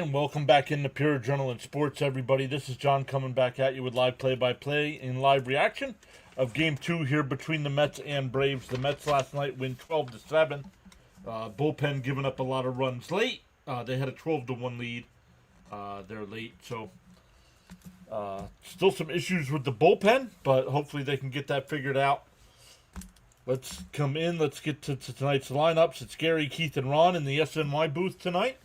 And welcome back into Pure Adrenaline Sports, everybody. This is John coming back at you with live play-by-play and live reaction of Game 2 here between the Mets and Braves. The Mets last night win 12-7. Bullpen giving up a lot of runs late. They had a 12-1 lead. They're late, so still some issues with the bullpen, but hopefully they can get that figured out. Let's come in. Let's get to tonight's lineups. It's Gary, Keith, and Ron in the SNY booth tonight.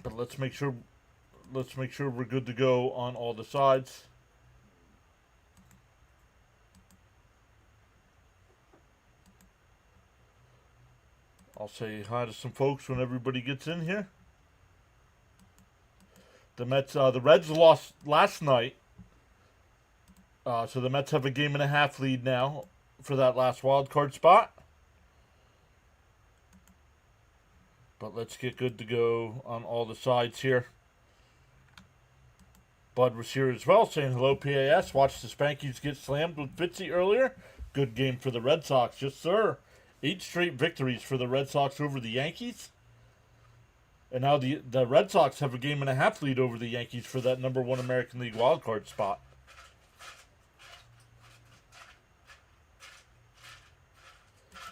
But let's make sure we're good to go on all the sides. I'll say hi to some folks when everybody gets in here. The Mets, the Reds lost last night, so the Mets have a 1.5 game lead now for that last wild card spot. But let's get good to go on all the sides here. Bud was here as well, saying hello, PAS. Watched the Spankies get slammed with Fitzy earlier. Good game for the Red Sox. Yes, sir. 8 straight victories for the Red Sox over the Yankees. And now the Red Sox have a 1.5 game lead over the Yankees for that #1 American League wildcard spot.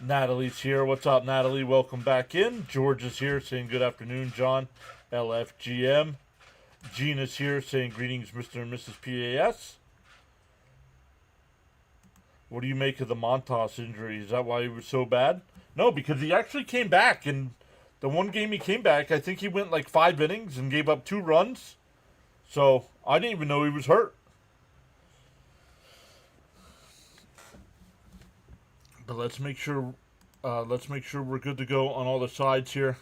Natalie's here. What's up, Natalie? Welcome back in. George is here saying good afternoon, John. LFGM. Gina's here saying greetings, Mr. and Mrs. PAS. What do you make of the Montas injury? Is that why he was so bad? No, because he actually came back. And the one game he came back, I think he went like 5 innings and gave up 2 runs. So I didn't even know he was hurt. But let's make sure we're good to go on all the sides here.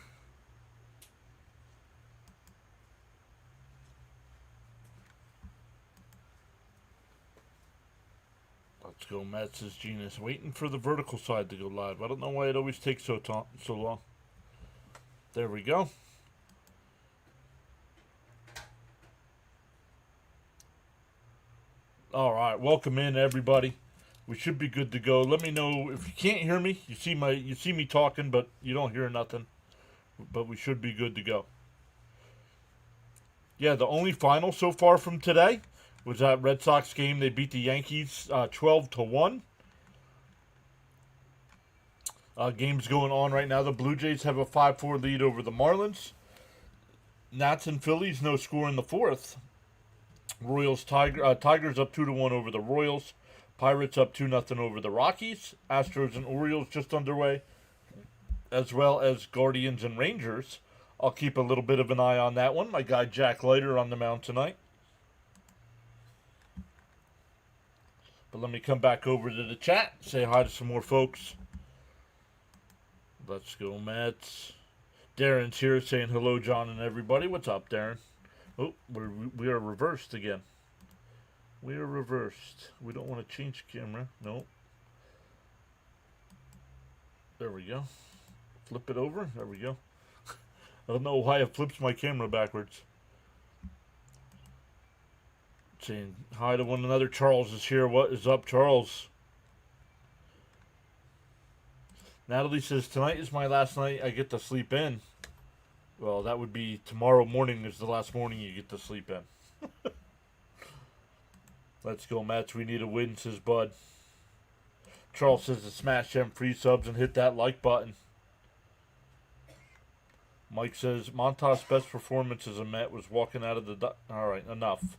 Let's go, Mets, says Genius. Waiting for the vertical side to go live. I don't know why it always takes so long. There we go. All right, welcome in, everybody. We should be good to go. Let me know if you can't hear me. You see me talking, but you don't hear nothing. But we should be good to go. Yeah, the only final so far from today was that Red Sox game. They beat the Yankees 12-1. Game's going on right now. The Blue Jays have a 5-4 lead over the Marlins. Nats and Phillies, no score in the 4th. Tigers up 2-1 over the Royals. Pirates up 2-0 over the Rockies. Astros and Orioles just underway, as well as Guardians and Rangers. I'll keep a little bit of an eye on that one. My guy Jack Leiter on the mound tonight. But let me come back over to the chat, say hi to some more folks. Let's go, Mets. Darren's here saying hello, John and everybody. What's up, Darren? Oh, we are reversed again. We are reversed. We don't want to change camera. No. There we go. Flip it over. There we go. I don't know why it flips my camera backwards. Saying hi to one another. Charles is here. What is up, Charles? Natalie says, tonight is my last night I get to sleep in. Well, that would be tomorrow morning is the last morning you get to sleep in. Let's go, Mets. We need a win, says Bud. Charles says to smash them free subs and hit that like button. Mike says, Montas' best performance as a Met was walking out of the... All right, enough.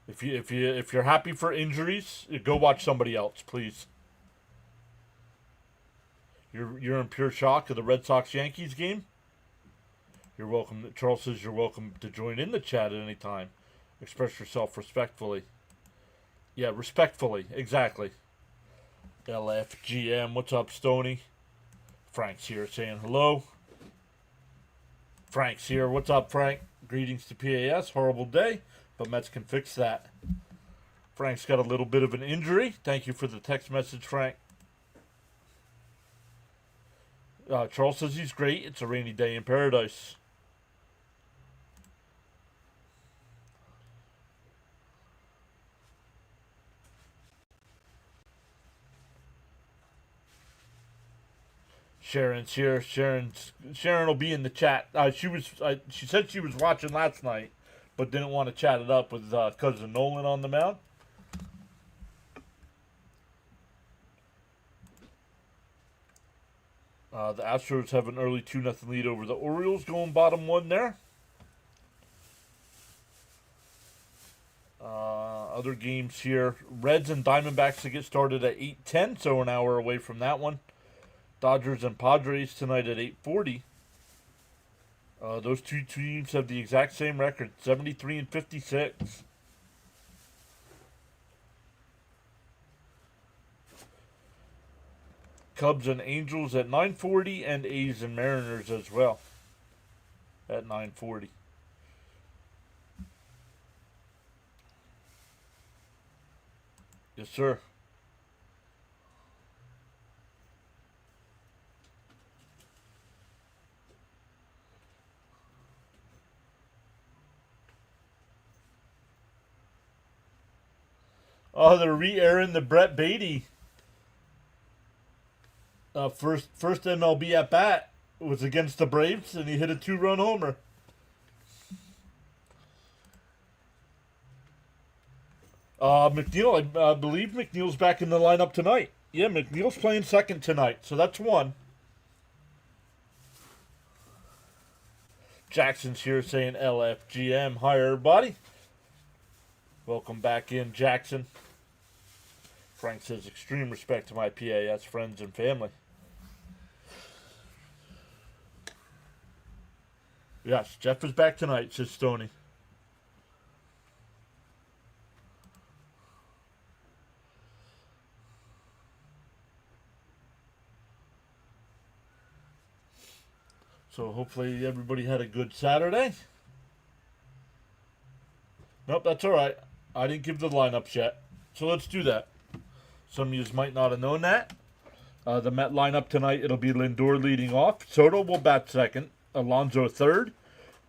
If you're happy for injuries, go watch somebody else, please. You're in pure shock of the Red Sox-Yankees game? You're welcome. Charles says you're welcome to join in the chat at any time. Express yourself respectfully. Yeah, respectfully. Exactly. LFGM. What's up, Stoney? Frank's here saying hello. Frank's here. What's up, Frank? Greetings to PAS. Horrible day, but Mets can fix that. Frank's got a little bit of an injury. Thank you for the text message, Frank. Charles says he's great. It's a rainy day in paradise. Sharon's here. Sharon will be in the chat. She said she was watching last night, but didn't want to chat it up with cousin Nolan on the mound. The Astros have an early 2-0 lead over the Orioles, going bottom one there. Other games here. Reds and Diamondbacks to get started at 8:10, so an hour away from that one. Dodgers and Padres tonight at 8:40. Those two teams have the exact same record, 73 and 56. Cubs and Angels at 9:40, and A's and Mariners as well at 9:40. Yes, sir. Oh, they're re-airing the Brett Beatty. First MLB at bat was against the Braves, and he hit a 2-run homer. McNeil, I believe McNeil's back in the lineup tonight. Yeah, McNeil's playing second tonight, so that's one. Jackson's here saying LFGM. Hi, everybody. Welcome back in, Jackson. Frank says, extreme respect to my PAS friends and family. Yes, Jeff is back tonight, says Stoney. So hopefully everybody had a good Saturday. Nope, that's all right. I didn't give the lineups yet. So let's do that. Some of you might not have known that. The Met lineup tonight, it'll be Lindor leading off. Soto will bat second. Alonso third.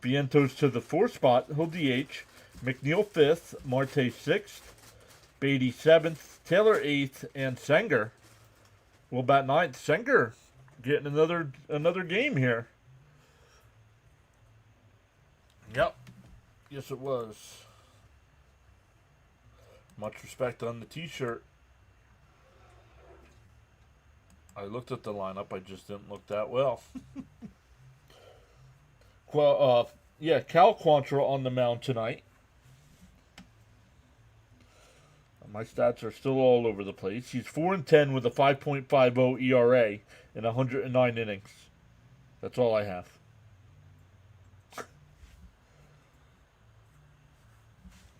Vientos to the fourth spot. He'll DH. McNeil fifth. Marte sixth. Beatty seventh. Taylor eighth. And Senger will bat ninth. Senger getting another game here. Yep. Yes, it was. Much respect on the t-shirt. I looked at the lineup. I just didn't look that well. Yeah, Cal Quantrill on the mound tonight. My stats are still all over the place. He's 4-10 with a 5.50 ERA in 109 innings. That's all I have.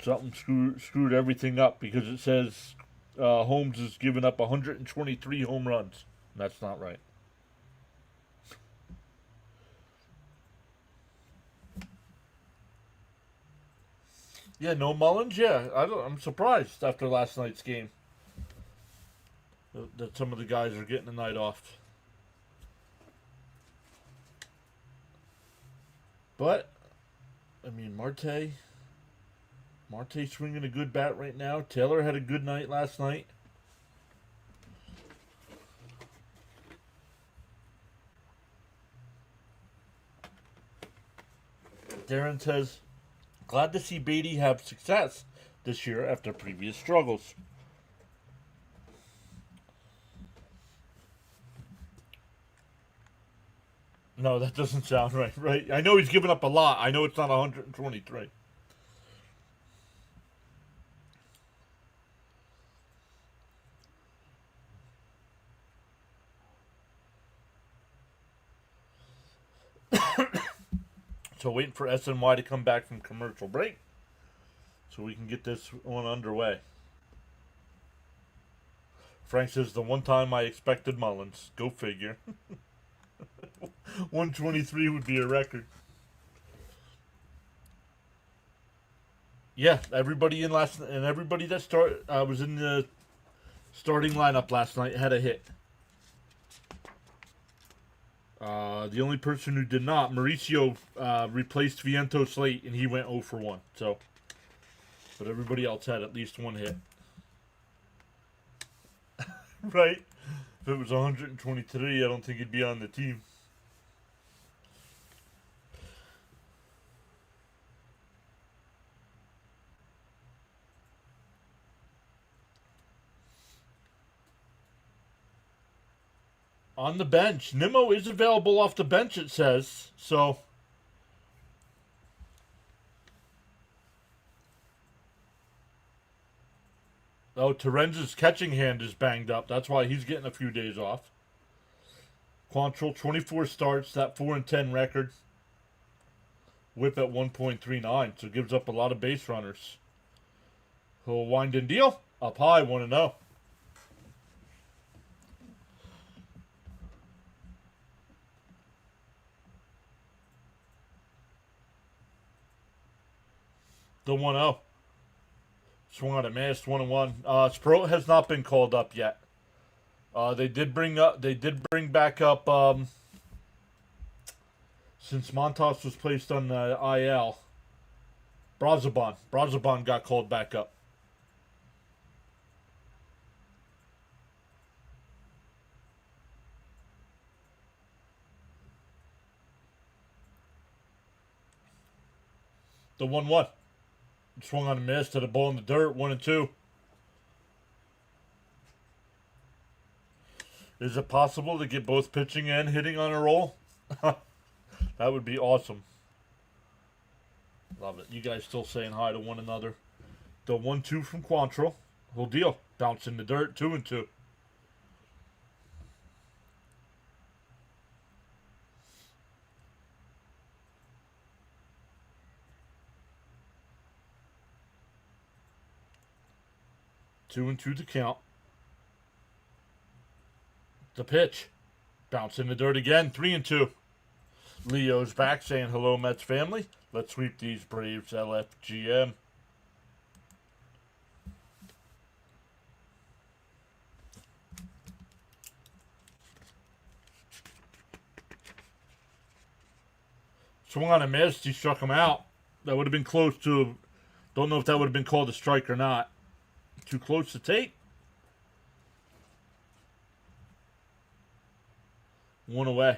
Something screwed everything up because it says Holmes has given up 123 home runs. That's not right. Yeah, no Mullins. Yeah, I'm surprised after last night's game that some of the guys are getting a night off. But I mean, Marte swinging a good bat right now. Taylor had a good night last night. Darren says, glad to see Beatty have success this year after previous struggles. No, that doesn't sound right. Right? I know he's given up a lot. I know it's not 123. So waiting for SNY to come back from commercial break so we can get this one underway. Frank says, the one time I expected Mullins. Go figure. 123 would be a record. Yeah, everybody that was in the starting lineup last night had a hit. The only person who did not, Mauricio, replaced Vientos late, and he went 0 for 1. So, but everybody else had at least one hit. Right? If it was 123, I don't think he'd be on the team. On the bench. Nimmo is available off the bench, it says. So, oh, Terenz's catching hand is banged up. That's why he's getting a few days off. Quantrill, 24 starts, that 4-10 record. Whip at 1.39, so gives up a lot of base runners. He'll wind and deal. Up high, 1-0. The 1-0. Swung on a missed, 1-1. Sproat has not been called up yet. They did bring back up since Montas was placed on the IL. Brazoban got called back up. The 1-1. Swung on a miss to the ball in the dirt, 1-2. Is it possible to get both pitching and hitting on a roll? That would be awesome. Love it. You guys still saying hi to one another. The 1-2 from Quantrill. Whole deal. Bounce in the dirt, 2-2. Two and two to count. The pitch. Bounce in the dirt again. 3-2. Leo's back saying hello, Mets family. Let's sweep these Braves, LFGM. Swung on a miss. He struck him out. That would have been close to... Don't know if that would have been called a strike or not. Too close to take. One away.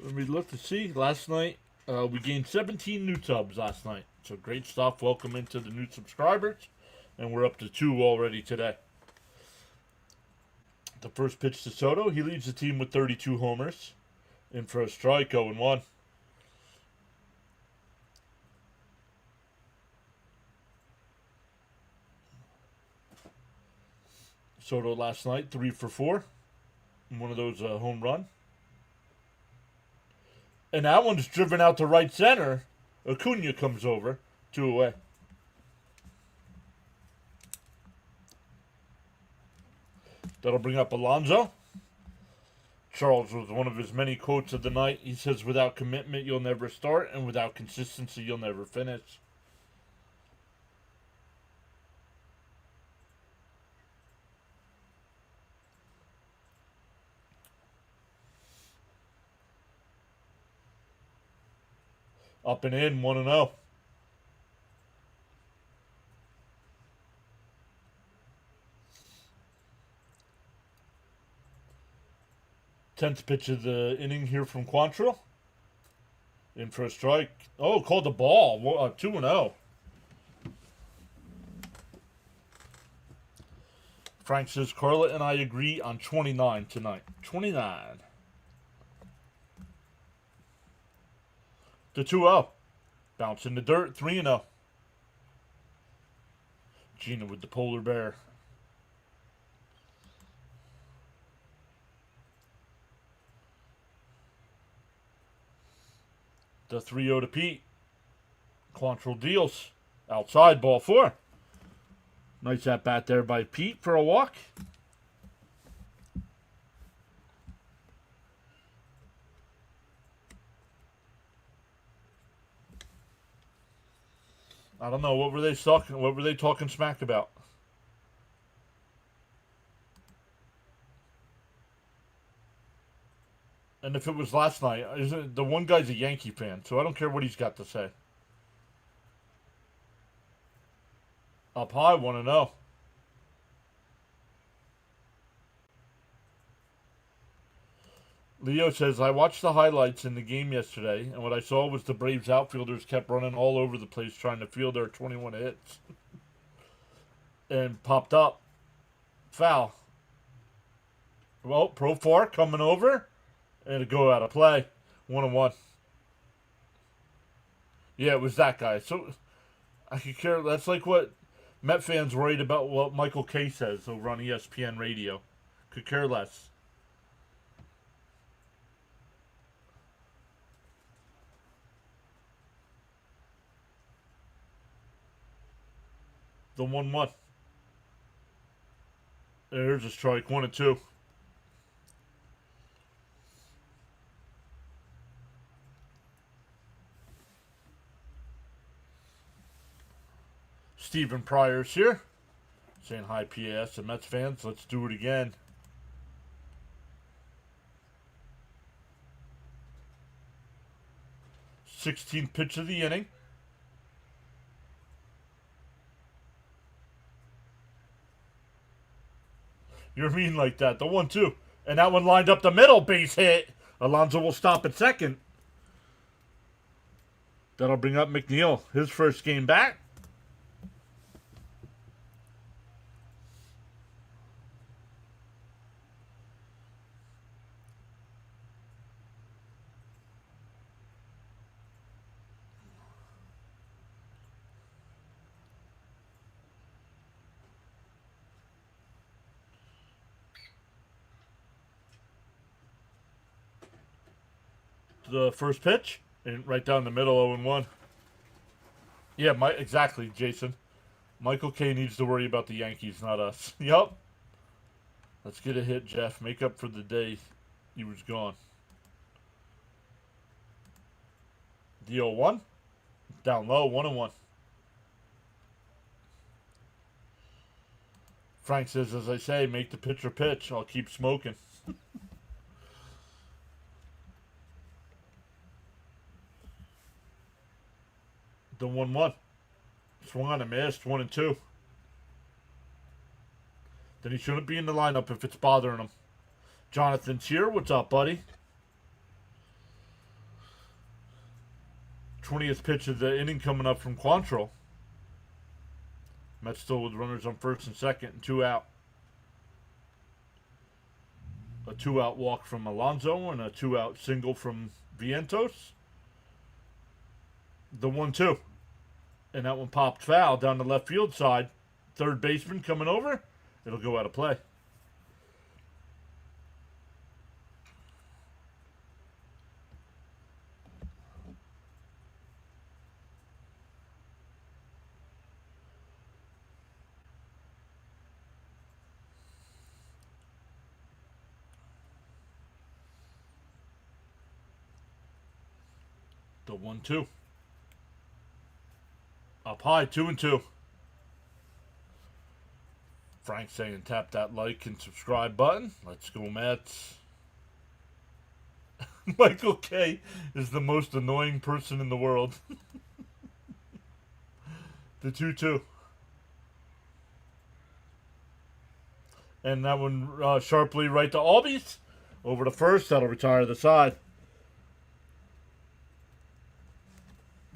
Let me look to see. Last night, we gained 17 new subs last night. So great stuff. Welcome into the new subscribers. And we're up to 2 already today. The first pitch to Soto. He leads the team with 32 homers. In for a strike, 0-1. Soto last night, 3 for 4. One of those home run. And that one's driven out to right center. Acuna comes over. 2 away. That'll bring up Alonso. Charles was one of his many quotes of the night. He says, without commitment, you'll never start. And without consistency, you'll never finish. Up and in, 1-0. Tenth pitch of the inning here from Quantrill. In for a strike. Oh, called the ball. 2-0. Frank says, Carla and I agree on 29 tonight. 29. The 2-0. Bounce in the dirt, 3-0. Gina with the polar bear. The 3-0 to Pete. Quantrill deals. Outside, ball 4. Nice at bat there by Pete for a walk. I don't know. What were they talking smack about? And if it was last night, isn't the one guy's a Yankee fan, so I don't care what he's got to say. Up high, 1-0. Leo says, I watched the highlights in the game yesterday, and what I saw was the Braves outfielders kept running all over the place trying to field their 21 hits. And popped up. Foul. Well, Pro 4 coming over. And a go out of play. 1-1. Yeah, it was that guy. So, I could care. That's like what Met fans worried about what Michael Kay says over on ESPN radio. Could care less. The 1-1. There's a strike. 1-2. Stephen Pryor's here. Saying hi, PS and Mets fans. Let's do it again. Sixteenth pitch of the inning. You're mean like that. The 1-2. And that one lined up the middle. Base hit. Alonso will stop at second. That'll bring up McNeil. His first game back. The first pitch. And right down the middle, 0-1. Yeah, exactly, Jason. Michael Kay needs to worry about the Yankees, not us. Yup. Let's get a hit, Jeff. Make up for the day he was gone. The 0-1. Down low, 1-1. Frank says, as I say, make the pitcher pitch. I'll keep smoking. The 1-1. Swung on and missed. 1-2. Then he shouldn't be in the lineup if it's bothering him. Jonathan's here. What's up, buddy? 20th pitch of the inning coming up from Quantrill. Mets still with runners on first and second and 2 out. A 2-out walk from Alonso and a 2-out single from Vientos. The 1-2. And that one popped foul down the left field side. Third baseman coming over. It'll go out of play. The 1-2. Up high, 2-2. Frank saying tap that like and subscribe button. Let's go, Mets. Michael Kay is the most annoying person in the world. The 2-2. And that one sharply right to Albies. Over to first. That'll retire the side.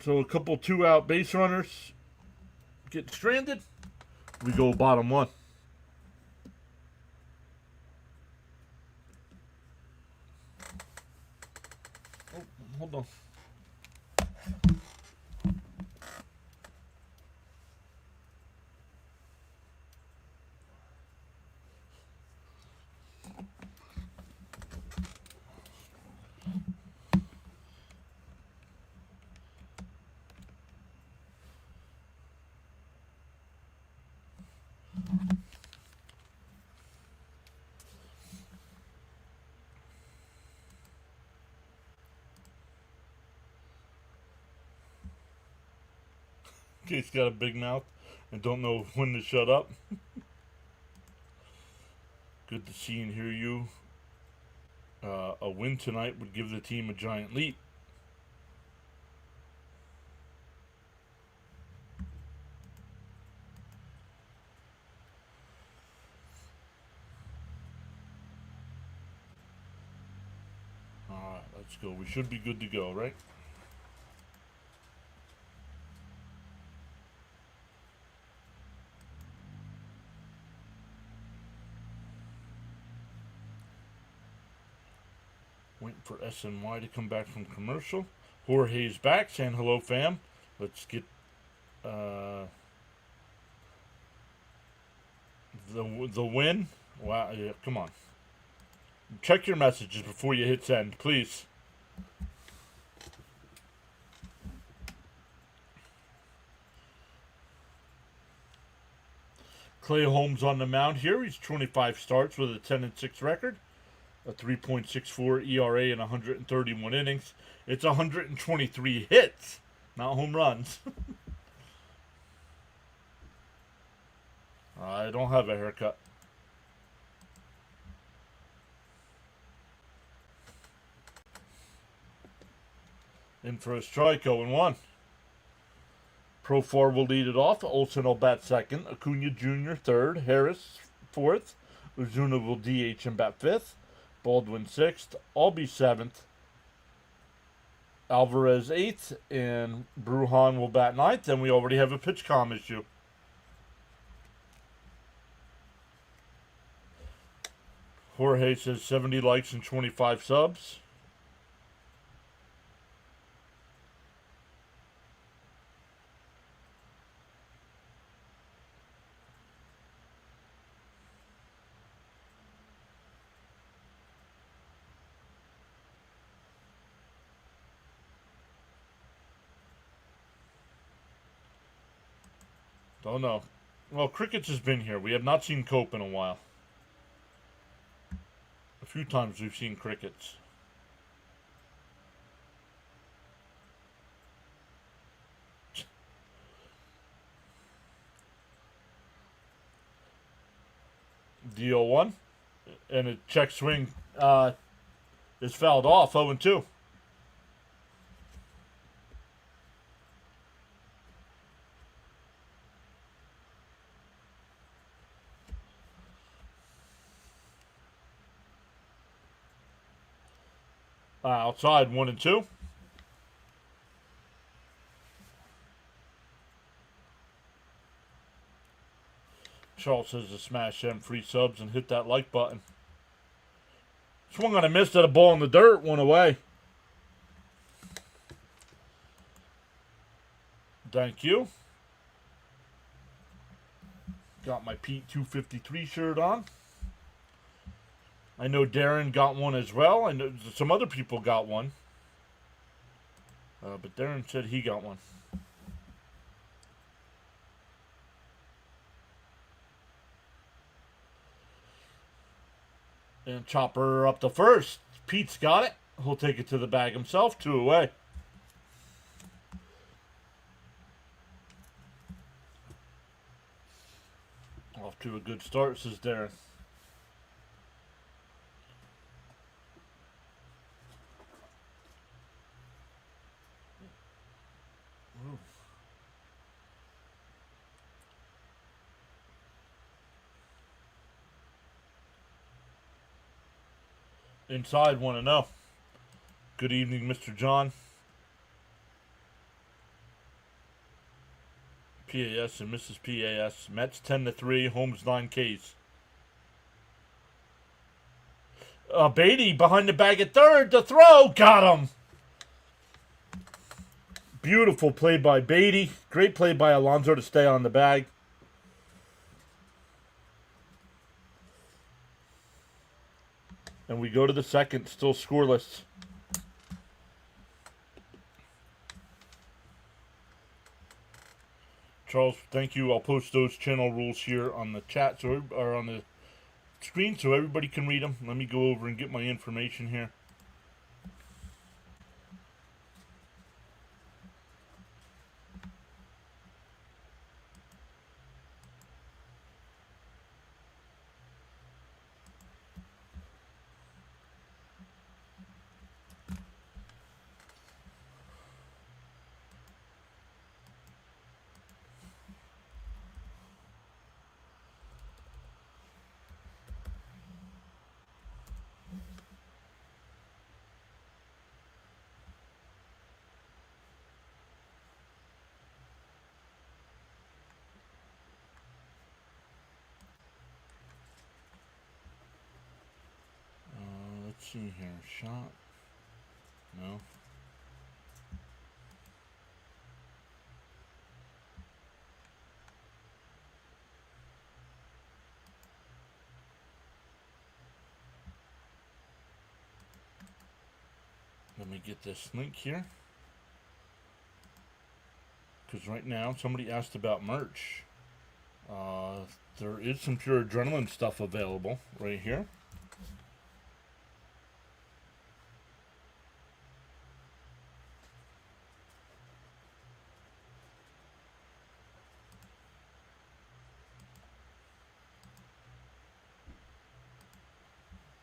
So a couple 2-out base runners get stranded. We go bottom 1. Oh, hold on. Kate's got a big mouth and don't know when to shut up. Good to see and hear you. A win tonight would give the team a giant leap. Let's go. We should be good to go, right? Waiting for SNY to come back from commercial. Jorge's back, saying hello, fam. Let's get the win. Wow, yeah, come on. Check your messages before you hit send, please. Clay Holmes on the mound here. He's 25 starts with a 10-6 record, a 3.64 ERA in 131 innings. It's 123 hits, not home runs. I don't have a haircut. In for a strike, 0-1. Profar will lead it off. Olsen will bat second. Acuna Jr. third. Harris fourth. Ozuna will DH and bat fifth. Baldwin sixth. Albee seventh. Alvarez eighth. And Brujan will bat ninth. And we already have a pitch comm issue. Jorge says 70 likes and 25 subs. Don't know. Well, Crickets has been here. We have not seen Cope in a while. A few times we've seen Crickets. The 0-1. And a check swing is fouled off. 0-2. Outside 1-2. Charles says to smash them free subs and hit that like button. Swung on a miss at a ball in the dirt, one away. Thank you. Got my Pete 253 shirt on. I know Darren got one as well. I know some other people got one. But Darren said he got one. And Chopper up to first. Pete's got it. He'll take it to the bag himself. 2 away. Off to a good start, says Darren. Inside 1-0. Good evening, Mr. John. PAS and Mrs. PAS. Mets 10-3. Holmes 9 Ks. Beatty behind the bag at third. The throw. Got him. Beautiful play by Beatty. Great play by Alonso to stay on the bag. And we go to the second, still scoreless. Charles, thank you. I'll post those channel rules here on the chat, or on the screen, so everybody can read them. Let me go over and get my information here. see here. Shot. No. Let me get this link here. Because right now, somebody asked about merch. There is some PureAdrenaline stuff available right here.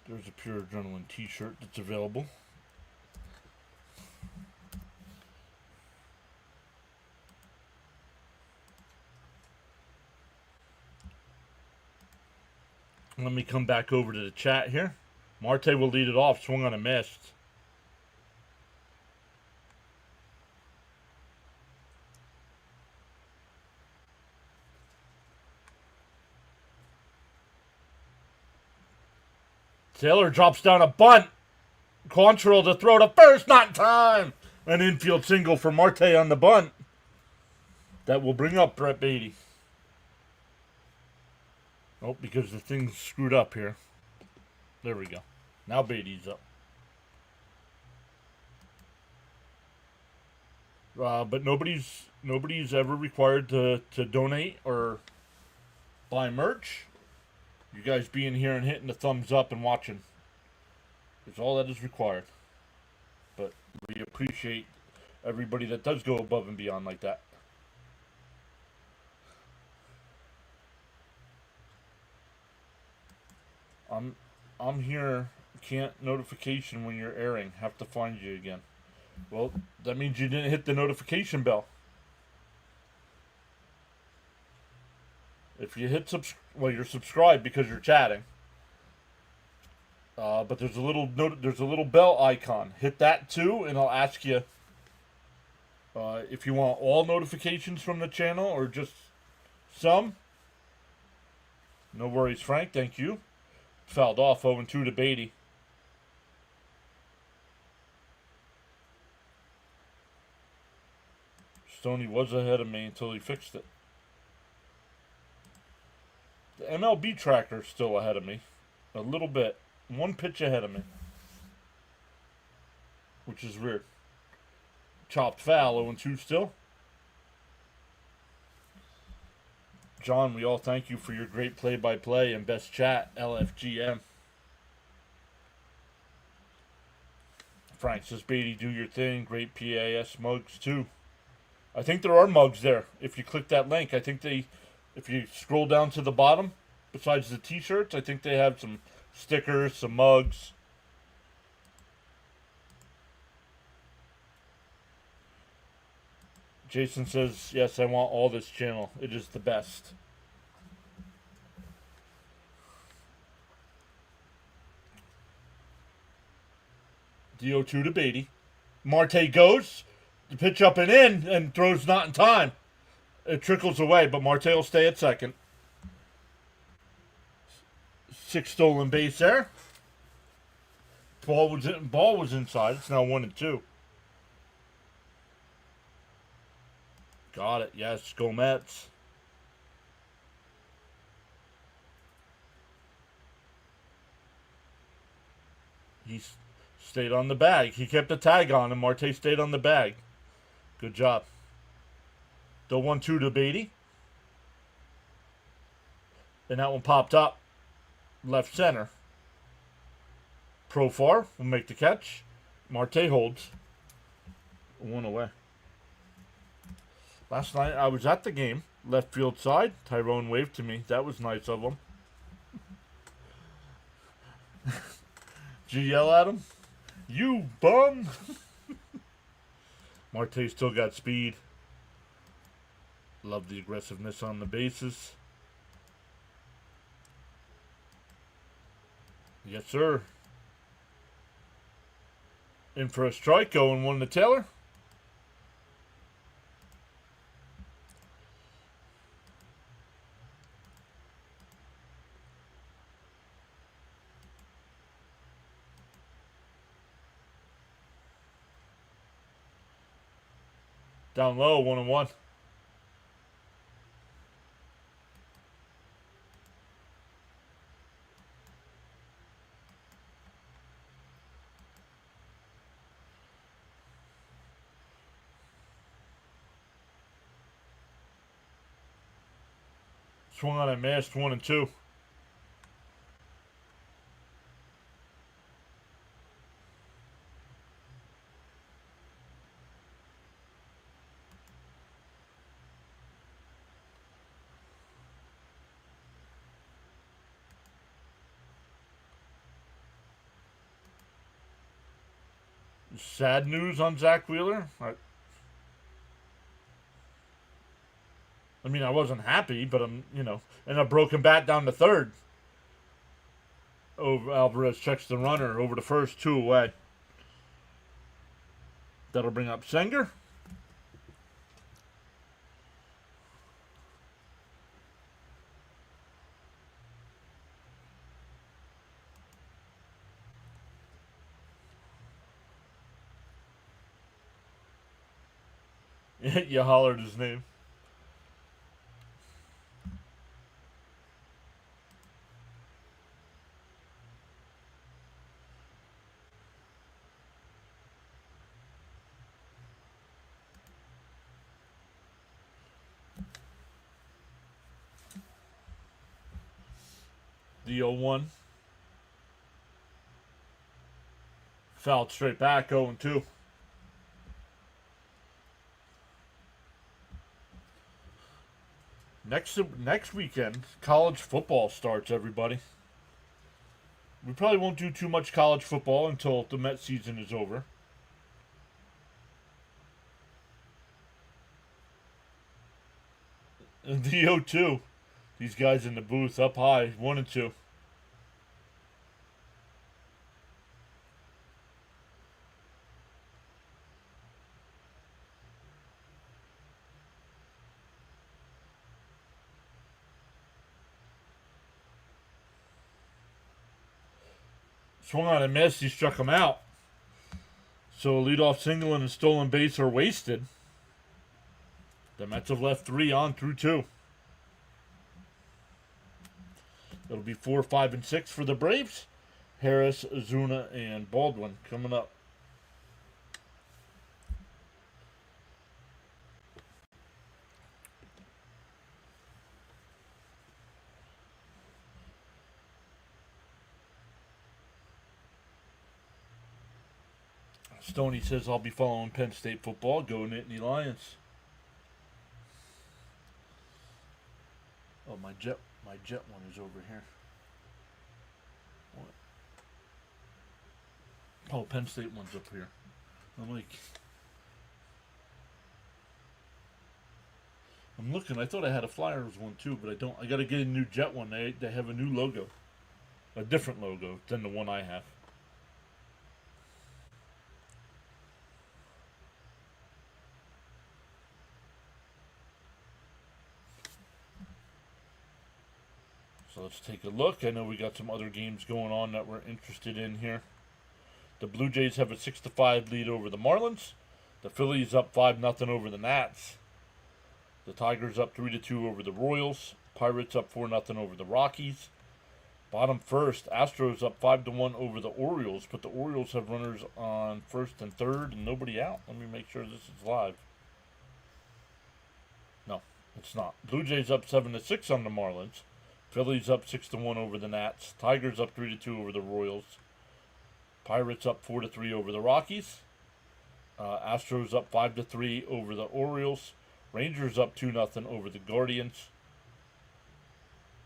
There's a PureAdrenaline t-shirt that's available. Let me come back over to the chat here. Marte will lead it off. Swung on a missed. Taylor drops down a bunt. Quantrill to throw to first. Not in time. An infield single for Marte on the bunt. That will bring up Brett Beatty. Oh, because the thing's screwed up here. There we go. Now Beatty's up. But nobody's ever required to donate or buy merch. You guys being here and hitting the thumbs up and watching is all that is required. But we appreciate everybody that does go above and beyond like that. I'm here. Can't notification when you're airing. Have to find you again. Well, that means you didn't hit the notification bell. If you hit well, you're subscribed because you're chatting. But there's a little bell icon. Hit that too, and I'll ask you if you want all notifications from the channel or just some. No worries, Frank. Thank you. Fouled off 0-2 to Beatty. Stoney was ahead of me until he fixed it. The MLB tracker's still ahead of me. A little bit. One pitch ahead of me. Which is weird. Chopped foul, 0-2 still. John, we all thank you for your great play-by-play and best chat, LFGM. Frank says, Beatty, do your thing. Great PAS mugs, too. I think there are mugs there. If you click that link, I think if you scroll down to the bottom, besides the t-shirts, I think they have some stickers, some mugs. Jason says, yes, I want all this channel. It is the best. DO2 to Beatty. Marte goes. The pitch up and in and throws not in time. It trickles away, but Marte will stay at second. 6 stolen base there. Ball was inside. It's now 1-2. Got it. Yes, go Mets. He stayed on the bag. He kept the tag on, and Marte stayed on the bag. Good job. The 1-2 to Beatty. And that one popped up. Left center. Profar will make the catch. Marte holds. 1 away. Last night I was at the game. Left field side. Tyrone waved to me. That was nice of him. Did you yell at him? You bum! Marte still got speed. Love the aggressiveness on the bases. Yes, sir. In for a strike, going 1 to Taylor. Down low, 1-1. Swung on and missed, 1-2. Sad news on Zach Wheeler. I mean, I wasn't happy, but and a broken bat down to third. Alvarez checks the runner over to first, 2 away. That'll bring up Senger. You hollered his name. The 0-1. Fouled straight back, 0-2. Next weekend, college football starts, everybody. We probably won't do too much college football until the Met season is over. And the 0-2. These guys in the booth up high, 1-2. Swung on and missed. He struck him out. So a leadoff single and a stolen base are wasted. The Mets have left 3 on through 2. It'll be 4, 5, and 6 for the Braves. Harris, Ozuna, and Baldwin coming up. Stoney says I'll be following Penn State football. Go Nittany Lions. Oh, my jet one is over here. What? Oh, Penn State one's up here. I'm looking. I thought I had a Flyers one too, but I don't. I got to get a new jet one. They have a new logo, a different logo than the one I have. So let's take a look. I know we got some other games going on that we're interested in here. The Blue Jays have a 6-5 lead over the Marlins. The Phillies up 5-0 over the Nats. The Tigers up 3-2 over the Royals. Pirates up 4-0 over the Rockies. Bottom first, Astros up 5-1 over the Orioles, but the Orioles have runners on first and third and nobody out. Let me make sure this is live. No, it's not. Blue Jays up 7-6 on the Marlins. Phillies up 6-1 over the Nats. Tigers up 3-2 over the Royals. Pirates up 4-3 over the Rockies. Astros up 5-3 over the Orioles. Rangers up 2-0 over the Guardians.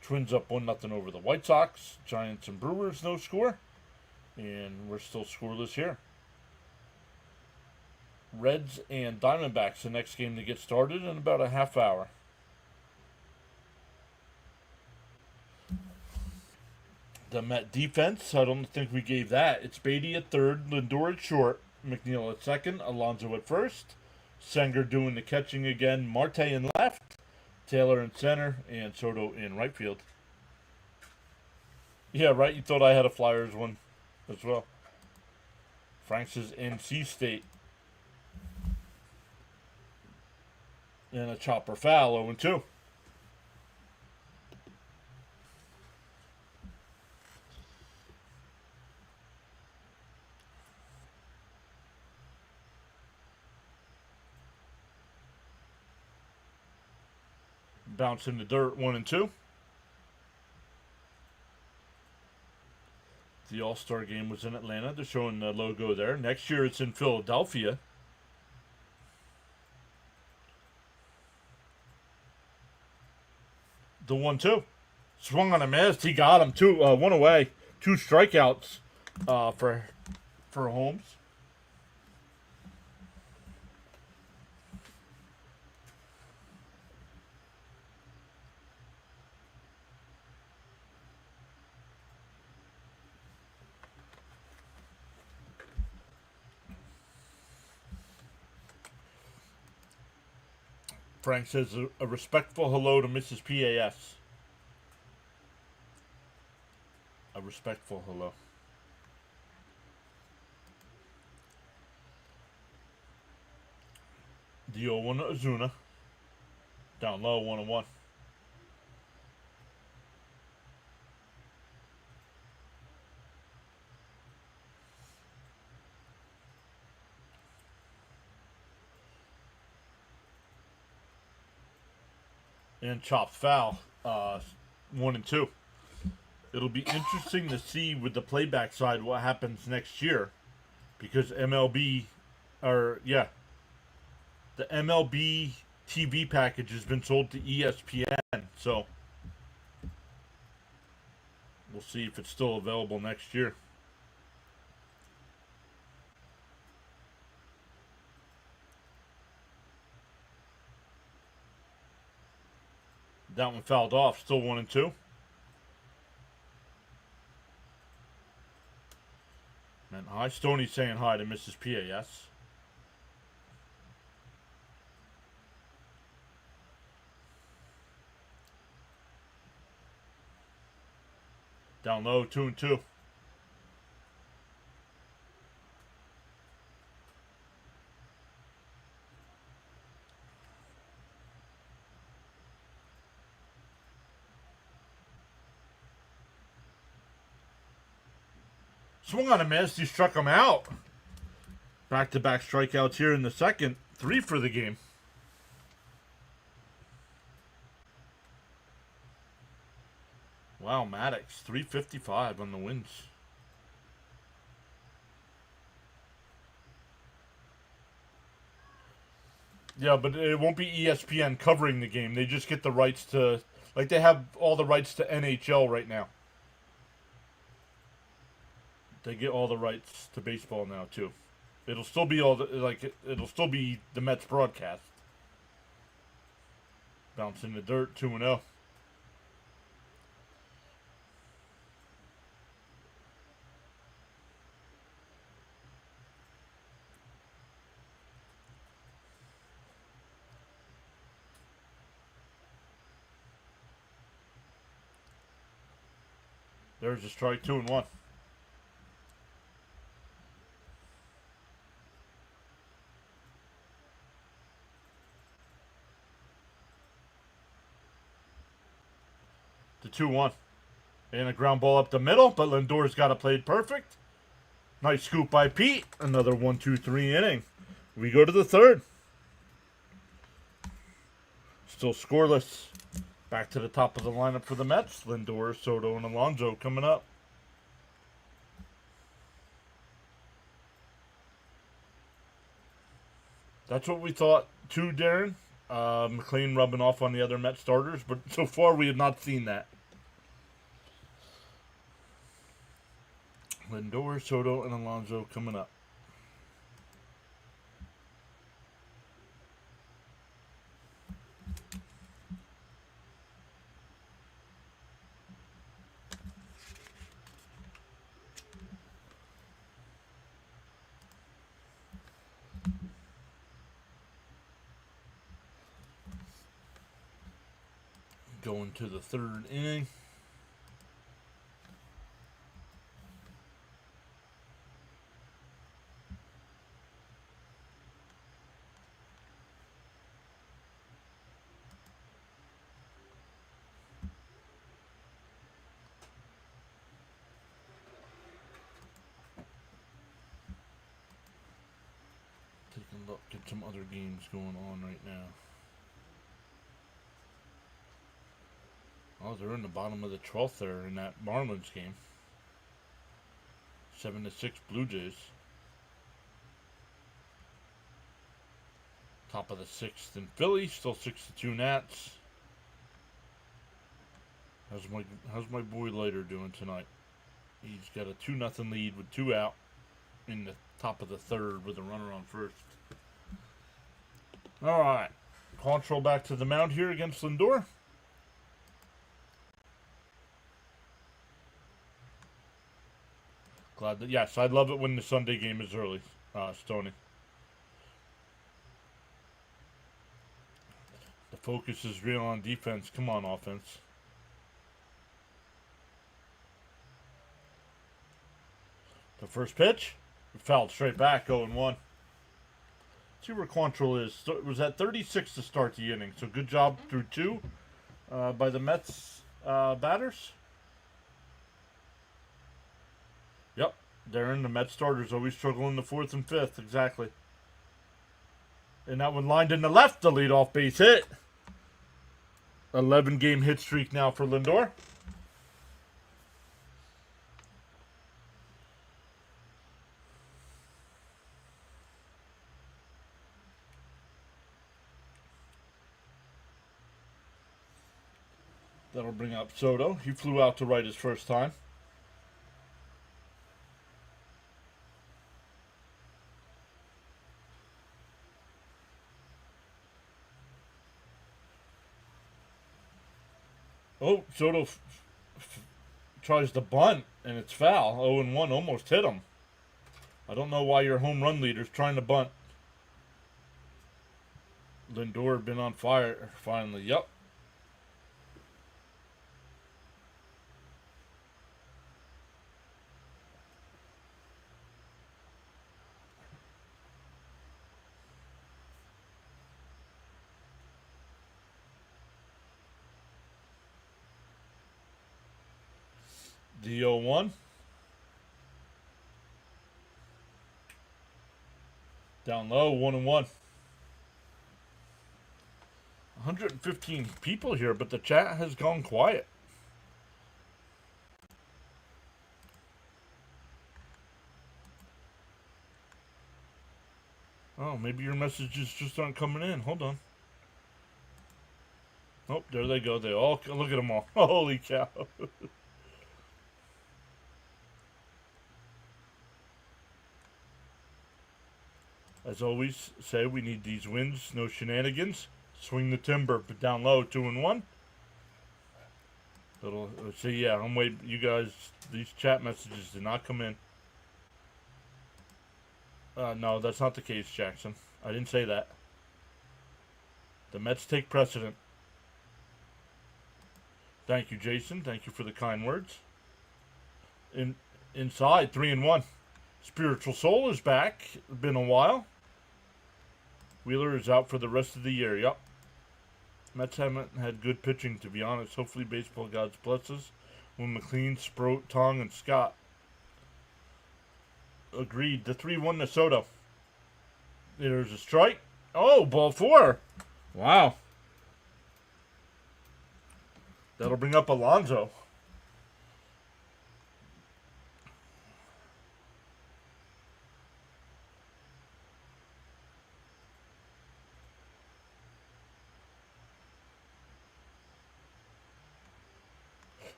Twins up 1-0 over the White Sox. Giants and Brewers no score. And we're still scoreless here. Reds and Diamondbacks, the next game to get started in about a half hour. The Met defense, I don't think we gave that. It's Beatty at third, Lindor at short, McNeil at second, Alonso at first, Senger doing the catching again, Marte in left, Taylor in center, and Soto in right field. Yeah, right, you thought I had a Flyers one as well. Franks is NC State. And a chopper foul, 0-2. Bounce in the dirt, 1-2. The All-Star game was in Atlanta. They're showing the logo there. Next year it's in Philadelphia. The 1-2. Swung on a miss. He got him. One away. 2 strikeouts for Holmes. Frank says a respectful hello to Mrs. PAS. A respectful hello. The 0-1 to Ozuna. Down low, 1-1. And chopped foul, 1-2. It'll be interesting to see with the playback side what happens next year, because the MLB TV package has been sold to ESPN, so we'll see if it's still available next year. That one fouled off, still 1-2. And hi, Stoney saying hi to Mrs. PAS. Down low, 2-2. Swung on a miss. He struck him out. Back-to-back strikeouts here in the second. 3 for the game. Wow, Maddox, 355 on the wins. Yeah, but it won't be ESPN covering the game. They just get the rights to, like they have all the rights to NHL right now. They get all the rights to baseball now too. It'll still be it'll still be the Mets broadcast. Bounce in the dirt, 2-0. There's a strike, 2-1. The 2-1. And a ground ball up the middle, but Lindor's got it played perfect. Nice scoop by Pete. Another 1-2-3 inning. We go to the third. Still scoreless. Back to the top of the lineup for the Mets. Lindor, Soto, and Alonso coming up. That's what we thought too, Darren. McLean rubbing off on the other Met starters, but so far we have not seen that. Lindor, Soto, and Alonso coming up. Going to the third inning. Take a look at some other games going on right now. Oh, they're in the bottom of the 12th there in that Marlins game. 7-6 Blue Jays. Top of the 6th in Philly, still 6-2 Nats. How's my boy Leiter doing tonight? He's got a 2-0 lead with 2 out in the top of the 3rd with a runner on first. All right, Quantrill back to the mound here against Lindor. Glad that, yes, I love it when the Sunday game is early, Stoney. The focus is real on defense. Come on, offense. The first pitch, fouled straight back, 0-1. See where Quantrill is. So it was at 36 to start the inning, so good job through 2 by the Mets batters. Yep, Darren, the Mets starters always struggle in the 4th and 5th, exactly. And that one lined in the left, the leadoff base hit. 11-game hit streak now for Lindor. That'll bring up Soto. He flew out to right his first time. Oh, Soto tries to bunt, and it's foul. 0-1, almost hit him. I don't know why your home run leader's trying to bunt. Lindor been on fire finally. Yep. The 0-1. Down low, 1-1. 115 people here, but the chat has gone quiet. Oh, maybe your messages just aren't coming in. Hold on. Oh, there they go. They all, look at them all. Holy cow. As always, say we need these wins, no shenanigans. Swing the timber, but down low, 2-1. See, yeah, I'm waiting. You guys, these chat messages did not come in. No, that's not the case, Jackson. I didn't say that. The Mets take precedent. Thank you, Jason. Thank you for the kind words. Inside, 3-1. Spiritual Soul is back. Been a while. Wheeler is out for the rest of the year. Yep. Mets haven't had good pitching, to be honest. Hopefully, baseball gods bless us with McLean, Sproat, Tong, and Scott. Agreed. The 3-1 to Soto. There's a strike. Oh, ball 4. Wow. That'll bring up Alonso.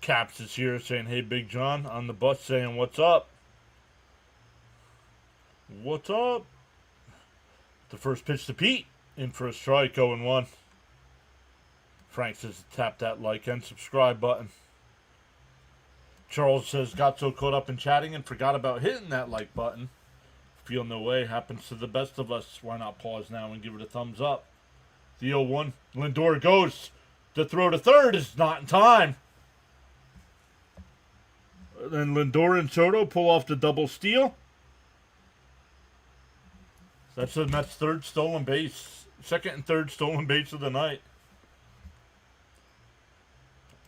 Caps is here saying, hey, Big John. On the bus saying, what's up? What's up? The first pitch to Pete. In for a strike, 0-1. Frank says, tap that like and subscribe button. Charles says, got so caught up in chatting and forgot about hitting that like button. Feel no way. Happens to the best of us. Why not pause now and give it a thumbs up? The 0-1. Lindor goes. The throw to third is not in time. Then Lindor and Soto pull off the double steal. That's the Mets' third stolen base. Second and third stolen base of the night.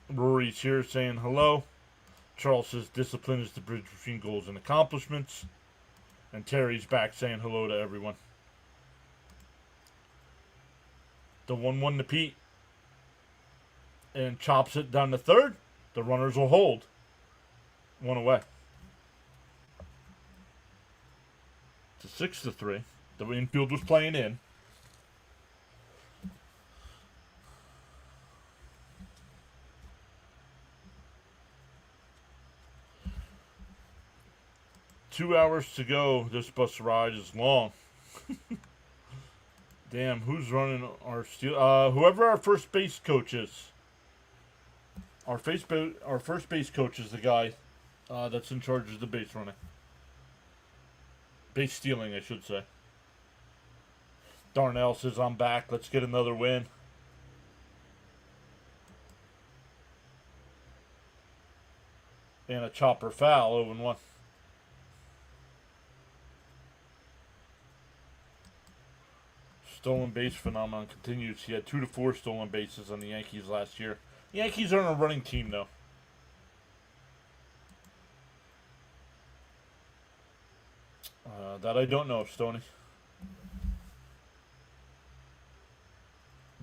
Rory's here saying hello. Charles says discipline is the bridge between goals and accomplishments. And Terry's back saying hello to everyone. The 1-1 to Pete. And chops it down to third. The runners will hold. 1 away. It's a 6-3. The infield was playing in. Two hours to go. This bus ride is long. Damn, who's running our steel? Whoever our first base coach is. Our first base coach is the guy that's in charge of the base running. Base stealing, I should say. Darnell says, I'm back. Let's get another win. And a chopper foul, 0-1. Stolen base phenomenon continues. He had 2 to 4 stolen bases on the Yankees last year. The Yankees aren't a running team, though. That I don't know, Stoney.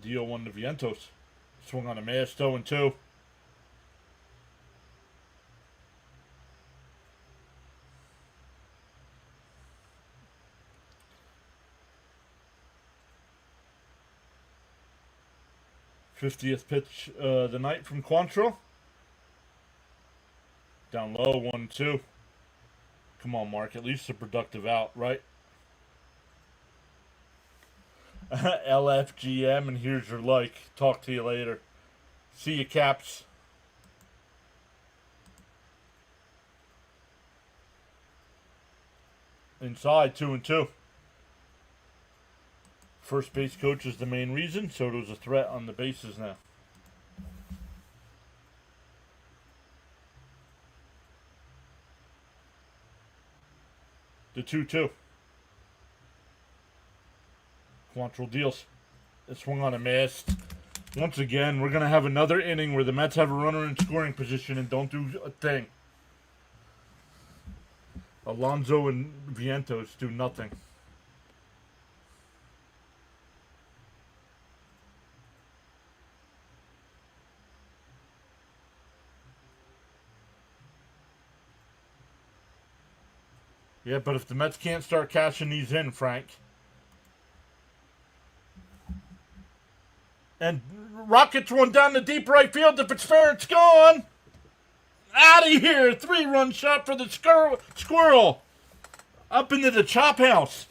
Dio won to Vientos. Swung on a miss, 0-2. '50th pitch the night from Quantrill. Down low, 1-2. Come on, Mark. At least a productive out, right? LFGM, and here's your like. Talk to you later. See you, Caps. Inside, 2-2. First base coach is the main reason. Soto's a threat on the bases now. The 2-2. Quantrill deals. It swung on a miss. Once again, we're going to have another inning where the Mets have a runner in scoring position and don't do a thing. Alonso and Vientos do nothing. Yeah, but if the Mets can't start cashing these in, Frank. And rockets one down the deep right field. If it's fair, it's gone. Out of here. 3-run shot for the squirrel. Up into the chop house.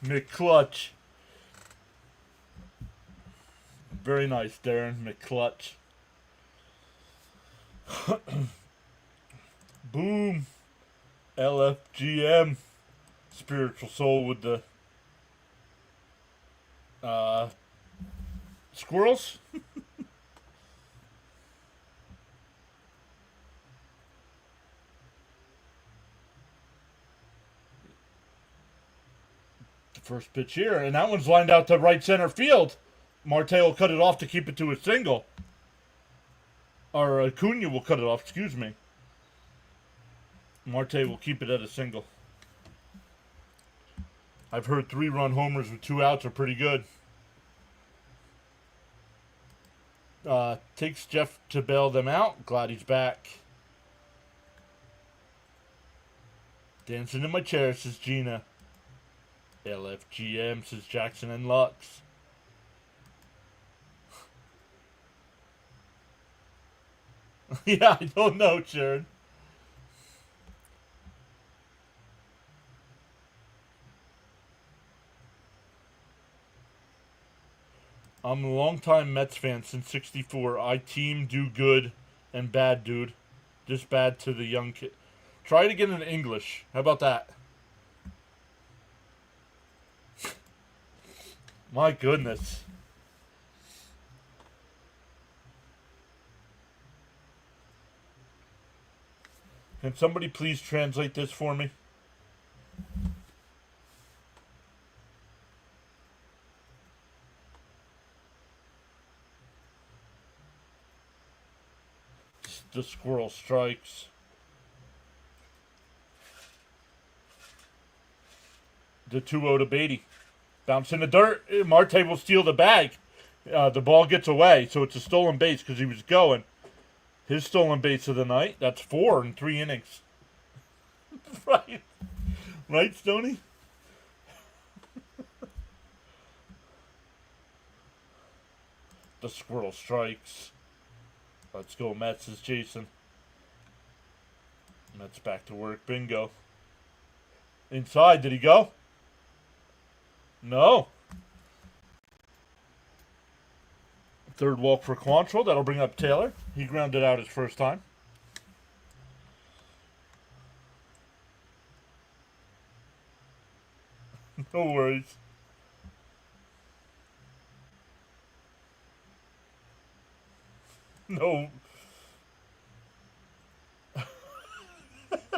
McClutch. Very nice, Darren. McClutch. Boom. LFGM. Spiritual soul with the squirrels. The first pitch here, and that one's lined out to right center field. Marte will cut it off to keep it to a single. Or Acuna will cut it off, excuse me. Marte will keep it at a single. I've heard 3-run homers with 2 outs are pretty good. Takes Jeff to bail them out. Glad he's back. Dancing in my chair, says Gina. LFGM, says Jackson and Lux. Yeah, I don't know, Sharon. I'm a longtime Mets fan since '64. I team do good and bad, dude. Just bad to the young kid. Try it again in English. How about that? My goodness. Can somebody please translate this for me? The squirrel strikes. The 2-0 to Beatty. Bounce in the dirt. Marte will steal the bag. The ball gets away, so it's a stolen base because he was going. His stolen base of the night. That's 4 in 3 innings. Right. Right, Stoney? The squirrel strikes. Let's go, Mets, is Jason. Mets back to work. Bingo. Inside. Did he go? No. Third walk for Quantrill. That'll bring up Taylor. He grounded out his first time. No worries. No.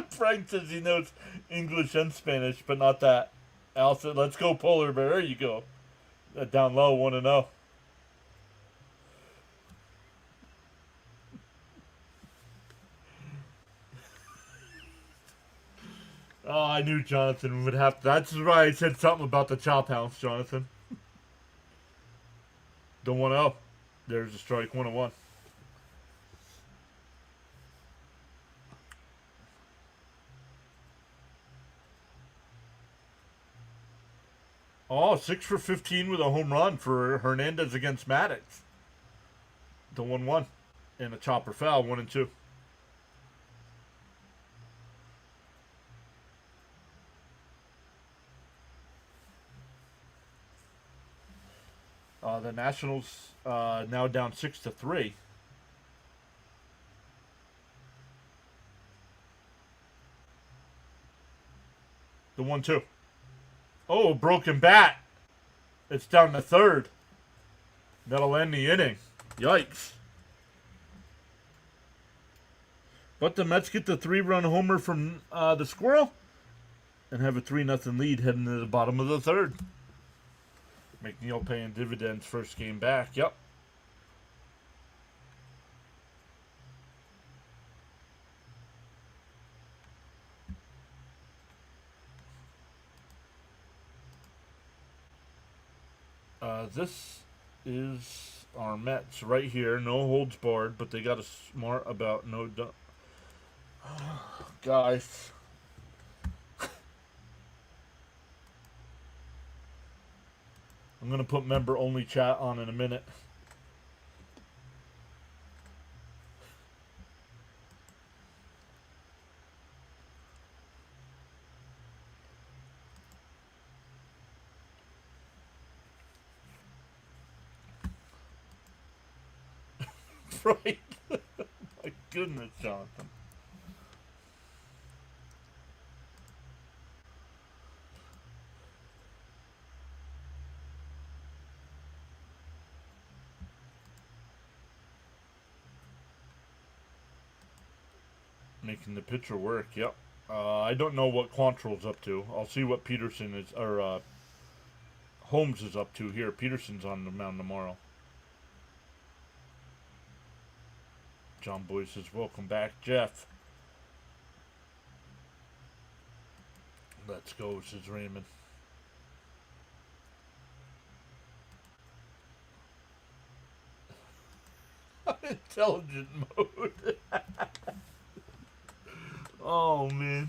Frank says he knows English and Spanish, but not that. Al said, let's go polar bear. There you go. Down low, 1-0. Oh, I knew Jonathan would have to. That's why I said something about the chop house, Jonathan. The 1-0. There's a strike, 1-1. Oh, 6 for 15 with a home run for Hernandez against Maddox. The 1-1. And a chopper foul, 1-2. The Nationals now down 6-3. The 1-2. Oh, broken bat. It's down to third. That'll end the inning. Yikes. But the Mets get the 3-run homer from the squirrel and have a 3-0 lead heading to the bottom of the third. McNeil paying dividends first game back. Yep. This is our Mets right here. No holds barred, but they got a smart about no... Guys... I'm going to put member-only chat on in a minute. Right. My goodness, Jonathan. Making the pitcher work, yep. I don't know what Quantrill's up to. I'll see what Peterson is, or Holmes is up to here. Peterson's on the mound tomorrow. John Boy says, welcome back, Jeff. Let's go, says Raymond. Intelligent mode. Oh, man.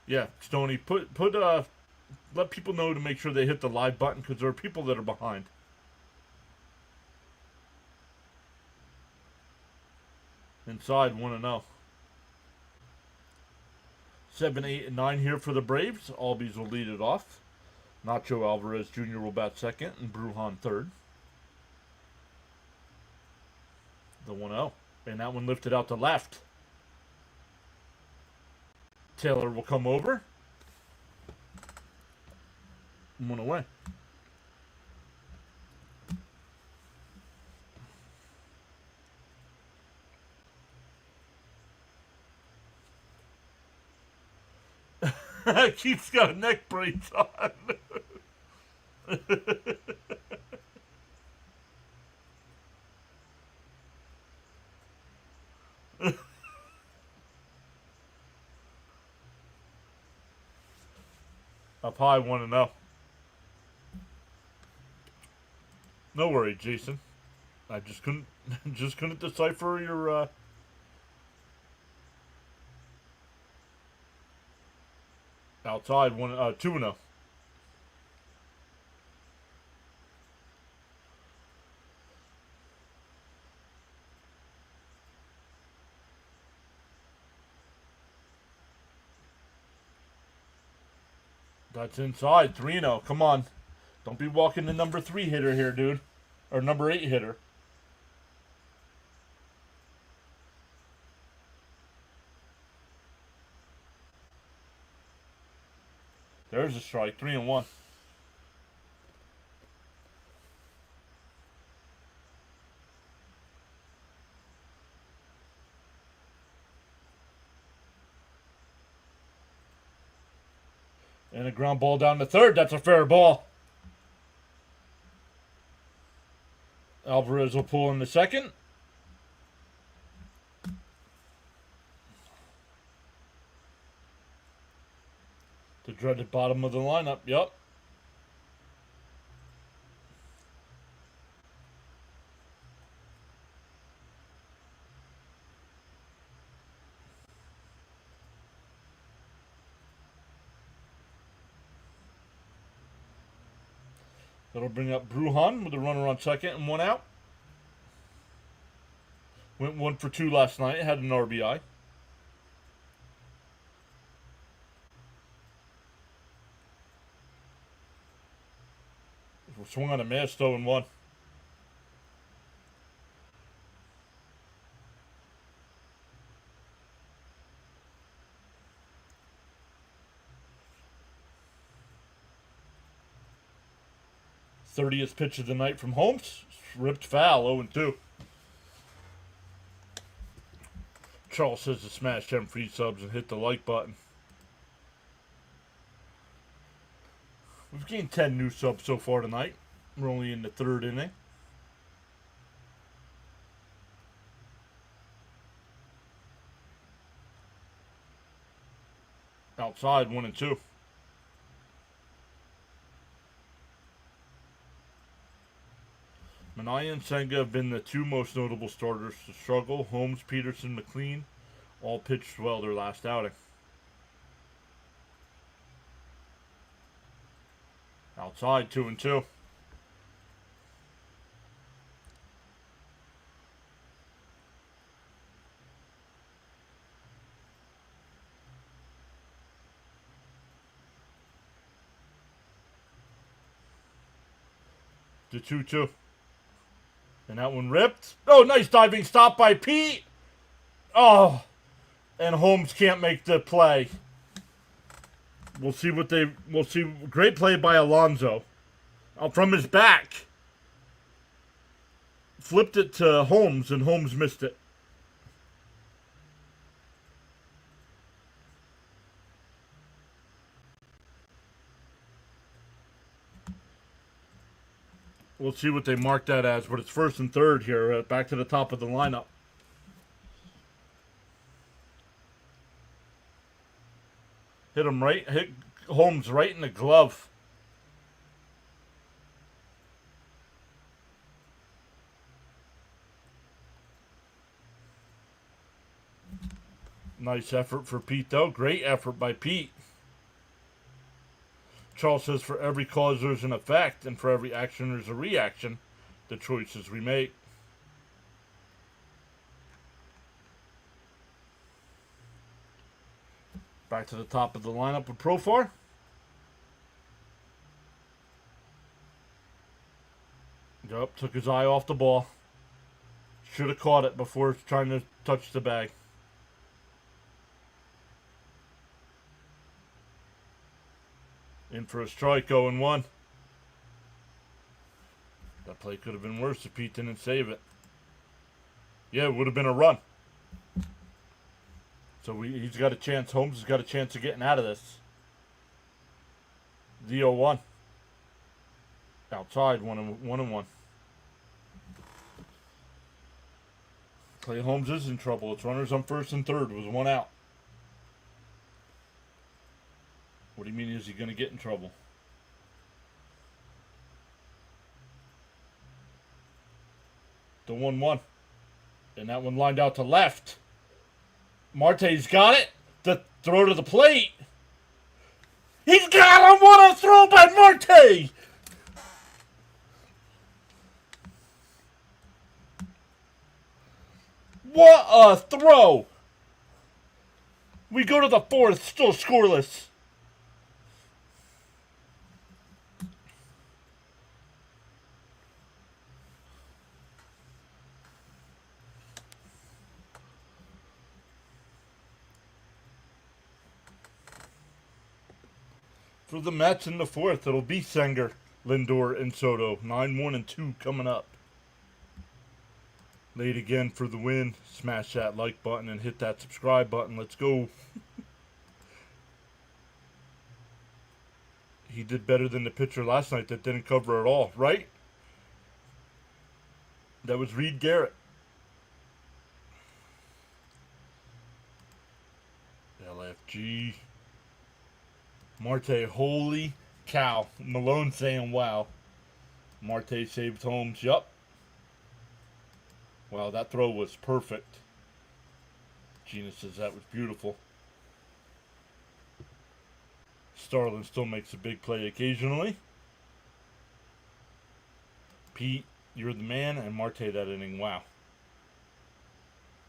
Yeah, Stoney, let people know to make sure they hit the live button because there are people that are behind. Inside 1-0. 7, 8, and 9 here for the Braves. Albies will lead it off. Nacho Alvarez Jr. will bat second and Brujan third. The 1-0. And that one lifted out to left. Taylor will come over. 1 away. Keith's got neck brace on. Up high, 1-0. No worry, Jason. I just couldn't just couldn't decipher your outside 2-0. That's inside 3-0. Come on. Don't be walking the number 3 hitter here, dude. Or number 8 hitter. There's a strike. 3-1. And a ground ball down to third. That's a fair ball. Alvarez will pull in the second. The dreaded bottom of the lineup. Yep. That'll bring up Bruhan with a runner on second and 1 out. Went 1 for 2 last night. Had an RBI. Swung on a miss, 0-1. '30th pitch of the night from Holmes. Ripped foul, 0-2. Charles says to smash 10 free subs and hit the like button. We've gained 10 new subs so far tonight. We're only in the 3rd inning. Outside, 1-2. Minaya and Senga have been the 2 most notable starters to struggle. Holmes, Peterson, McLean all pitched well their last outing. Outside, 2-2. The 2-2. And that one ripped. Oh, nice diving stop by Pete. Oh, and Holmes can't make the play. We'll see. Great play by Alonso. From his back. Flipped it to Holmes, and Holmes missed it. We'll see what they mark that as, but it's 1st and 3rd here, back to the top of the lineup. Hit Holmes right in the glove. Nice effort for Pete, though. Great effort by Pete. Charles says for every cause there's an effect, and for every action there's a reaction. The choices we make. Back to the top of the lineup with Profar. Yup, took his eye off the ball. Should have caught it before trying to touch the bag. In for a strike, 0-1. That play could have been worse if Pete didn't save it. Yeah, it would have been a run. So he's got a chance. Holmes has got a chance of getting out of this. The 0-1. Outside, 1-1. Clay Holmes is in trouble. It's runners on first and third. It was 1 out. What do you mean, is he going to get in trouble? The 1-1. And that one lined out to left. Marte's got it. The throw to the plate. He's got him! What a throw by Marte! What a throw! We go to the fourth, still scoreless. For the Mets in the fourth, it'll be Senger, Lindor, and Soto. 9-1 and 2 coming up. Late again for the win. Smash that like button and hit that subscribe button. Let's go. He did better than the pitcher last night that didn't cover at all, right? That was Reed Garrett. LFG. Marte, holy cow. Malone saying wow. Marte saved Holmes. Yup. Wow, that throw was perfect. Gina says that was beautiful. Starlin still makes a big play occasionally. Pete, you're the man, and Marte that inning. Wow.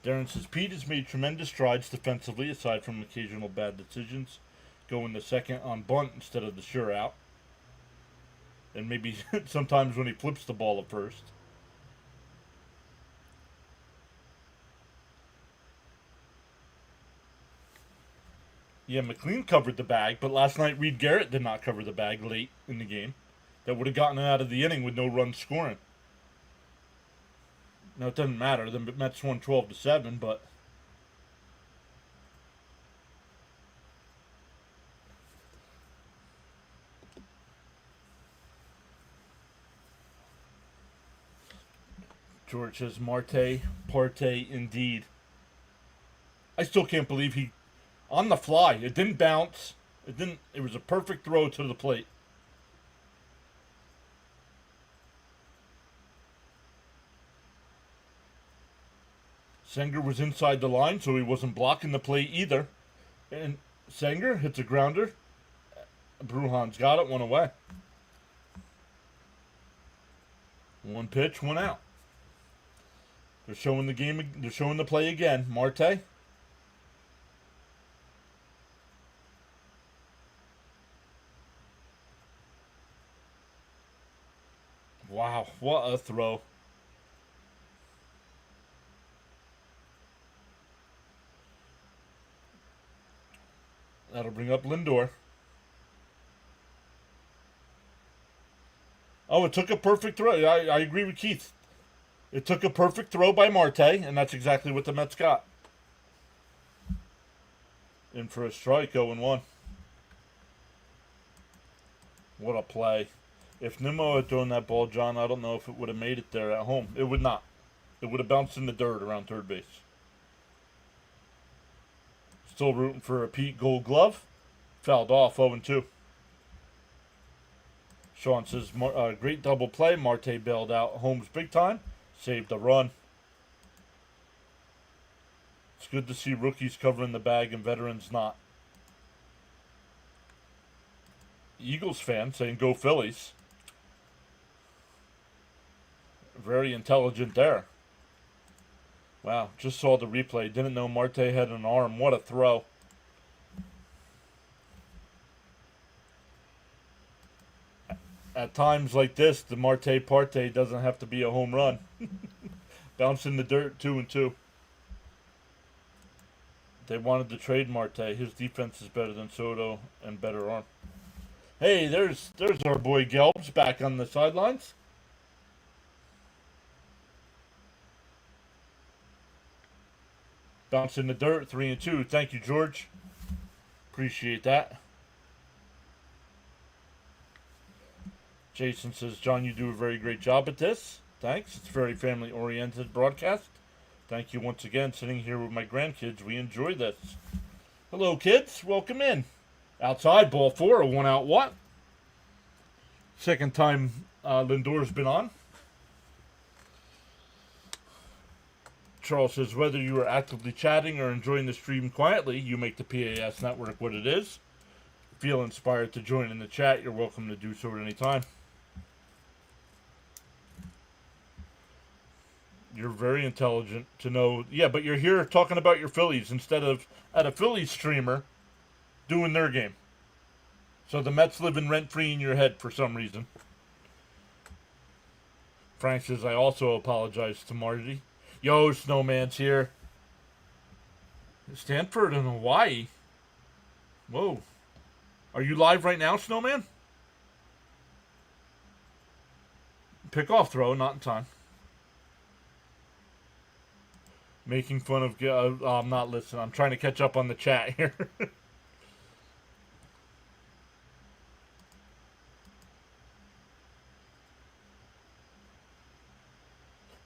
Darren says Pete has made tremendous strides defensively aside from occasional bad decisions. Going the second on bunt instead of the sure out. And maybe sometimes when he flips the ball at first. Yeah, McLean covered the bag, but last night Reed Garrett did not cover the bag late in the game. That would have gotten him out of the inning with no runs scoring. Now, it doesn't matter. The Mets won 12-7, but... George says, Marte, parte indeed. I still can't believe he... On the fly. It didn't bounce. It was a perfect throw to the plate. Senger was inside the line, so he wasn't blocking the plate either. And Senger hits a grounder. Brujan's got it, 1 away. 1 pitch, 1 out. They're showing the game. They're showing the play again. Marte. Wow, what a throw. That'll bring up Lindor. Oh, it took a perfect throw. I agree with Keith. It took a perfect throw by Marte, and that's exactly what the Mets got. In for a strike, 0-1. What a play. If Nimmo had thrown that ball, John, I don't know if it would have made it there at home. It would not. It would have bounced in the dirt around third base. Still rooting for a Pete Gold Glove. Fouled off, 0-2. Sean says, great double play. Marte bailed out Holmes big time. Saved a run. It's good to see rookies covering the bag and veterans not. Eagles fan saying, go Phillies. Very intelligent there. Wow, just saw the replay. Didn't know Marte had an arm. What a throw. At times like this, the Marte parte doesn't have to be a home run. Bounce in the dirt, 2-2. They wanted to trade Marte. His defense is better than Soto and better arm. Hey, there's our boy Gelbs back on the sidelines. Bounce in the dirt, 3-2. Thank you, George. Appreciate that. Jason says, John, you do a very great job at this. Thanks. It's a very family-oriented broadcast. Thank you once again. Sitting here with my grandkids, we enjoy this. Hello, kids. Welcome in. Outside, ball 4, a 1-out what? Second time Lindor's been on. Charles says, whether you are actively chatting or enjoying the stream quietly, you make the PAS network what it is. Feel inspired to join in the chat, you're welcome to do so at any time. You're very intelligent to know. Yeah, but you're here talking about your Phillies instead of at a Phillies streamer doing their game. So the Mets living rent-free in your head for some reason. Frank says, I also apologize to Marty. Yo, Snowman's here. Stanford and Hawaii. Whoa. Are you live right now, Snowman? Pickoff throw, not in time. Making fun of... I'm not listening. I'm trying to catch up on the chat here.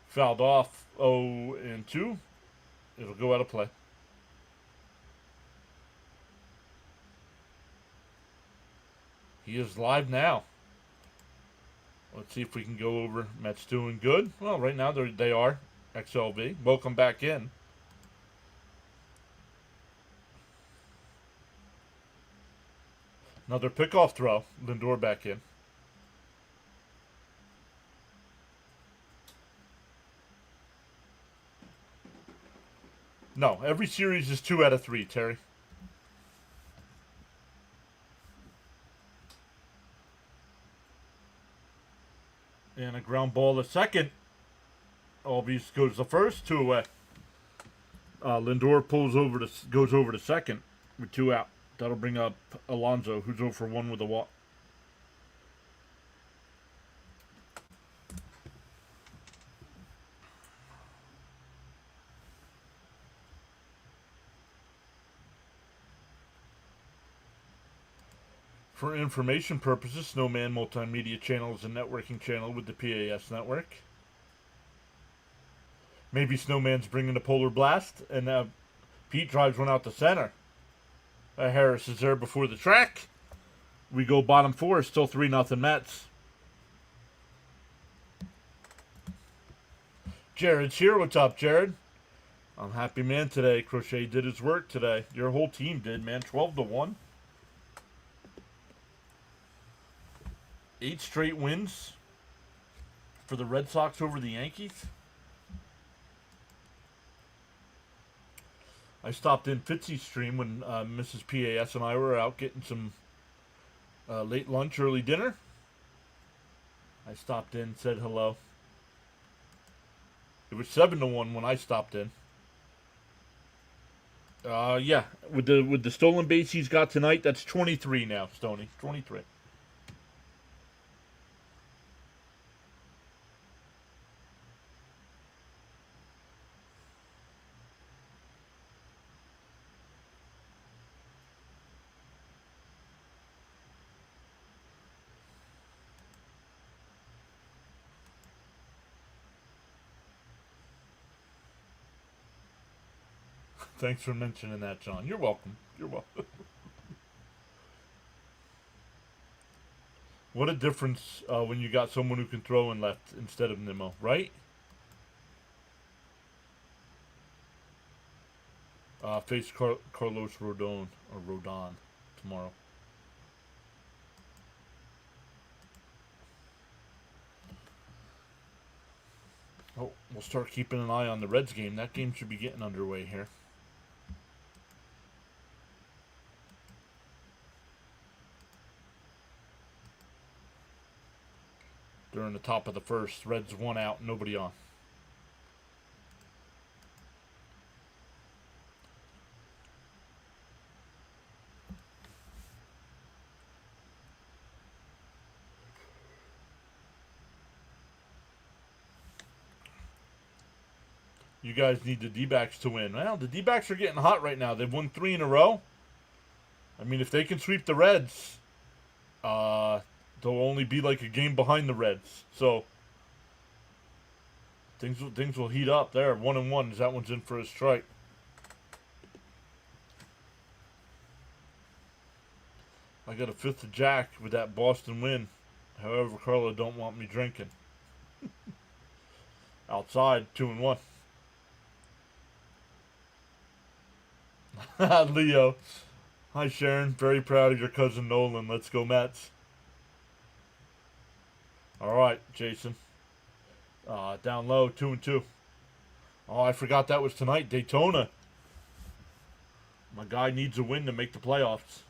Fouled off 0-2. It'll go out of play. He is live now. Let's see if we can go over. Mets doing good. Well, right now they are. XLV. Welcome back in. Another pickoff throw. Lindor back in. No, every series is 2 out of 3, Terry. And a ground ball to second. Albies goes the first, 2 away. Lindor goes over to second with 2 out. That'll bring up Alonso, who's 0 for 1 with a walk. For information purposes, Snowman Multimedia Channel is a networking channel with the PAS network. Maybe Snowman's bringing a Polar Blast, and Pete drives one out to center. Harris is there before the track. We go bottom 4, still 3-0 Mets. Jared's here. What's up, Jared? I'm happy man today. Crochet did his work today. Your whole team did, man. 12-1. 8 straight wins for the Red Sox over the Yankees. I stopped in Fitzy's stream when Mrs. PAS and I were out getting some late lunch, early dinner. I stopped in, said hello. It was 7-1 when I stopped in. Yeah, with the stolen base he's got tonight, that's 23 now, Stoney. 23. Thanks for mentioning that, John. You're welcome. You're welcome. What a difference when you got someone who can throw in left instead of Nimmo, right? Face Carlos Rodon tomorrow. Oh, we'll start keeping an eye on the Reds game. That game should be getting underway here. During the top of the first, Reds 1 out, nobody on. You guys need the D-backs to win. Well, the D-backs are getting hot right now. They've won 3 in a row. I mean, if they can sweep the Reds, they'll only be like a game behind the Reds. So things will heat up there. 1-1 as that one's in for a strike. I got a fifth of Jack with that Boston win. However, Carla don't want me drinking. Outside, 2-1. Leo. Hi, Sharon. Very proud of your cousin Nolan. Let's go, Mets. All right, Jason. Down low, 2-2. Oh, I forgot that was tonight. Daytona. My guy needs a win to make the playoffs.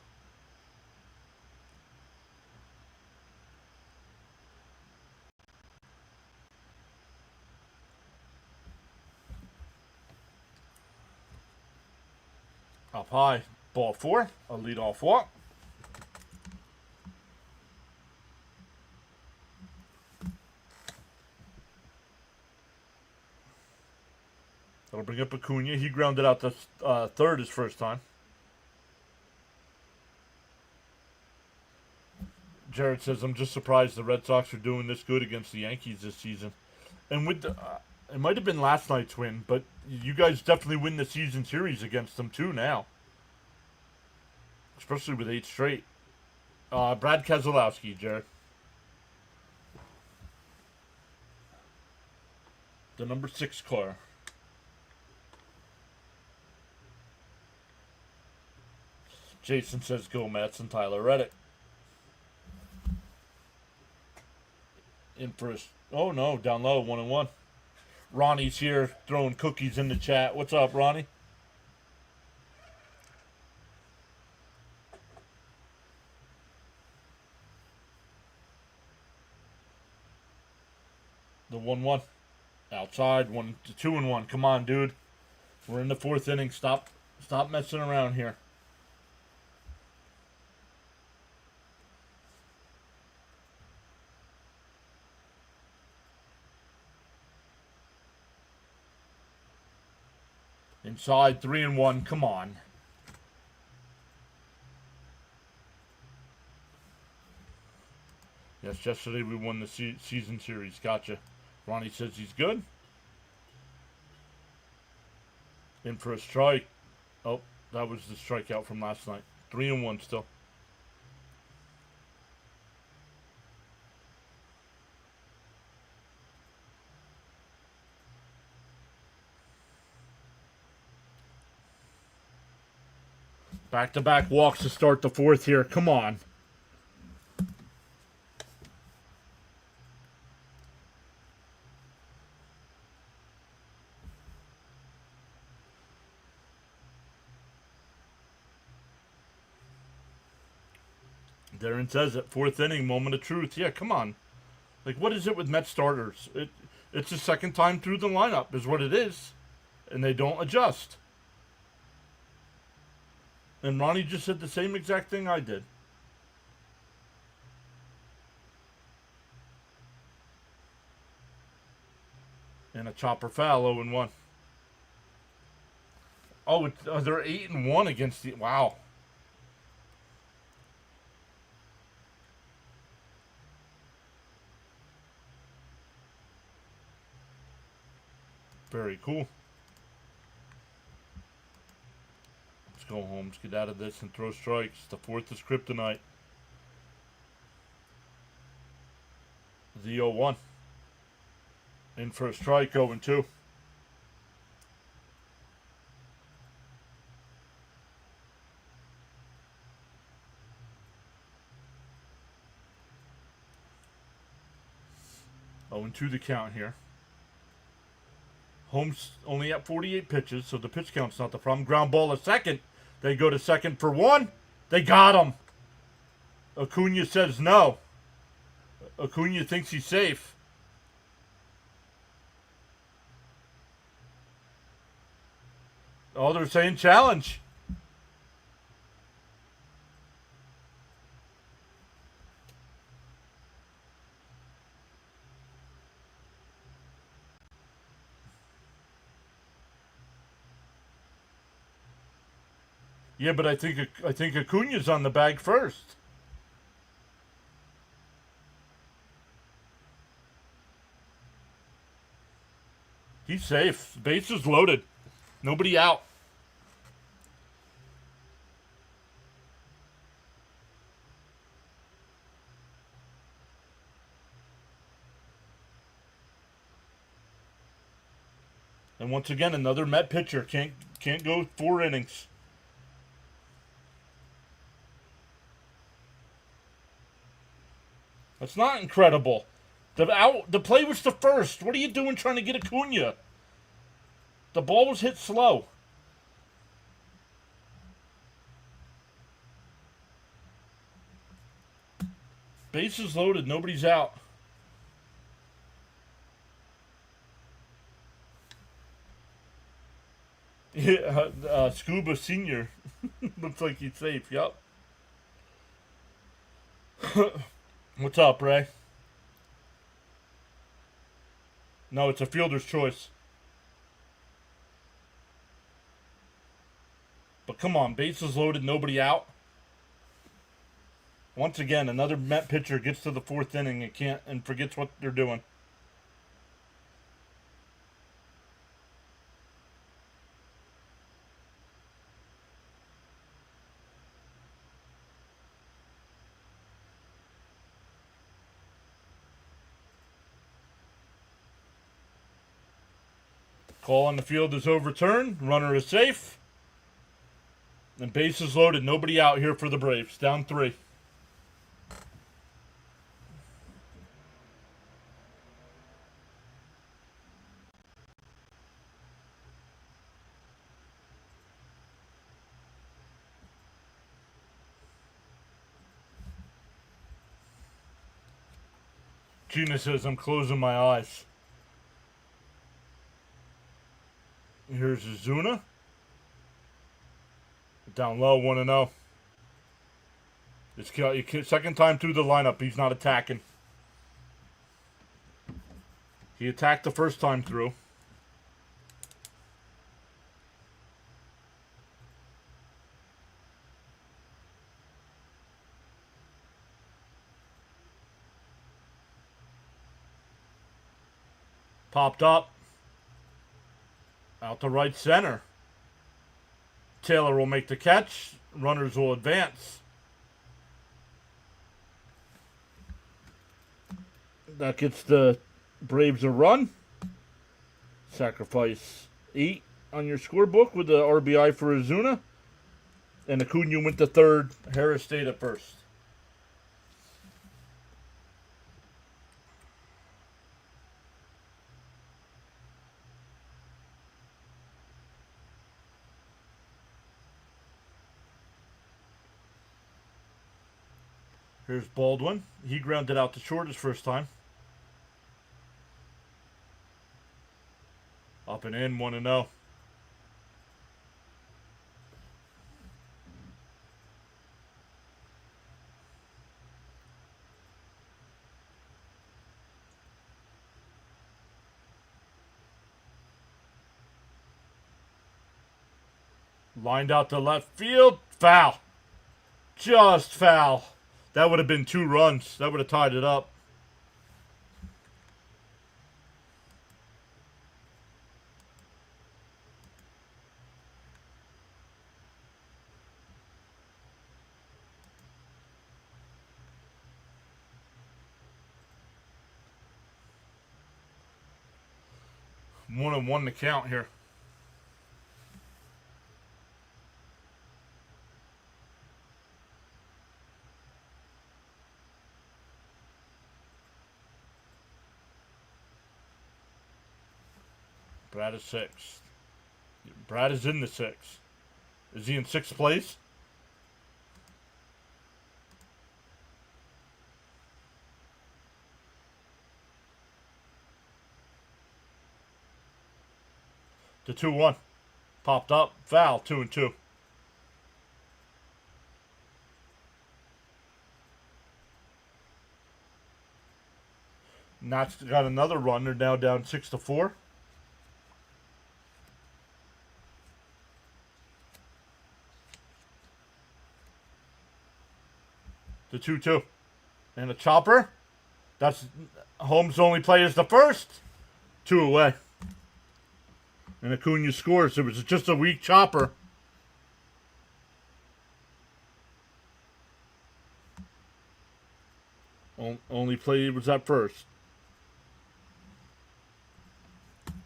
Up high, ball 4, a leadoff walk. That'll bring up Acuna. He grounded out the third his first time. Jared says, I'm just surprised the Red Sox are doing this good against the Yankees this season. And with the, it might have been last night's win, but you guys definitely win the season series against them too now. Especially with 8 straight. Brad Keselowski, Jared. The number 6 car. Jason says go Mets and Tyler Reddick. In first. Oh no, down low, 1-1. Ronnie's here throwing cookies in the chat. What's up, Ronnie? The 1-1. Outside, 2-1. Come on, dude. We're in the 4th inning. Stop messing around here. Inside, 3-1. Come on. Yes, yesterday we won the season series. Gotcha. Ronnie says he's good. In for a strike. Oh, that was the strikeout from last night. 3-1 still. Back-to-back walks to start the 4th here. Come on. Darren says it. 4th inning, moment of truth. Yeah, come on. Like, what is it with Met starters? It's the second time through the lineup is what it is. And they don't adjust. And Ronnie just said the same exact thing I did. And a chopper foul, 0-1. Oh, they're 8-1 against the... Wow. Very cool. Let's go home. Let's get out of this and throw strikes. The 4th is kryptonite. The 0-1. In for a strike, 0-2. Oh, and 2 the count here. Holmes only at 48 pitches, so the pitch count's not the problem. Ground ball to second. They go to second for 1. They got him. Acuna says no. Acuna thinks he's safe. Oh, they're saying challenge. Yeah, but I think Acuna's on the bag first. He's safe. Base is loaded. Nobody out. And once again, another Met pitcher can't go 4 innings. That's not incredible. The play was the first. What are you doing trying to get Acuna? The ball was hit slow. Bases loaded. Nobody's out. Yeah, Scuba Senior. Looks like he's safe. Yup. What's up, Ray? No, it's a fielder's choice. But come on, bases loaded, nobody out. Once again, another Met pitcher gets to the 4th inning and forgets what they're doing. Call on the field is overturned. Runner is safe. And bases loaded. Nobody out here for the Braves. Down 3. Gina says, I'm closing my eyes. Here's Azuna. Down low, 1-0. It's second time through the lineup. He's not attacking. He attacked the first time through. Popped up. Out to right center. Taylor will make the catch. Runners will advance. That gets the Braves a run. Sacrifice 8 on your scorebook with the RBI for Azuna. And Acuna went to third. Harris stayed at first. Here's Baldwin. He grounded out to short his first time. Up and in, 1-0. Lined out to left field. Foul. Just foul. That would have been 2 runs. That would have tied it up. One and one to count here. Brad is 6th. Brad is in the 6th. Is he in 6th place? The 2-1. Popped up. Foul. 2-2. Knott's got another run. They're now down 6-4. The 2-2. And a chopper. That's Holmes' only play is the first. 2 away. And Acuna scores. It was just a weak chopper. Only play was at first.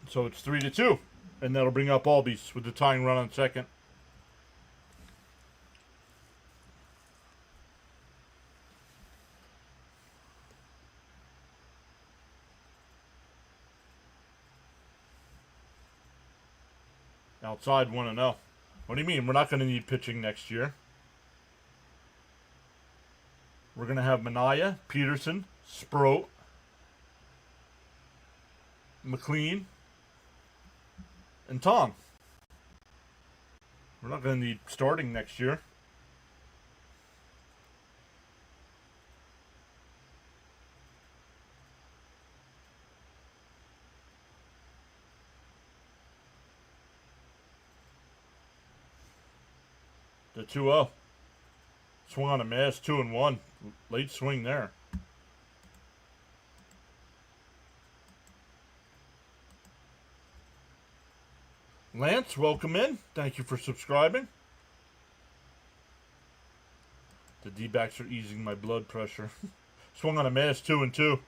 So it's 3-2. And that'll bring up Albies with the tying run on second. Outside 1-0. What do you mean? We're not going to need pitching next year. We're going to have Minaya, Peterson, Sproat, McLean, and Tom. We're not going to need starting next year. The 2-0. Swung on a miss, 2-1. Late swing there. Lance, welcome in. Thank you for subscribing. The D-backs are easing my blood pressure. Swung on a miss, 2-2.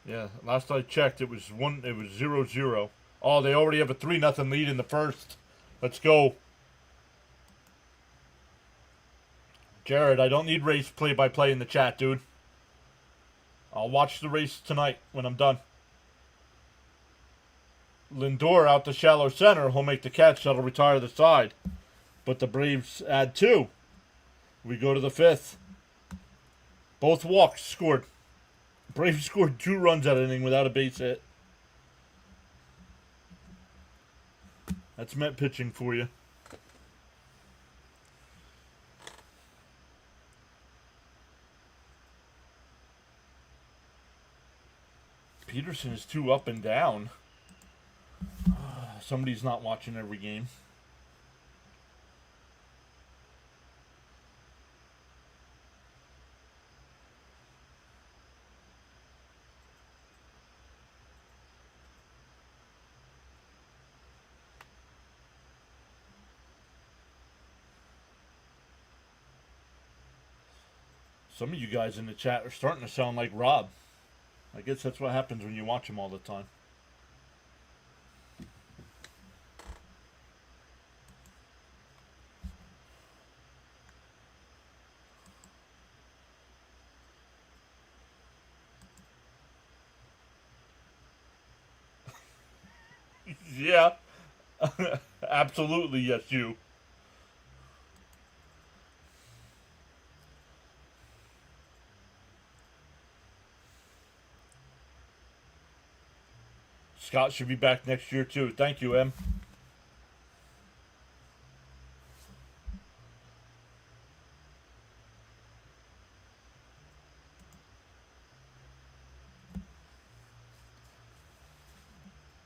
Yeah, last I checked, it was 0-0. Oh, they already have a 3-0 lead in the first. Let's go. Jared, I don't need race play-by-play in the chat, dude. I'll watch the race tonight when I'm done. Lindor out to shallow center. He'll make the catch. That'll retire the side. But the Braves add 2. We go to the 5th. Both walks scored. Braves scored 2 runs that inning without a base hit. That's Met pitching for you. Peterson is too up and down. Somebody's not watching every game. Some of you guys in the chat are starting to sound like Rob. I guess that's what happens when you watch him all the time. Yeah. Absolutely, yes, you. Scott should be back next year, too. Thank you, Em.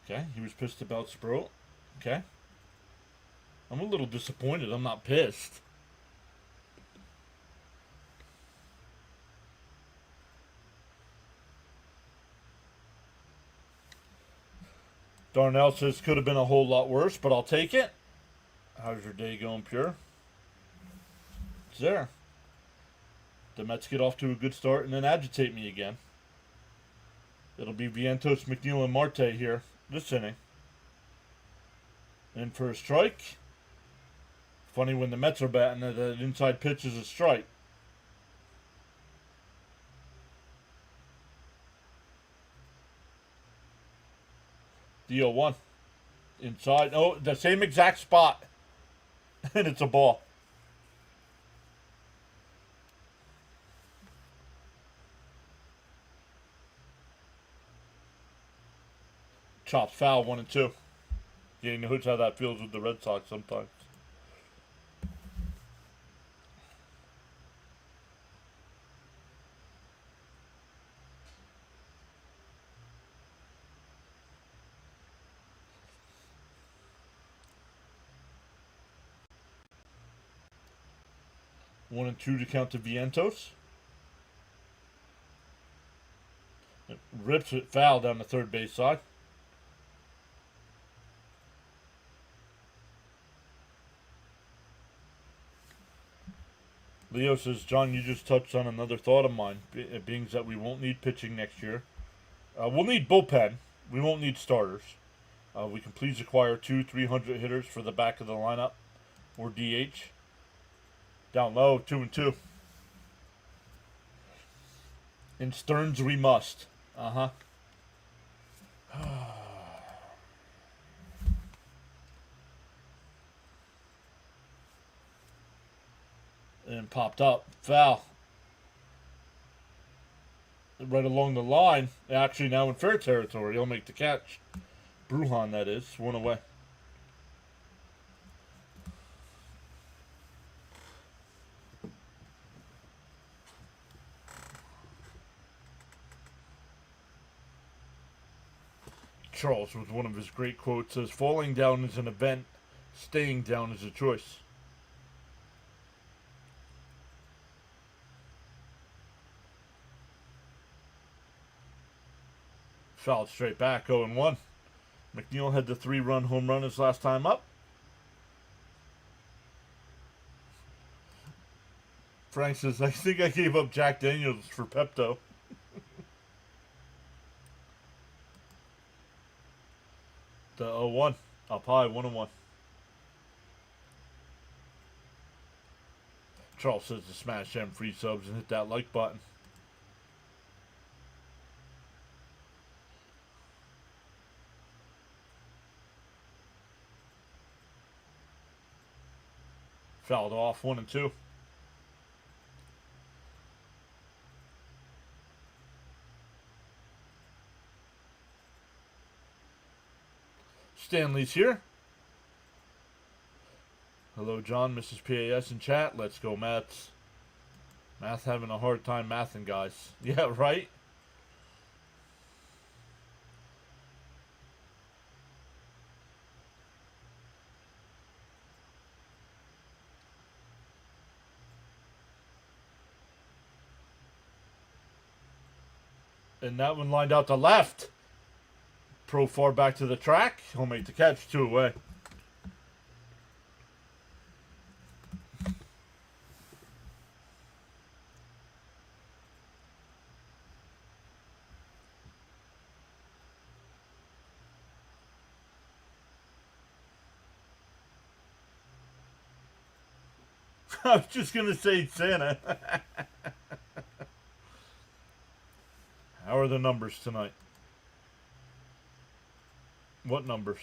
Okay, he was pissed about Sproat. Okay. I'm a little disappointed. I'm not pissed. Darnell says could have been a whole lot worse, but I'll take it. How's your day going, Pure? It's there. The Mets get off to a good start and then agitate me again. It'll be Vientos, McNeil, and Marte here this inning. In for a strike. Funny when the Mets are batting that an inside pitch is a strike. The 0-1. Inside. Oh, the same exact spot. And it's a ball. Chops foul, 1-2. Yeah, you know how that feels with the Red Sox sometimes. One and two to count to Vientos. It rips it foul down the third base side. Leo says, John, you just touched on another thought of mine, being that we won't need pitching next year. We'll need bullpen. We won't need starters. We can please acquire 200-300 hitters for the back of the lineup or DH. Down low, 2-2. In Stearns, we must. Uh-huh. And popped up. Foul. Right along the line. Actually, now in fair territory. He'll make the catch. Bruhan, that is. One away. Charles, with one of his great quotes, says, falling down is an event, staying down is a choice. Fouled straight back, 0-1. McNeil had the 3-run home run his last time up. Frank says, I think I gave up Jack Daniels for Pepto. The 0-1. Up high, 1-1. Charles says to smash them free subs and hit that like button. Fouled off, 1-2. Stanley's here. Hello, John, Mrs. PAS in chat. Let's go, Mets. Math having a hard time mathing, guys. Yeah, right? And that one lined out to left. Pro far back to the track. He'll make the catch, 2 away. I was just going to say Santa. How are the numbers tonight? What numbers?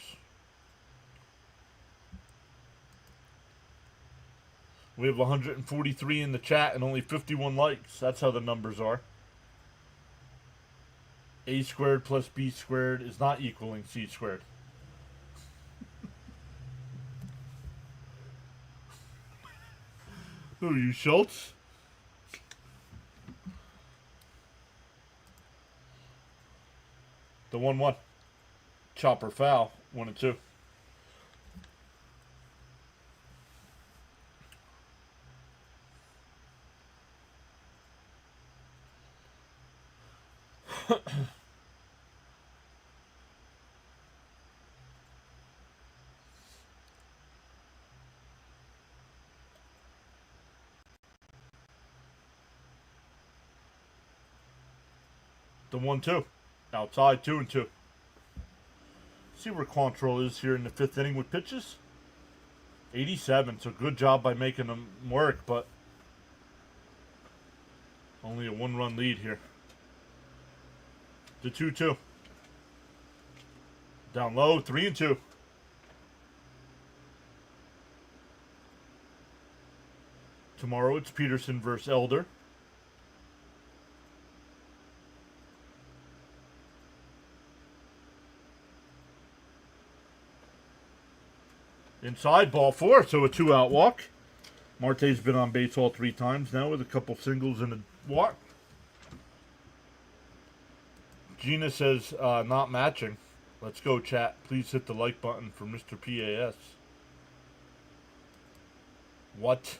We have 143 in the chat and only 51 likes. That's how the numbers are. A squared plus B squared is not equaling C squared. Who are you, Schultz? The 1-1. Chopper foul, 1-2. The 1-2. Outside, 2-2. See where Quantrill is here in the 5th inning with pitches. 87, so good job by making them work, but only a 1-run lead here. The 2-2. Down low, 3-2. Tomorrow it's Peterson versus Elder. Inside, ball 4, so a 2-out walk. Marte's been on base all 3 times now with a couple singles and a walk. Gina says, not matching. Let's go, chat. Please hit the like button for Mr. PAS. What?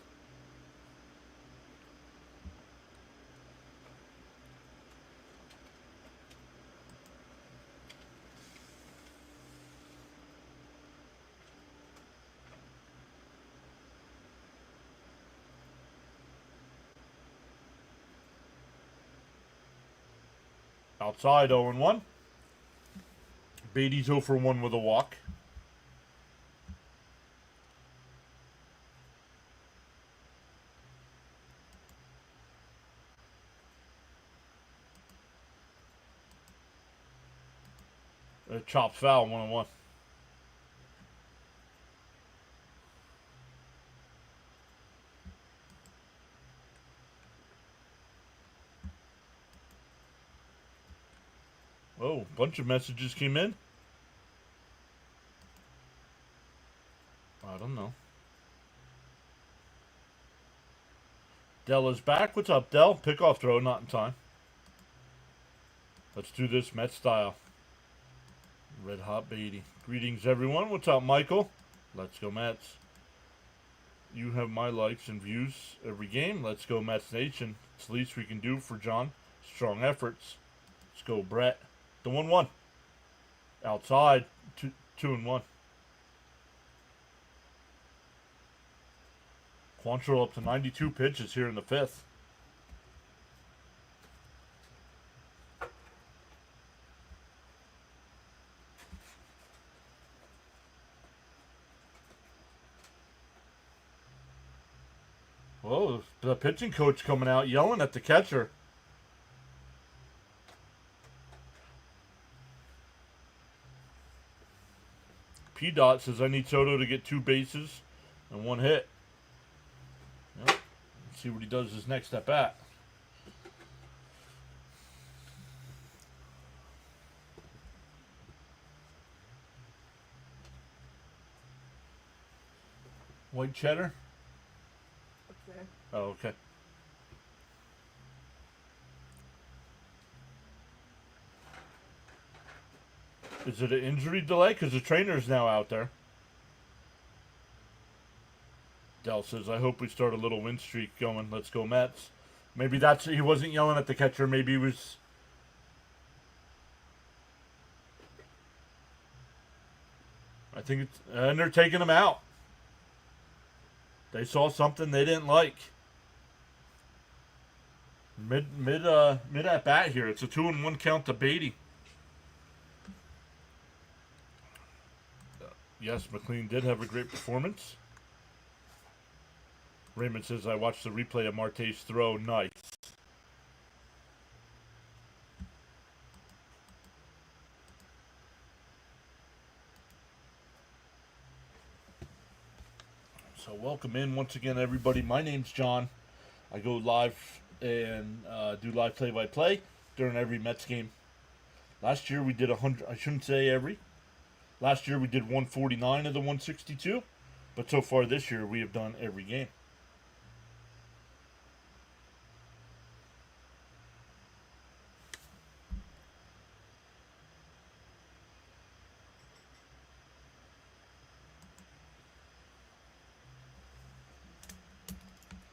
Outside 0-1. Beatty's 0 for 1 with a walk. Chops foul 1-1. Oh, bunch of messages came in. I don't know. Dell is back. What's up, Dell? Pickoff throw, not in time. Let's do this Met style. Red Hot Beatty. Greetings, everyone. What's up, Michael? Let's go, Mets. You have my likes and views every game. Let's go, Mets Nation. It's the least we can do for John. Strong efforts. Let's go, Brett. The 1-1. Outside. 2-1. Quantrill up to 92 pitches here in the 5th. Whoa, the pitching coach coming out yelling at the catcher. P-Dot says I need Soto to get 2 bases and 1 hit. Yep. Let's see what he does his next at bat. White cheddar? Okay. Oh, okay. Is it an injury delay? Because the trainer's now out there. Dell says, I hope we start a little win streak going. Let's go, Mets. Maybe that's... He wasn't yelling at the catcher. Maybe he was... I think it's... And they're taking him out. They saw something they didn't like. Mid at bat here. It's a 2-1 count to Beatty. Yes, McLean did have a great performance. Raymond says, I watched the replay of Marte's throw. Nice. So welcome in once again, everybody. My name's John. I go live and do live play-by-play during every Mets game. Last year we did 100. I shouldn't say every. Last year we did 149 of the 162. But so far this year we have done every game.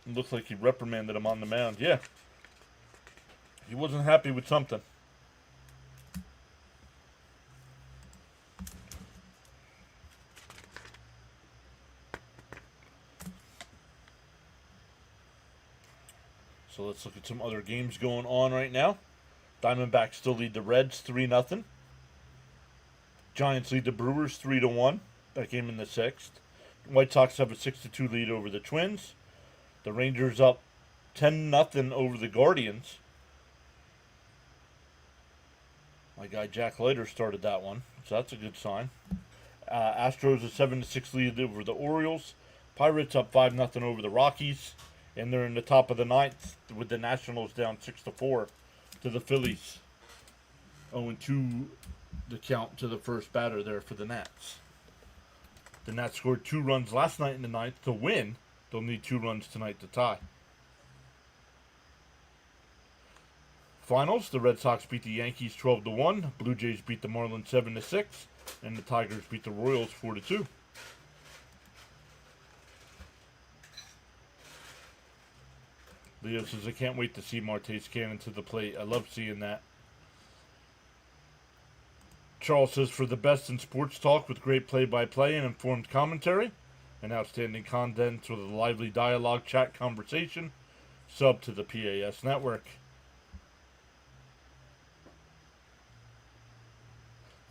It looks like he reprimanded him on the mound. Yeah. He wasn't happy with something. So let's look at some other games going on right now. Diamondbacks still lead the Reds 3-0. Giants lead the Brewers 3-1. That game in the 6th. White Sox have a 6-2 lead over the Twins. The Rangers up 10-0 over the Guardians. My guy Jack Leiter started that one, so that's a good sign. Astros a 7-6 lead over the Orioles. Pirates up 5-0 over the Rockies. And they're in the top of the 9th with the Nationals down 6-4 to the Phillies. 0-2 the count to the first batter there for the Nats. The Nats scored 2 runs last night in the 9th to win. They'll need 2 runs tonight to tie. Finals, the Red Sox beat the Yankees 12-1. Blue Jays beat the Marlins 7-6. And the Tigers beat the Royals 4-2. Leo says, I can't wait to see Marte's cannon to the plate. I love seeing that. Charles says, for the best in sports talk with great play-by-play and informed commentary and outstanding content with a lively dialogue, chat, conversation, sub to the PAS network.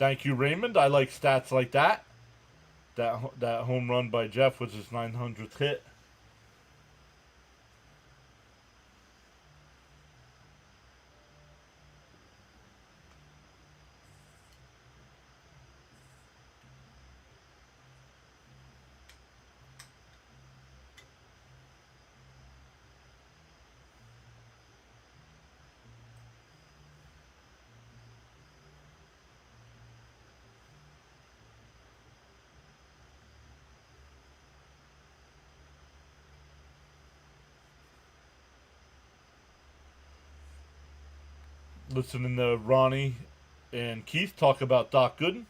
Thank you, Raymond. I like stats like that. That home run by Jeff was his 900th hit. Listening to Ronnie and Keith talk about Doc Gooden.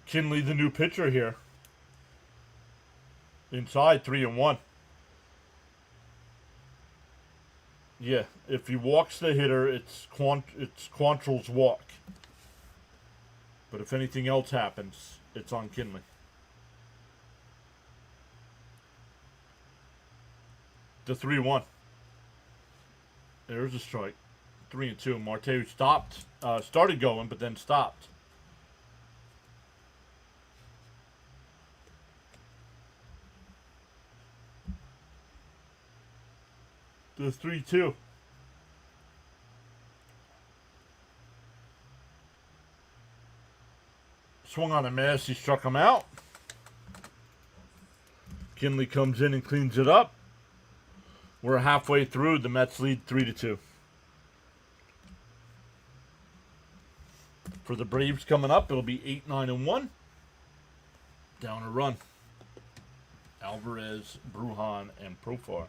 Kinley, the new pitcher here. Inside 3-1. Yeah, if he walks the hitter, it's Quantrill's walk. But if anything else happens, it's on Kinley. The 3-1. There's a strike. 3-2. Marte stopped, started going, but then stopped. The 3-2. Swung on a miss. He struck him out. Kinley comes in and cleans it up. We're halfway through. The Mets lead 3-2. For the Braves coming up, it'll be 8-9-1. Down a run. Alvarez, Brujan, and Profar.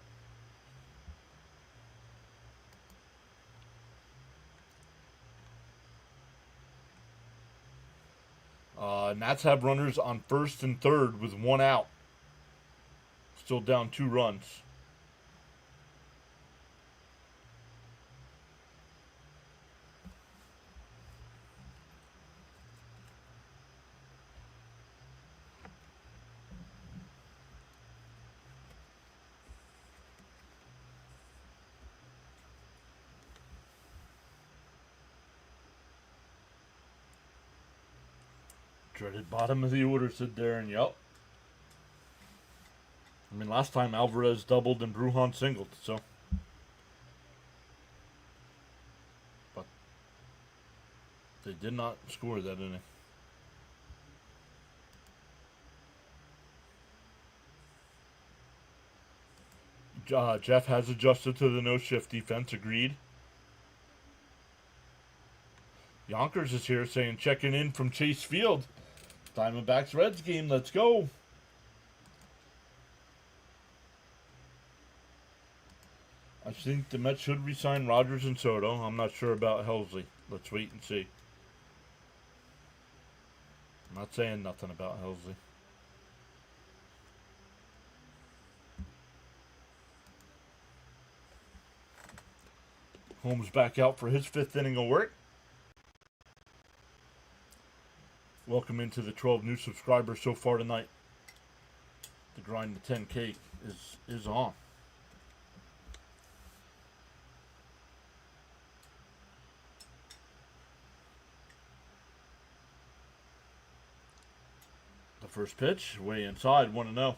Nats have runners on first and third with one out. Still down 2 runs. Dreaded bottom of the order, said Darren. Yep. I mean, last time Alvarez doubled and Brujan singled, so. But they did not score that inning. Jeff has adjusted to the no-shift defense, agreed. Yonkers is here saying, checking in from Chase Field. Diamondbacks Reds game, let's go. I think the Mets should re-sign Rogers and Soto. I'm not sure about Helsley. Let's wait and see. I'm not saying nothing about Helsley. Holmes back out for his 5th inning of work. Welcome into the 12 new subscribers so far tonight. The grind to 10K is on. The first pitch, way inside, 1-0.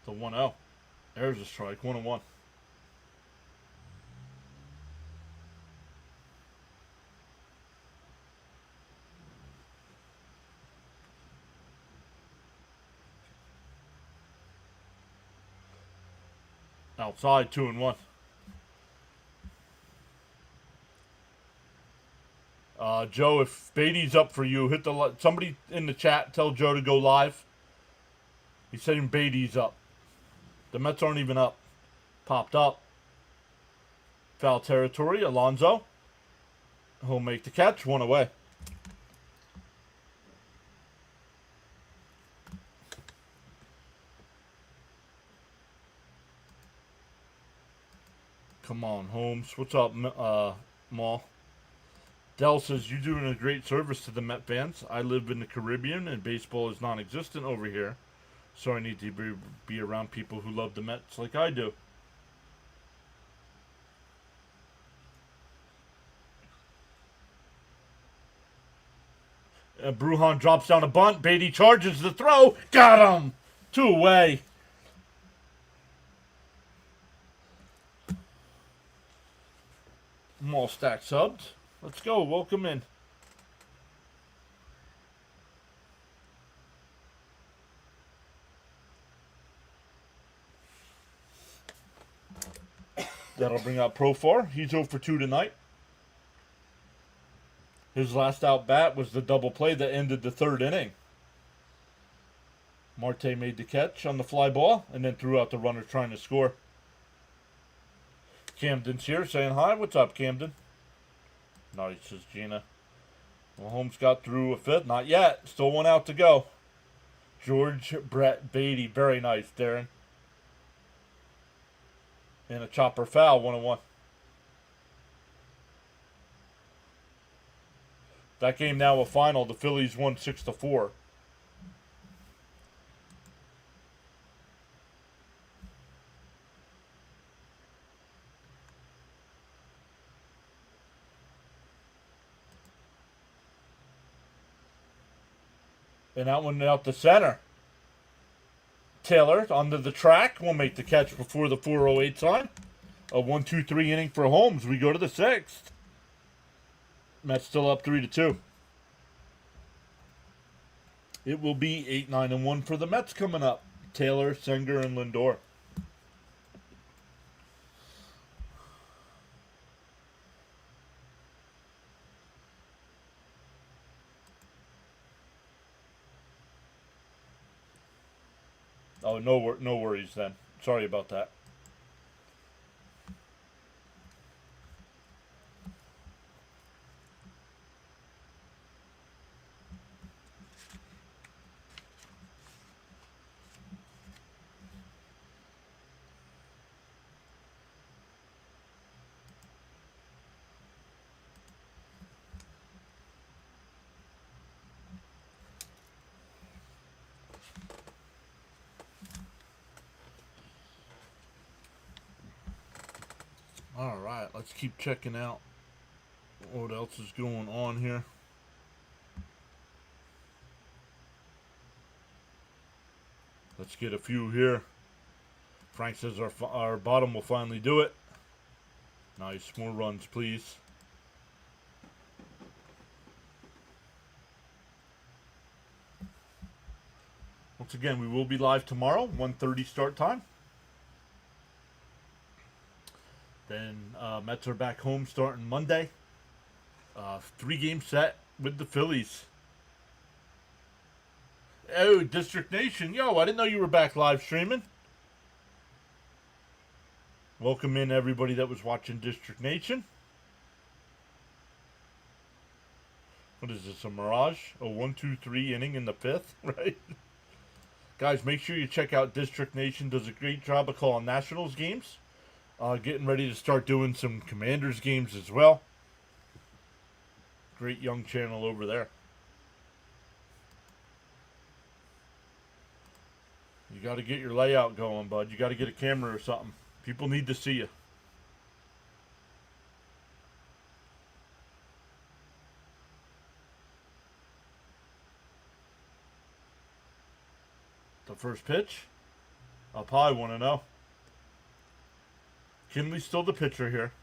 The 1-0. There's a strike, 1-1. Outside, 2-1. Joe, if Beatty's up for you, hit the somebody in the chat. Tell Joe to go live. He's saying Beatty's up. The Mets aren't even up. Popped up. Foul territory. Alonso. He'll make the catch. 1 away. Come on, Holmes. What's up, Maul? Dell says, you're doing a great service to the Met fans. I live in the Caribbean, and baseball is non-existent over here. So I need to be around people who love the Mets like I do. Bruhan drops down a bunt. Beatty charges the throw. Got him! 2 away. Mall stack subbed. Let's go. Welcome in. That'll bring out Profar. He's 0 for 2 tonight. His last out bat was the double play that ended the 3rd inning. Marte made the catch on the fly ball and then threw out the runner trying to score. Camden's here saying hi. What's up, Camden? Nice, says Gina. Well, Holmes got through a 5th. Not yet. Still 1 out to go. George Brett Beatty. Very nice, Darren. And a chopper foul, 1-1. That game now a final. The Phillies won 6-4. And that one out the center. Taylor onto the track will make the catch before the 4:08 sign. A 1-2-3 inning for Holmes. We go to the 6th. Mets still up 3-2. It will be 8-9-1 for the Mets coming up. Taylor, Senger, and Lindor. Oh, no worries then. Sorry about that. All right, let's keep checking out what else is going on here. Let's get a few here. Frank says our bottom will finally do it. Nice, more runs, please. Once again, we will be live tomorrow, 1:30 start time. Then Mets are back home starting Monday. 3-game set with the Phillies. Oh, District Nation. Yo, I didn't know you were back live streaming. Welcome in everybody that was watching District Nation. What is this, a mirage? A 1-2-3 inning in the 5th, right? Guys, make sure you check out District Nation. Does a great job of calling Nationals games. Getting ready to start doing some Commanders games as well. Great young channel over there. You got to get your layout going, bud. You got to get a camera or something. People need to see you. The first pitch. Up high, 1-0. Kinley's still the pitcher here.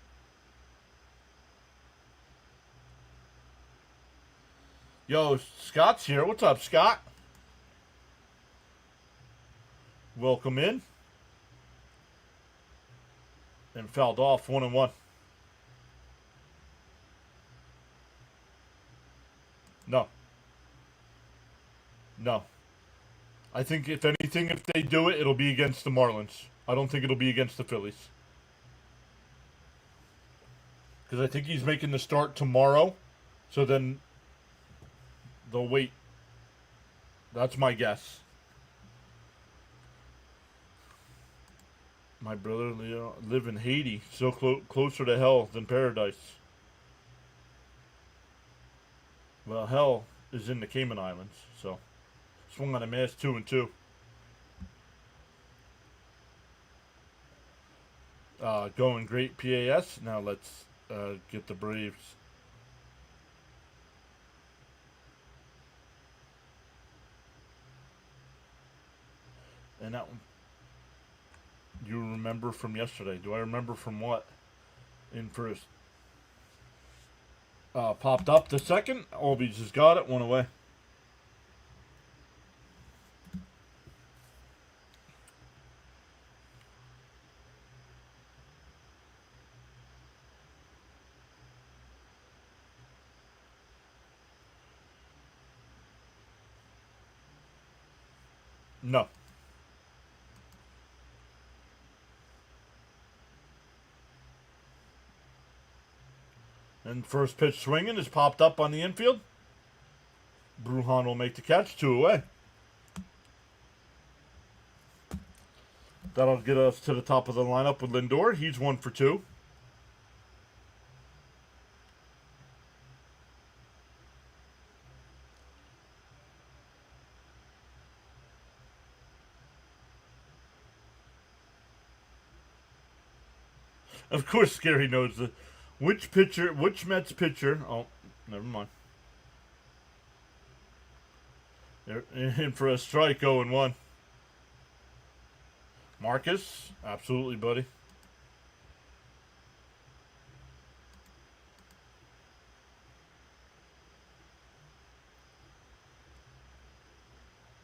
Yo, Scott's here. What's up, Scott? Welcome in. And fouled off, 1-1. No. No. I think if anything, if they do it, it'll be against the Marlins. I don't think it'll be against the Phillies. Because I think he's making the start tomorrow. So then they'll wait. That's my guess. My brother, live in Haiti, so closer to hell than paradise. Well, hell is in the Cayman Islands, so swung on a miss, 2-2. Going great PAS. Now let's get the Braves. And that one, you remember from yesterday. Do I remember from what? In first. Popped up the second. Albies has got it. One away. No. And first pitch swinging is popped up on the infield. Bruhan will make the catch. 2 away. That'll get us to the top of the lineup with Lindor. He's 1 for 2. Of course, Scary knows which Mets pitcher. Oh, never mind. They're in for a strike, 0-1. Marcus, absolutely, buddy.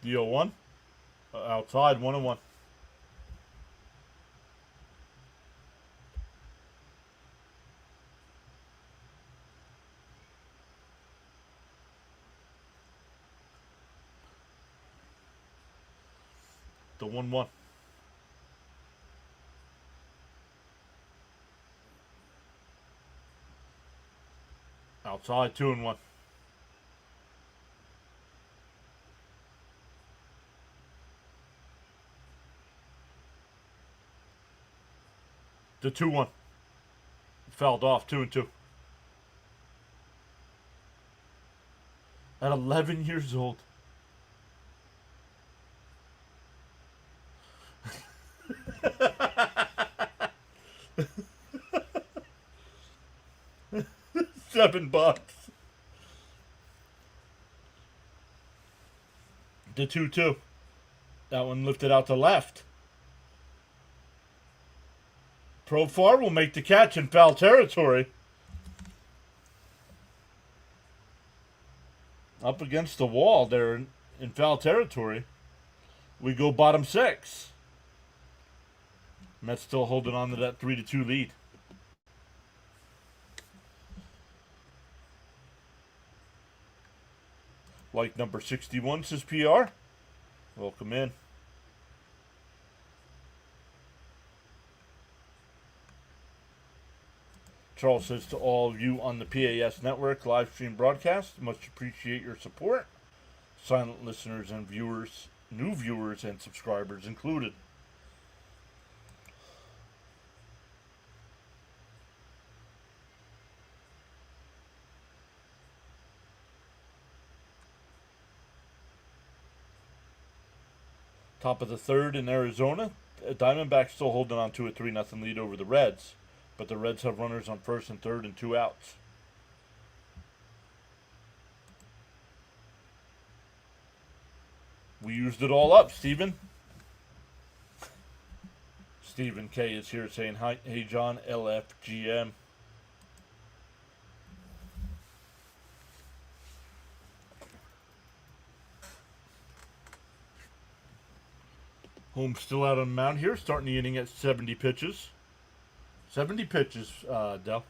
The 0-1. Outside, 1-1. The 1-1. Outside, 2-1. The 2-1. Fouled off, 2-2. At 11 years old. $7. The 2-2. That one lifted out to left. Profar will make the catch in foul territory. Up against the wall there in foul territory. We go bottom 6. Mets still holding on to that 3-2 lead. Like number 61, says PR. Welcome in. Charles says to all of you on the PAS network live stream broadcast, much appreciate your support. Silent listeners and viewers, new viewers and subscribers included. Top of the third in Arizona. Diamondbacks still holding on to a 3-0 lead over the Reds. But the Reds have runners on first and third and 2 outs. We used it all up, Steven. Stephen K is here saying, hi, hey John, LFGM. Holmes still out on the mound here, starting the inning at 70 pitches. 70 pitches, Del.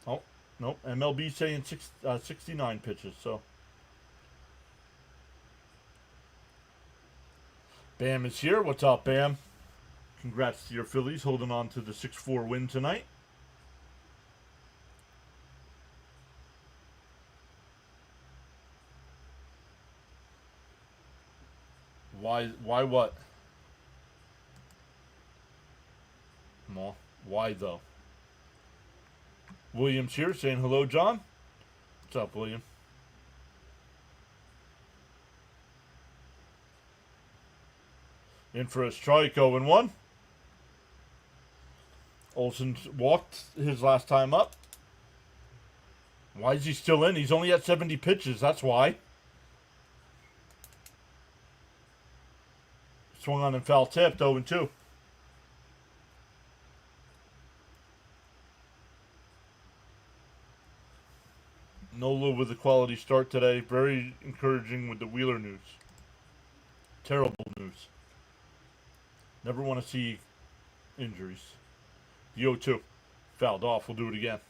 Oh, nope. MLB saying 69 pitches, so. Bam is here. What's up, Bam? Congrats to your Phillies holding on to the 6-4 win tonight. Why what? Come on. Why, though? William's here saying hello, John. What's up, William? In for a strike, 0-1. Olsen walked his last time up. Why is he still in? He's only at 70 pitches, that's why. Swung on and foul tipped, 0-2. Nola with a quality start today. Very encouraging with the Wheeler news. Terrible news. Never want to see injuries. The 0-2. Fouled off. We'll do it again.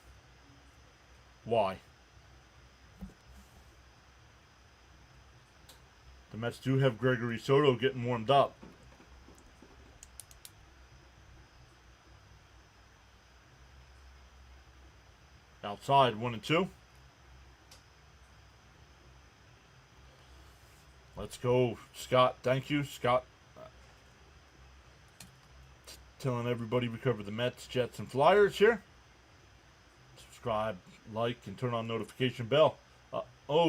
Why? The Mets do have Gregory Soto getting warmed up. Outside, 1-2. Let's go, Scott. Thank you, Scott. Telling everybody we cover the Mets, Jets, and Flyers here. Subscribe, like, and turn on notification bell.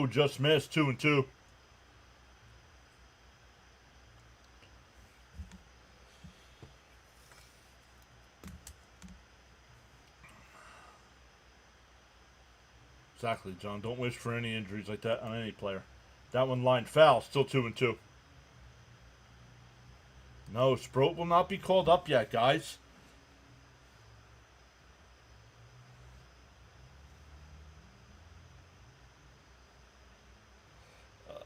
Just missed, 2-2. Exactly, John. Don't wish for any injuries like that on any player. That one lined foul, still 2-2. No, Sproat will not be called up yet, guys.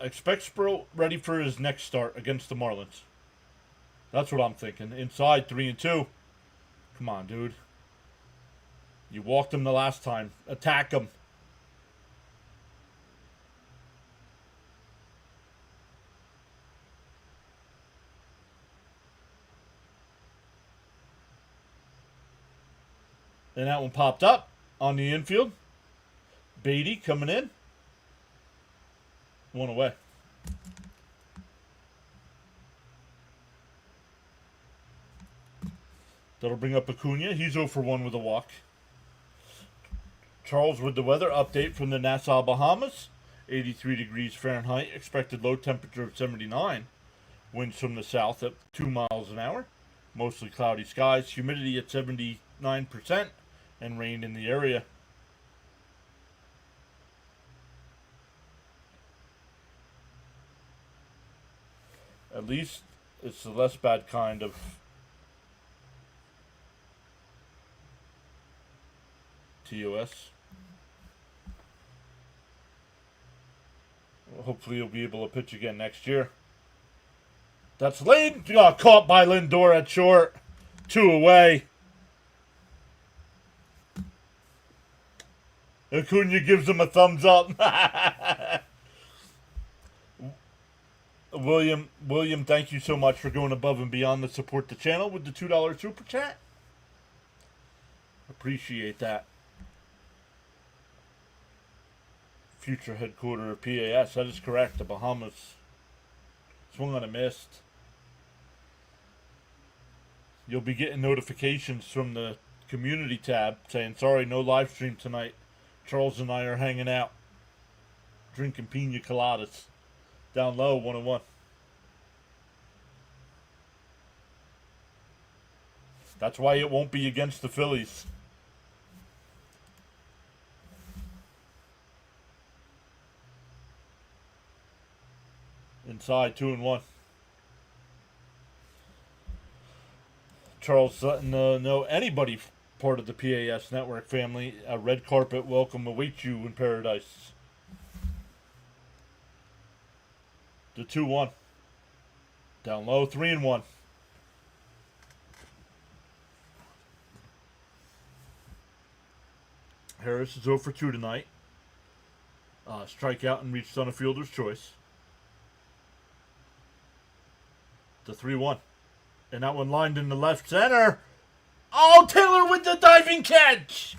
Expect Sproat ready for his next start against the Marlins. That's what I'm thinking. Inside, 3-2. Come on, dude. You walked him the last time. Attack him. And that one popped up on the infield. Beatty coming in. One away. That'll bring up Acuna. He's 0-1 with a walk. Charles with the weather update from the Nassau, Bahamas. 83 degrees Fahrenheit. Expected low temperature of 79. Winds from the south at 2 miles an hour. Mostly cloudy skies. Humidity at 79%. And rain in the area. At least it's the less bad kind of TOS. Well, hopefully he'll be able to pitch again next year. That's Lane. Caught by Lindor at short. 2 away. Acuna gives him a thumbs up. William, thank you so much for going above and beyond to support the channel with the $2 super chat. Appreciate that. Future headquarters of PAS. That is correct. The Bahamas. Swung on a missed. You'll be getting notifications from the community tab saying, sorry, no live stream tonight. Charles and I are hanging out, drinking pina coladas. Down low, 1-1. That's why it won't be against the Phillies. Inside, 2-1. Charles letting know anybody part of the PAS network family, a red carpet welcome awaits you in paradise. The 2-1. Down low, 3-1. Harris is 0-2 tonight. Strikeout and reached on a fielder's choice. The 3-1. And that one lined in the left center. Oh, Taylor with the diving catch!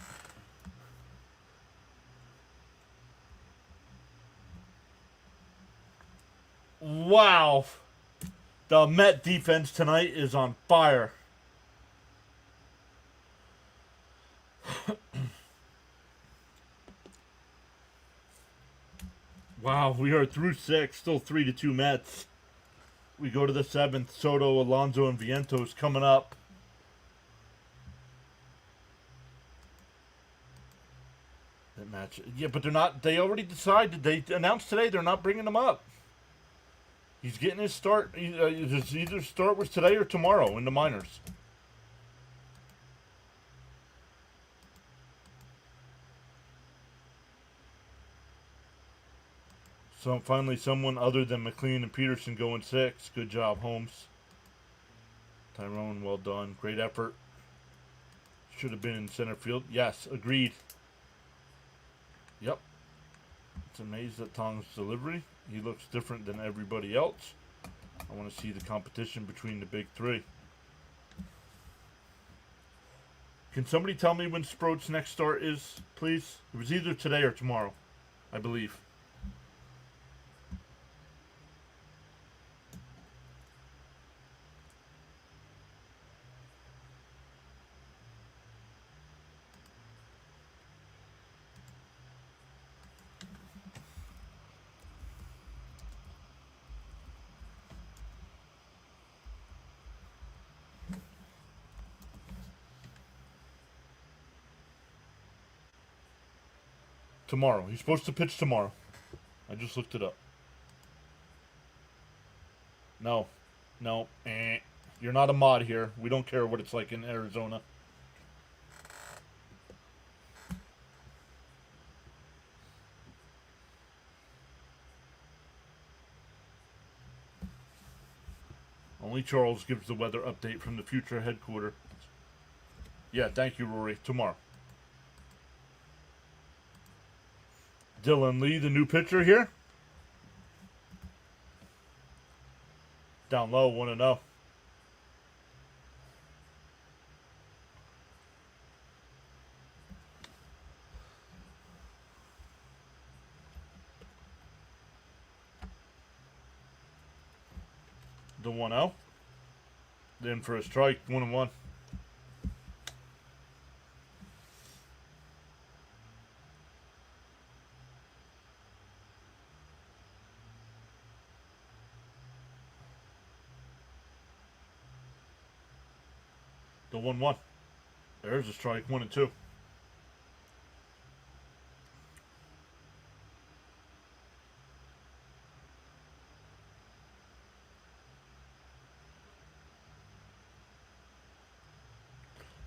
Wow. The Met defense tonight is on fire. Wow, we are through 6, still 3-2 Mets. We go to the 7th. Soto, Alonso, and Vientos coming up. That match, yeah, but they're not. They already decided. They announced today they're not bringing him up. He's getting his start. His either start was today or tomorrow in the minors. So finally, someone other than McLean and Peterson going 6. Good job, Holmes. Tyrone, well done. Great effort. Should have been in center field. Yes, agreed. Yep. It's amazed at Tong's delivery. He looks different than everybody else. I want to see the competition between the big three. Can somebody tell me when Sproat's next start is, please? It was either today or tomorrow, I believe. Tomorrow. He's supposed to pitch tomorrow. I just looked it up. No. No. You're not a mod here. We don't care what it's like in Arizona. Only Charles gives the weather update from the future headquarters. Yeah, thank you, Rory. Tomorrow. Dylan Lee, the new pitcher here. Down low, 1-0. The 1-0. Then for a strike, 1-1. The 1-1. There's a strike, 1-2.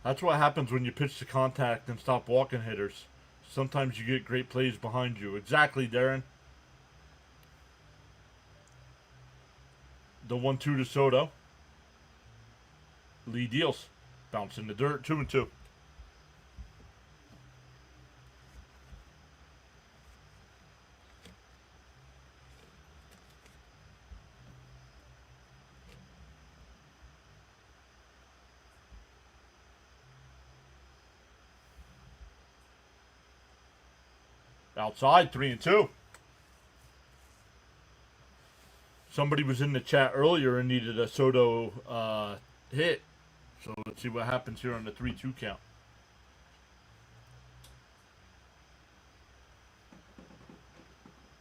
That's what happens when you pitch to contact and stop walking hitters. Sometimes you get great plays behind you. Exactly, Darren. The 1-2 to Soto. Lee deals. Bounce in the dirt, 2-2. Outside, 3-2. Somebody was in the chat earlier and needed a Soto hit. So let's see what happens here on the 3-2 count.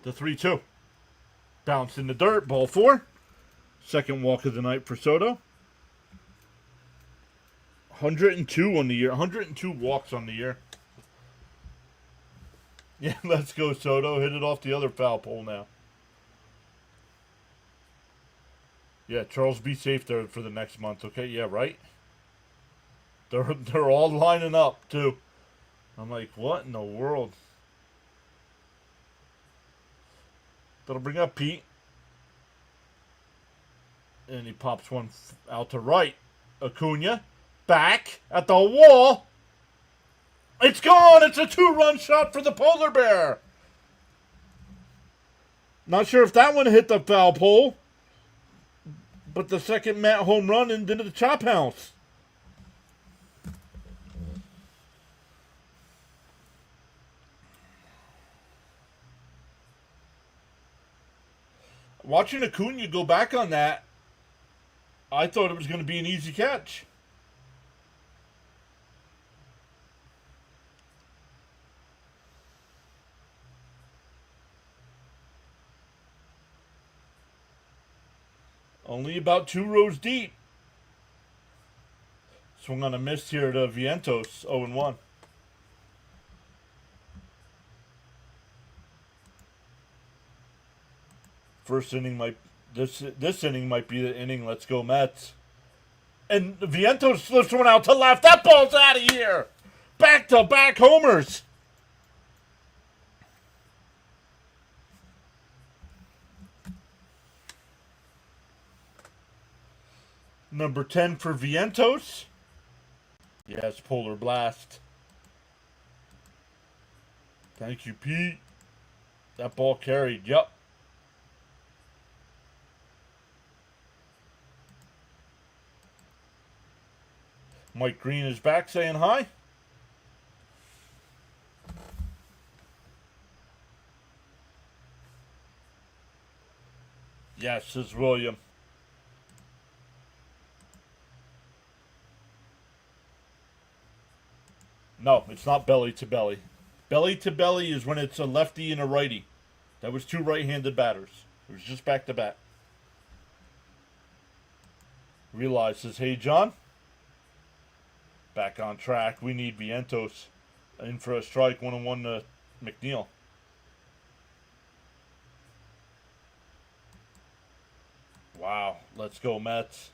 The 3-2. Bounce in the dirt, ball 4. Second walk of the night for Soto. 102 on the year. 102 walks on the year. Yeah, let's go, Soto. Hit it off the other foul pole now. Yeah, Charles, be safe there for the next month, okay? Yeah, right? They're all lining up, too. I'm like, what in the world? That'll bring up Pete. And he pops one out to right. Acuna. Back at the wall. It's gone! It's a 2-run shot for the Polar Bear. Not sure if that one hit the foul pole. But the second Matt home run into the chop house. Watching Acuna go back on that, I thought it was going to be an easy catch. Only about 2 rows deep. Swung on a miss here to Vientos, 0-1. First inning might this inning might be the inning. Let's go Mets. And Vientos slips one out to left. That ball's out of here. Back-to-back homers. Number 10 for Vientos. Yes, Polar Blast. Thank you, Pete. That ball carried. Yup. Mike Green is back saying hi. Yes, says William. No, it's not belly to belly. Belly to belly is when it's a lefty and a righty. That was 2 right-handed batters. It was just back to back. Realizes, hey, John. Back on track. We need Vientos in for a strike. 1-1 to McNeil. Wow. Let's go, Mets.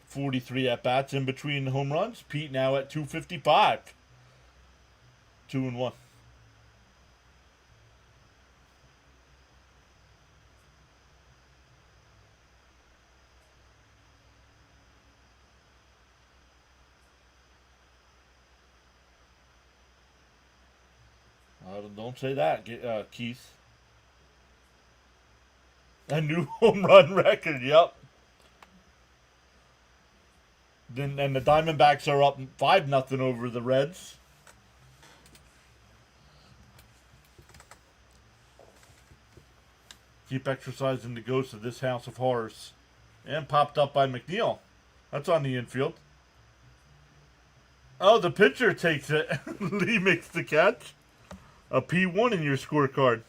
43 at-bats in between home runs. Pete now at 255. 2-1. Don't say that, Keith. A new home run record, yep. And the Diamondbacks are up 5-0 over the Reds. Keep exercising the ghost of this house of horrors. And popped up by McNeil. That's on the infield. Oh, the pitcher takes it. Lee makes the catch. A P1 in your scorecard.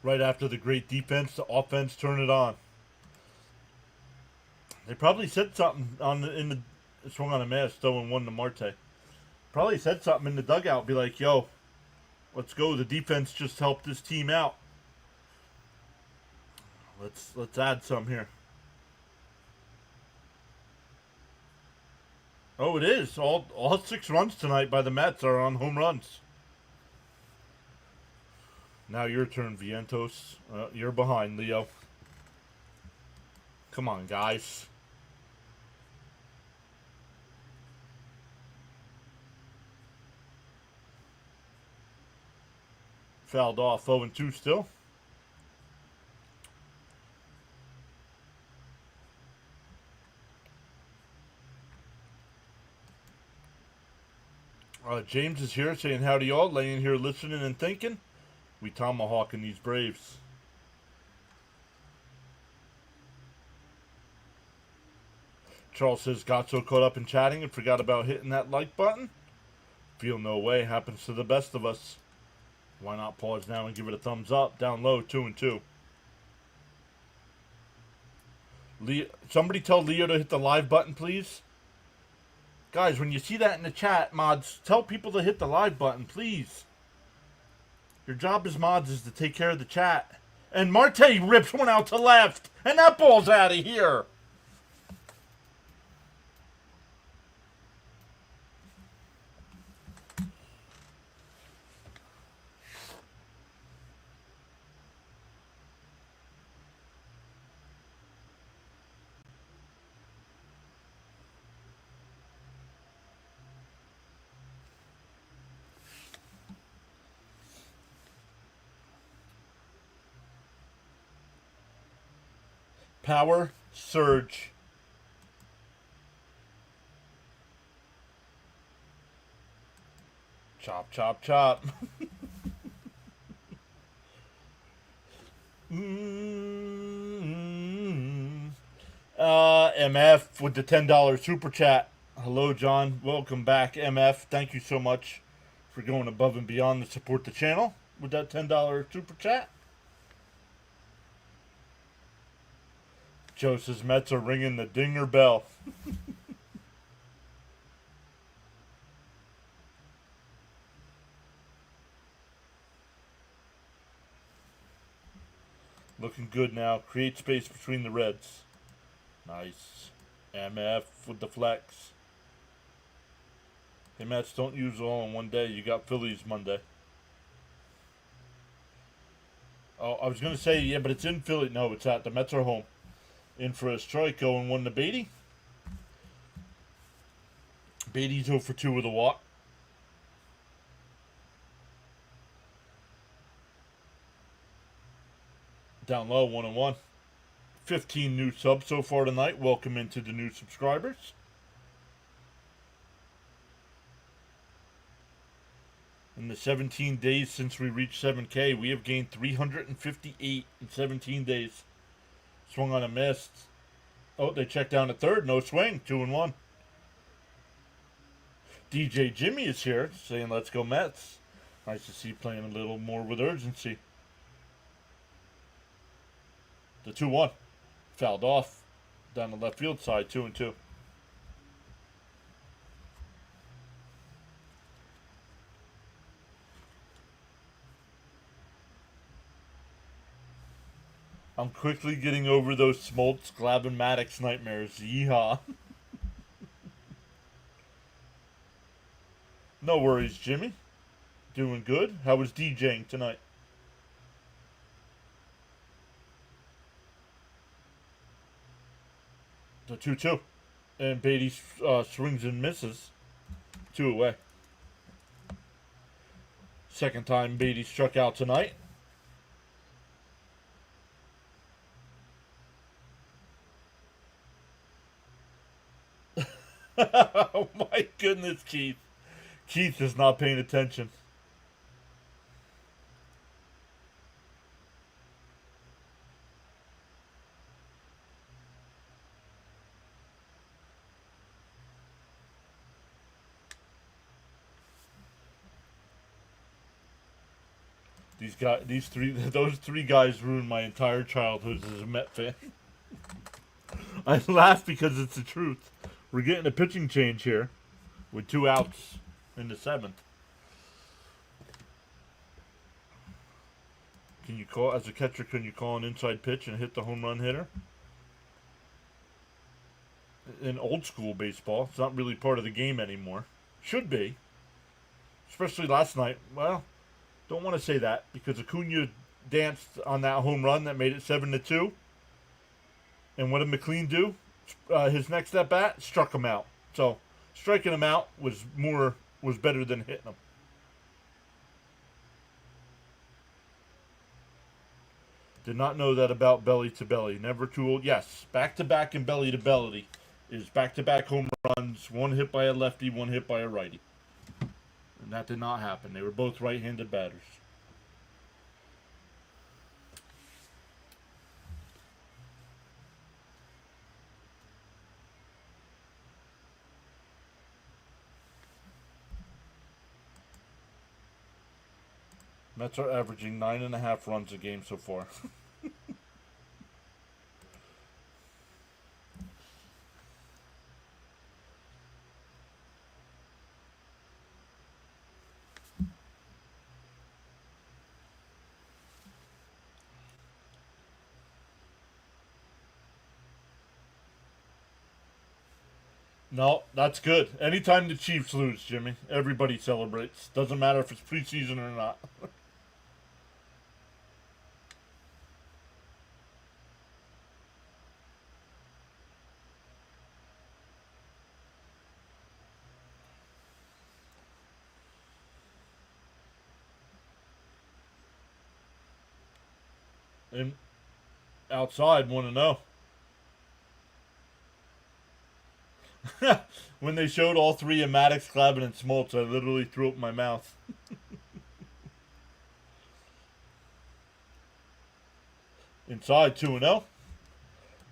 Right after the great defense, the offense turned it on. They probably said something in the swung on a miss, throwing 1 to Marte. Probably said something in the dugout, be like, yo, let's go. The defense just helped this team out. Let's add some here. Oh, it is. All 6 runs tonight by the Mets are on home runs. Now your turn, Vientos. You're behind, Leo. Come on, guys. Fouled off, 0-2 still. James is here saying howdy y'all, laying here listening and thinking. We tomahawking these Braves. Charles says got so caught up in chatting and forgot about hitting that like button. Feel no way, happens to the best of us. Why not pause now and give it a thumbs up? Down low, 2-2. Somebody tell Leo to hit the live button, please. Guys, when you see that in the chat, mods, tell people to hit the live button, please. Your job as mods is to take care of the chat. And Marte rips one out to left. And that ball's out of here. Power surge. Chop, chop, chop. MF with the $10 super chat. Hello, John. Welcome back, MF. Thank you so much for going above and beyond to support the channel with that $10 super chat. Joe says Mets are ringing the dinger bell. Looking good now. Create space between the Reds. Nice. MF with the flex. Hey, Mets, don't use it all in one day. You got Phillies Monday. Oh, I was going to say, yeah, but it's in Philly. No, it's at the Mets are home. In for a strike, going 1 to Beatty. Beatty's 0 for 2 with a walk. Down low, 1-1. 15 new subs so far tonight. Welcome into the new subscribers. In the 17 days since we reached 7K, we have gained 358 in 17 days. Swung on a miss. Oh, they checked down at third. No swing. 2-1. DJ Jimmy is here saying, let's go Mets. Nice to see playing a little more with urgency. The 2-1. Fouled off down the left field side. 2-2. I'm quickly getting over those Smoltz, Glavin, Maddox nightmares. Yeehaw. No worries, Jimmy. Doing good. How was DJing tonight? The 2-2. And Beatty swings and misses. 2 away. Second time Beatty struck out tonight. Oh my goodness, Keith. Keith is not paying attention. Those three guys ruined my entire childhood as a Met fan. I laugh because it's the truth. We're getting a pitching change here with 2 outs in the 7th. Can you call, as a catcher, can you call an inside pitch and hit the home run hitter? In old school baseball, it's not really part of the game anymore. Should be. Especially last night. Well, don't want to say that because Acuna danced on that home run that made it 7-2. And what did McLean do? His next at bat struck him out. So striking him out was better than hitting him. Did not know that about belly to belly. Never too old. Yes, back to back and belly to belly is back to back home runs. One hit by a lefty, one hit by a righty. And that did not happen. They were both right-handed batters. Mets are averaging 9.5 runs a game so far. No, that's good. Anytime the Chiefs lose, Jimmy, everybody celebrates. Doesn't matter if it's preseason or not. And outside, want to know. When they showed all three of Maddox, Glavin, and Smoltz, I literally threw up my mouth. Inside 2-0.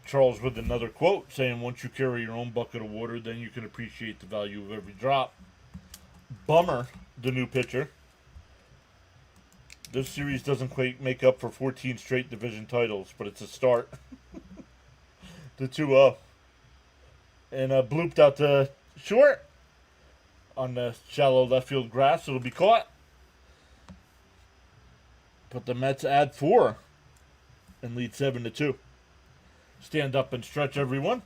Charles with another quote saying, once you carry your own bucket of water, then you can appreciate the value of every drop. Bummer, the new pitcher. This series doesn't quite make up for 14 straight division titles, but it's a start. The 2-0. And blooped out to short on the shallow left field grass. It'll be caught. But the Mets add 4 and lead 7-2. Stand up and stretch, everyone.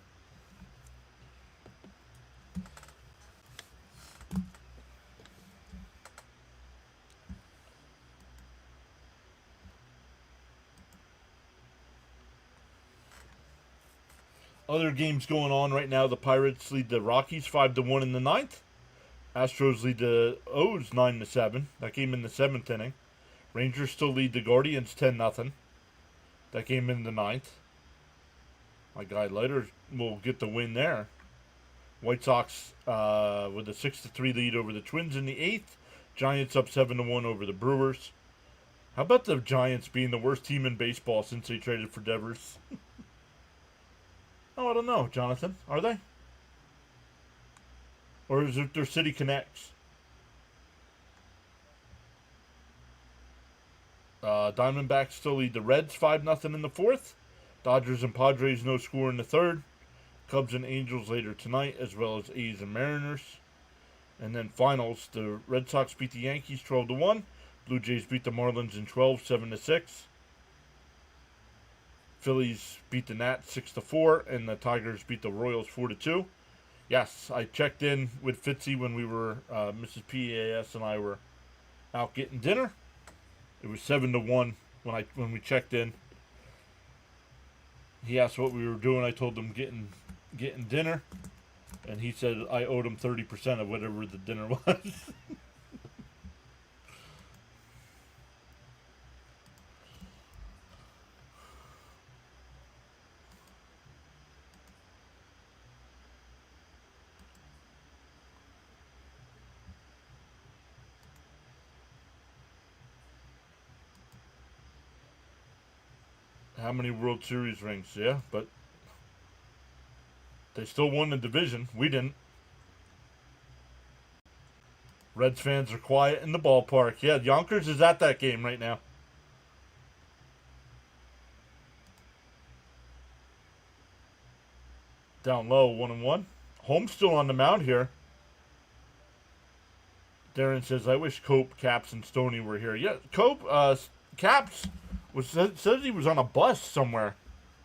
Other games going on right now. The Pirates lead the Rockies 5-1 in the 9th. Astros lead the O's 9-7. That game in the 7th inning. Rangers still lead the Guardians 10-0. That game in the 9th. My guy Leiter will get the win there. White Sox with a 6-3 lead over the Twins in the 8th. Giants up 7-1 over the Brewers. How about the Giants being the worst team in baseball since they traded for Devers? Oh, I don't know, Jonathan. Are they? Or is it their City Connects? Diamondbacks still lead the Reds 5-0 in the 4th. Dodgers and Padres no score in the 3rd. Cubs and Angels later tonight, as well as A's and Mariners. And then finals, the Red Sox beat the Yankees 12-1. Blue Jays beat the Marlins in 12, 7-6. Phillies beat the Nats 6-4, and the Tigers beat the Royals 4-2. Yes, I checked in with Fitzy when we were, Mrs. PAS and I were out getting dinner. It was 7-1 when we checked in. He asked what we were doing. I told him getting dinner, and he said I owed him 30% of whatever the dinner was. How many World Series rings? Yeah, but they still won the division. We didn't. Reds fans are quiet in the ballpark. Yeah, Yonkers is at that game right now. Down low, 1-1. Holmes still on the mound here. Darren says, I wish Cope, Caps, and Stoney were here. Yeah, Cope, Caps says he was on a bus somewhere.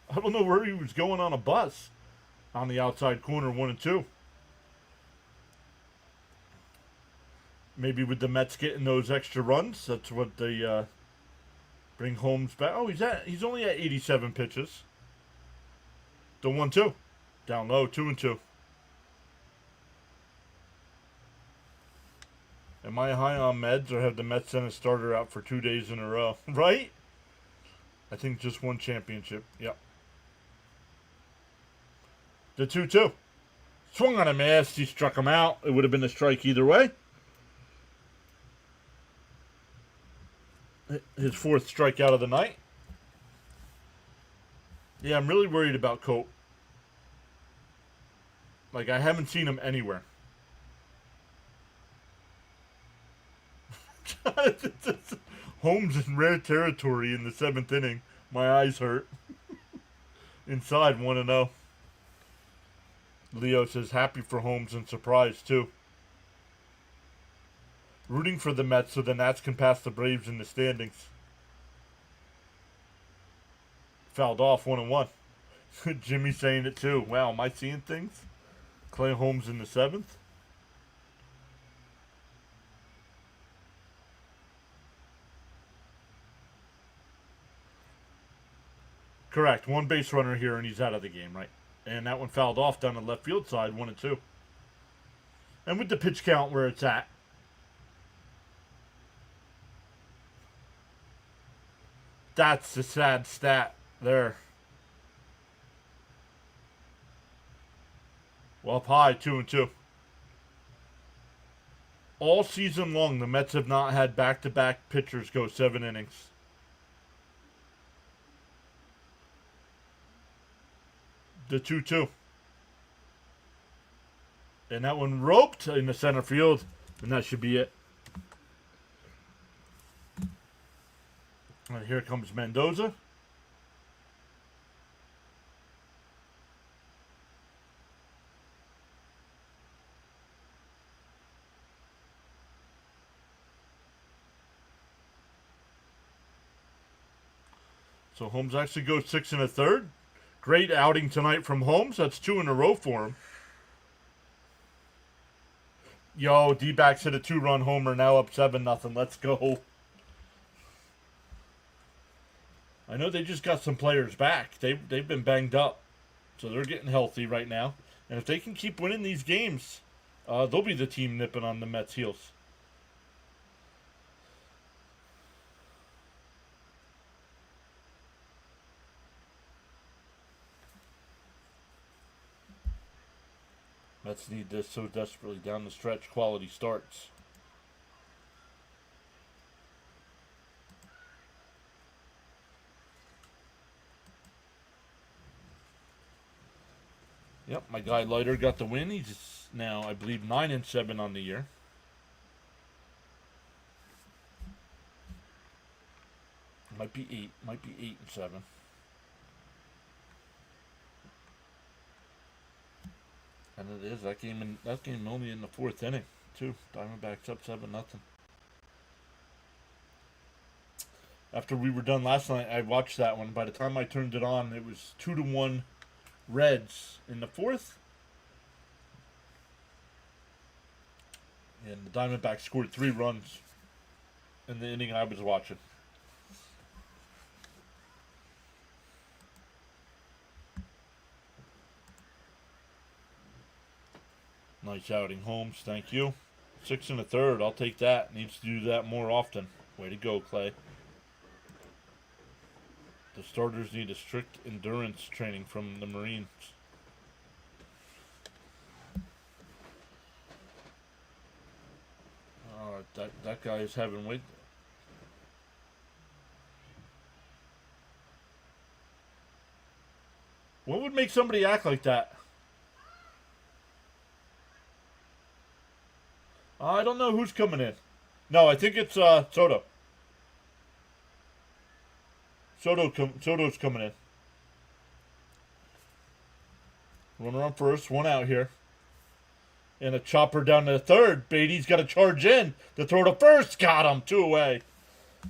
I don't know where he was going on a bus. On the outside corner, 1-2. Maybe with the Mets getting those extra runs, that's what they bring Holmes back. Oh, he's only at 87 pitches. The 1-2. Down low, 2-2. Am I high on meds, or have the Mets sent a starter out for 2 days in a row? Right? I think just one championship. Yep. The 2-2. Swung on a miss. He struck him out. It would have been a strike either way. His 4th strikeout of the night. Yeah, I'm really worried about Cope. Like, I haven't seen him anywhere. Holmes in rare territory in the 7th inning. My eyes hurt. Inside, 1-0. Leo says happy for Holmes and surprised too. Rooting for the Mets so the Nats can pass the Braves in the standings. Fouled off, 1-1. Jimmy saying it too. Wow, am I seeing things? Clay Holmes in the 7th. Correct. One base runner here and he's out of the game, right? And that one fouled off down the left field side, 1-2. And with the pitch count where it's at, that's the sad stat there. Well, up high, 2-2. All season long, the Mets have not had back-to-back pitchers go 7 innings. The 2-2. And that one roped in the center field. And that should be it. All right, here comes Mendoza. So Holmes actually goes 6 1/3. Great outing tonight from Holmes. That's 2 in a row for him. Yo, D-backs hit a 2-run homer, now up 7-0. Let's go. I know they just got some players back. They've been banged up. So they're getting healthy right now. And if they can keep winning these games, they'll be the team nipping on the Mets' heels. Mets need this so desperately down the stretch. Quality starts. Yep, my guy Leiter got the win. He's now, I believe, 9-7 on the year. Might be 8. Might be 8-7. And it is that game only in the 4th inning too. Diamondbacks up 7-0. After we were done last night, I watched that one. By the time I turned it on, it was 2-1 Reds in the 4th. And the Diamondbacks scored 3 runs in the inning I was watching. Nice outing, Holmes. Thank you. 6 1/3. I'll take that. Needs to do that more often. Way to go, Clay. The starters need a strict endurance training from the Marines. That guy is having weight. What would make somebody act like that? I don't know who's coming in. No, I think it's Soto. Soto's coming in. Runner on first, 1 out here. And a chopper down to the 3rd. Beatty's got to charge in. The throw to first. Got him. 2 away.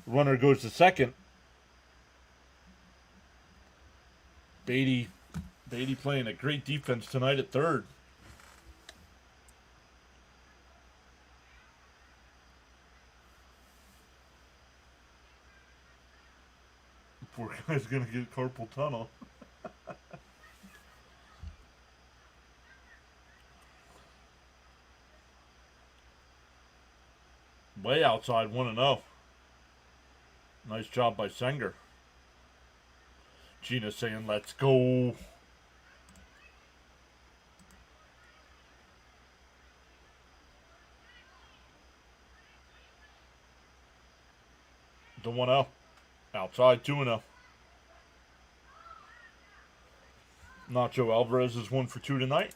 Runner goes to 2nd. Beatty playing a great defense tonight at 3rd. Poor guy's gonna get carpal tunnel. Way outside, 1-0. Nice job by Senger. Gina saying, "Let's go." The 1-0. Outside, 2-0. Nacho Alvarez is 1 for 2 tonight.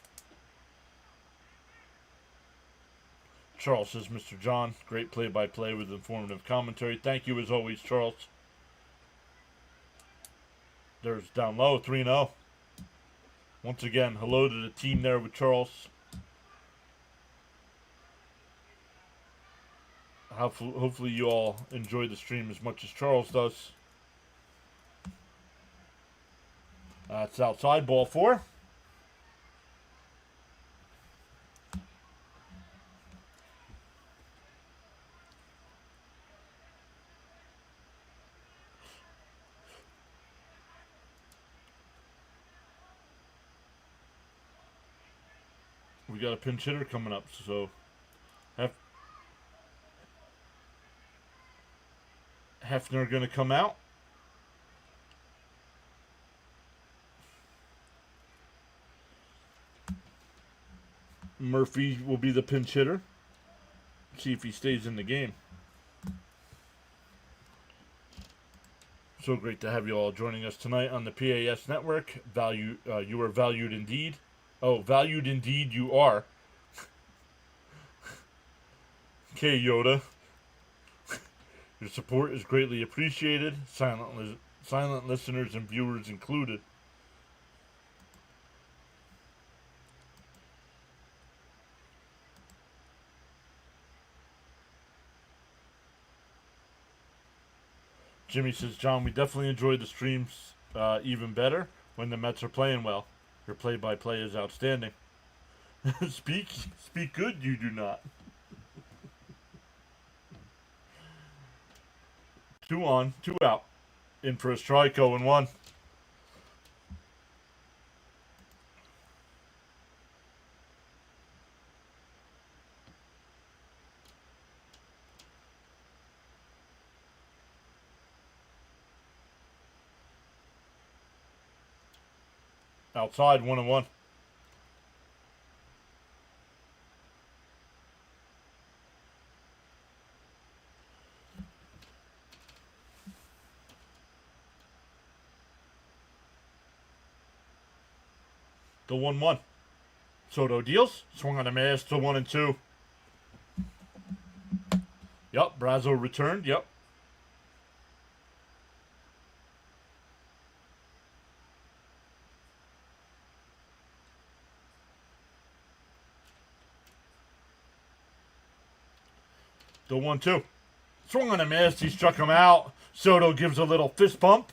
Charles says, Mr. John, great play-by-play with informative commentary. Thank you as always, Charles. There's down low, 3-0. Once again, hello to the team there with Charles. Hopefully you all enjoy the stream as much as Charles does. That's outside, ball 4. We got a pinch hitter coming up, so Hefner going to come out. Murphy will be the pinch hitter. See if he stays in the game. So great to have you all joining us tonight on the PAS network. You are valued indeed. Oh, valued indeed you are. Okay, Yoda. Your support is greatly appreciated. Silent listeners and viewers included. Jimmy says, John, we definitely enjoy the streams even better when the Mets are playing well. Your play-by-play is outstanding. Speak good, you do not. 2 on, 2 out. In for a strike, 0-1. Outside, 1-1. The 1-1. Soto deals. Swung on a miss to 1-2. Yep, Brazo returned. Yep. The 1-2. Swung on a miss. He struck him out. Soto gives a little fist pump.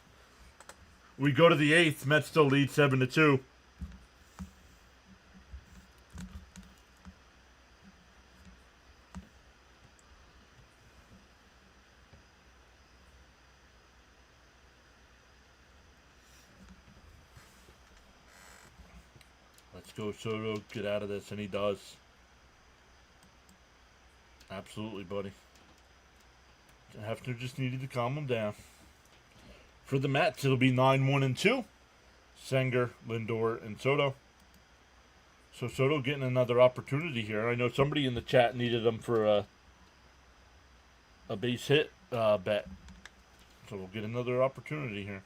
We go to the 8th. Mets still lead 7-2. Let's go, Soto. Get out of this. And he does. Absolutely, buddy. Hefner just needed to calm him down. For the Mets, it'll be 9-1-2. Senger, Lindor, and Soto. So Soto getting another opportunity here. I know somebody in the chat needed him for a base hit bet. So we'll get another opportunity here.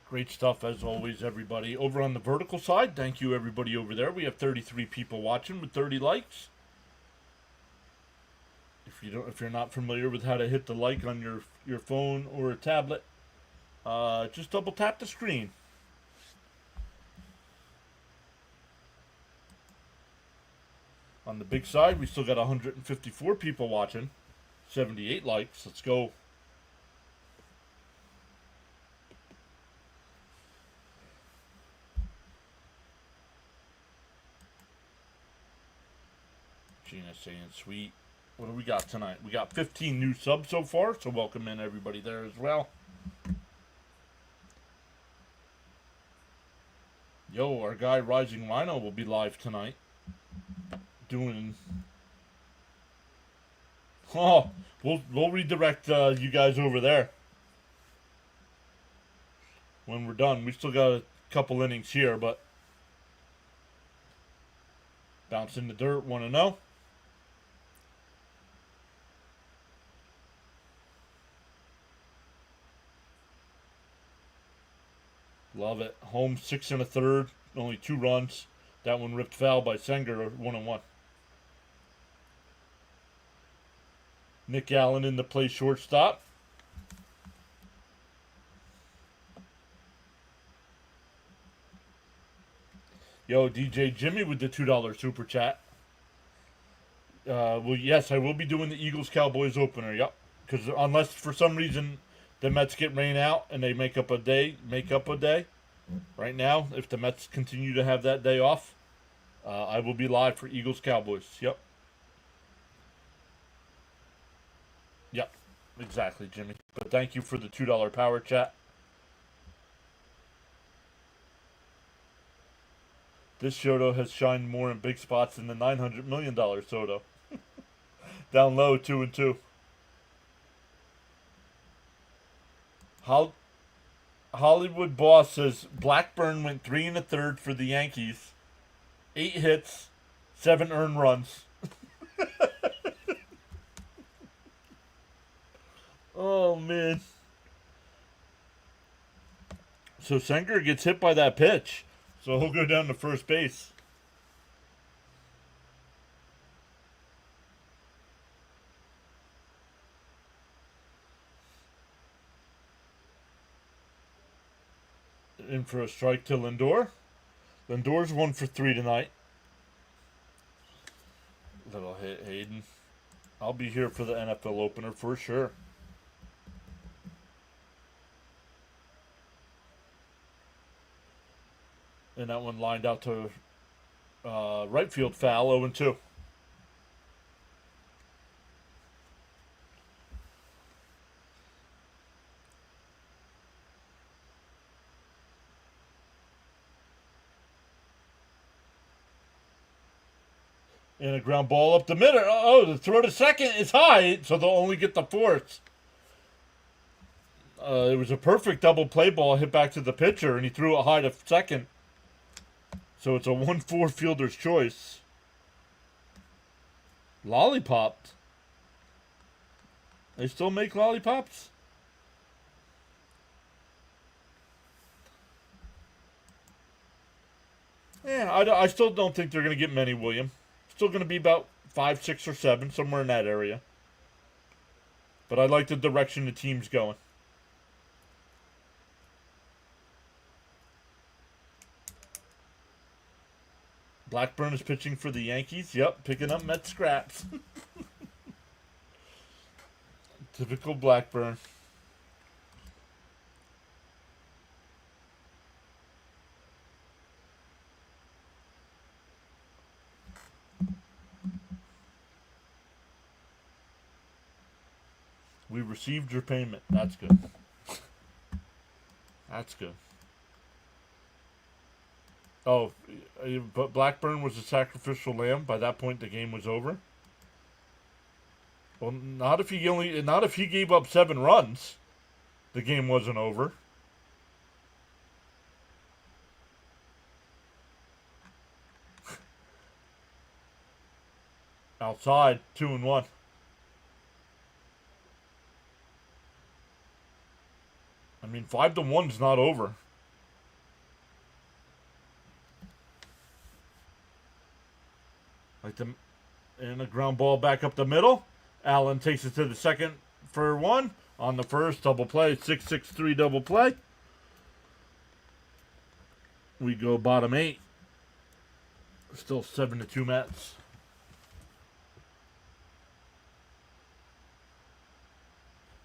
Great stuff as always, everybody. Over on the vertical side, thank you everybody over there. We have 33 people watching with 30 likes. If you're not familiar with how to hit the like on your phone or a tablet, just double tap the screen. On the big side, we still got 154 people watching, 78 likes. Let's go. Gina saying sweet. What do we got tonight? We got 15 new subs so far, so welcome in everybody there as well. Yo, our guy Rising Rhino will be live tonight. Doing... Oh, we'll redirect you guys over there when we're done. We still got a couple innings here, but... Bounce in the dirt, 1-0. Love it. Home 6 1/3, only 2 runs. That one ripped foul by Senger, 1-1. Nick Allen in the play shortstop. Yo, DJ Jimmy with the $2 super chat. Well, yes, I will be doing the Eagles-Cowboys opener, yep. Because unless for some reason the Mets get rain out and they make up a day. Right now, if the Mets continue to have that day off, I will be live for Eagles-Cowboys, yep. Yep, exactly, Jimmy. But thank you for the $2 power chat. This Soto has shined more in big spots than the $900 million Soto. Down low, 2-2. Hol- Hollywood Boss says Blackburn went 3 1/3 for the Yankees, 8 hits, 7 earned runs. Oh man! So Sengar gets hit by that pitch, so he'll go down to first base. In for a strike to Lindor. Lindor's 1 for 3 tonight. Little hit, Hayden. I'll be here for the NFL opener for sure. And that one lined out to right field foul, 0-2. And a ground ball up the middle. Oh, the throw to second is high, so they'll only get the fourth. It was a perfect double play ball hit back to the pitcher, and he threw it high to second. So it's a 1-4 fielder's choice. Lollipopped. They still make lollipops? Yeah, I still don't think they're going to get many, William. Still going to be about 5, 6, or 7, somewhere in that area. But I like the direction the team's going. Blackburn is pitching for the Yankees. Yep, picking up Met scraps. Typical Blackburn. We received your payment. That's good. That's good. Oh, but Blackburn was a sacrificial lamb. By that point, the game was over. Well, not if he gave up 7 runs. The game wasn't over. Outside, 2-1. I mean, 5-1's not over. And a ground ball back up the middle. Allen takes it to the second for 1. On the first, double play. 6-6-3 double play. We go bottom 8. Still 7-2 Mets.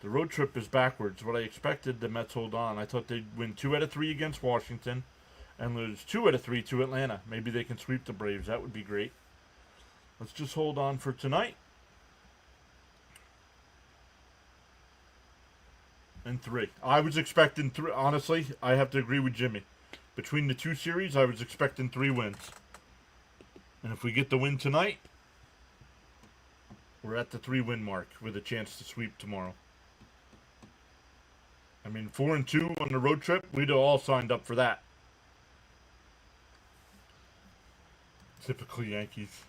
The road trip is backwards. What I expected, the Mets hold on. I thought they'd win 2 out of 3 against Washington and lose 2 out of 3 to Atlanta. Maybe they can sweep the Braves. That would be great. Let's just hold on for tonight. And 3. I was expecting 3. Honestly, I have to agree with Jimmy. Between the 2 series, I was expecting 3 wins. And if we get the win tonight, we're at the 3-win mark with a chance to sweep tomorrow. I mean, 4-2 on the road trip, we'd have all signed up for that. Typical Yankees.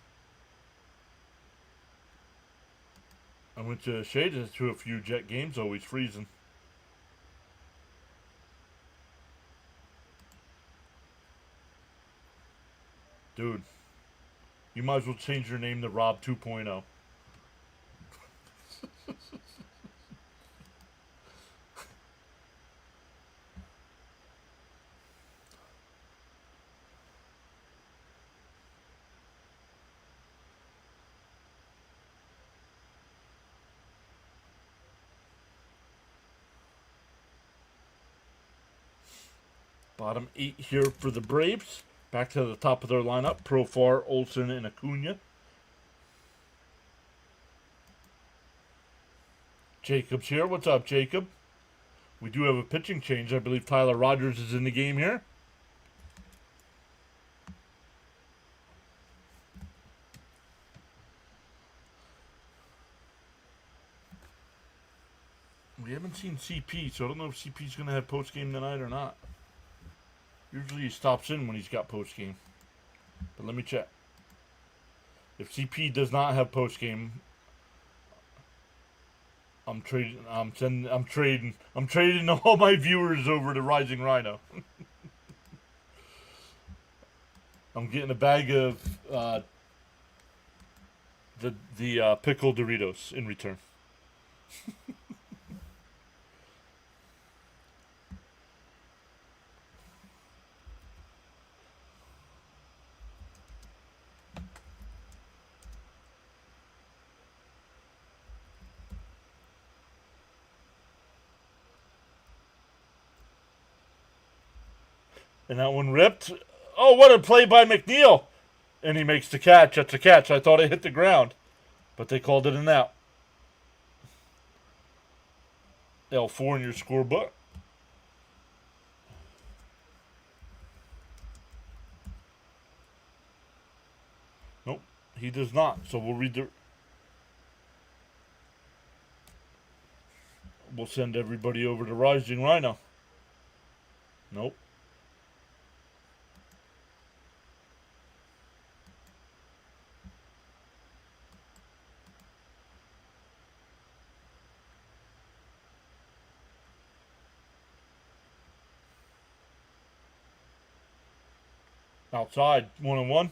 I went to Shade to a few Jet games, always freezing. Dude, you might as well change your name to Rob 2.0. Bottom 8 here for the Braves. Back to the top of their lineup. Profar, Olsen, and Acuna. Jacob's here. What's up, Jacob? We do have a pitching change. I believe Tyler Rogers is in the game here. We haven't seen CP, so I don't know if CP's going to have post-game tonight or not. Usually he stops in when he's got post-game. But let me check. If CP does not have post-game, I'm trading all my viewers over to Rising Rhino. I'm getting a bag of the pickle Doritos in return. And that one ripped. Oh, what a play by McNeil. And he makes the catch. That's a catch. I thought it hit the ground. But they called it an out. L4 in your scorebook. Nope, he does not. So we'll read the... We'll send everybody over to Rising Rhino. Nope. Outside, 1-1.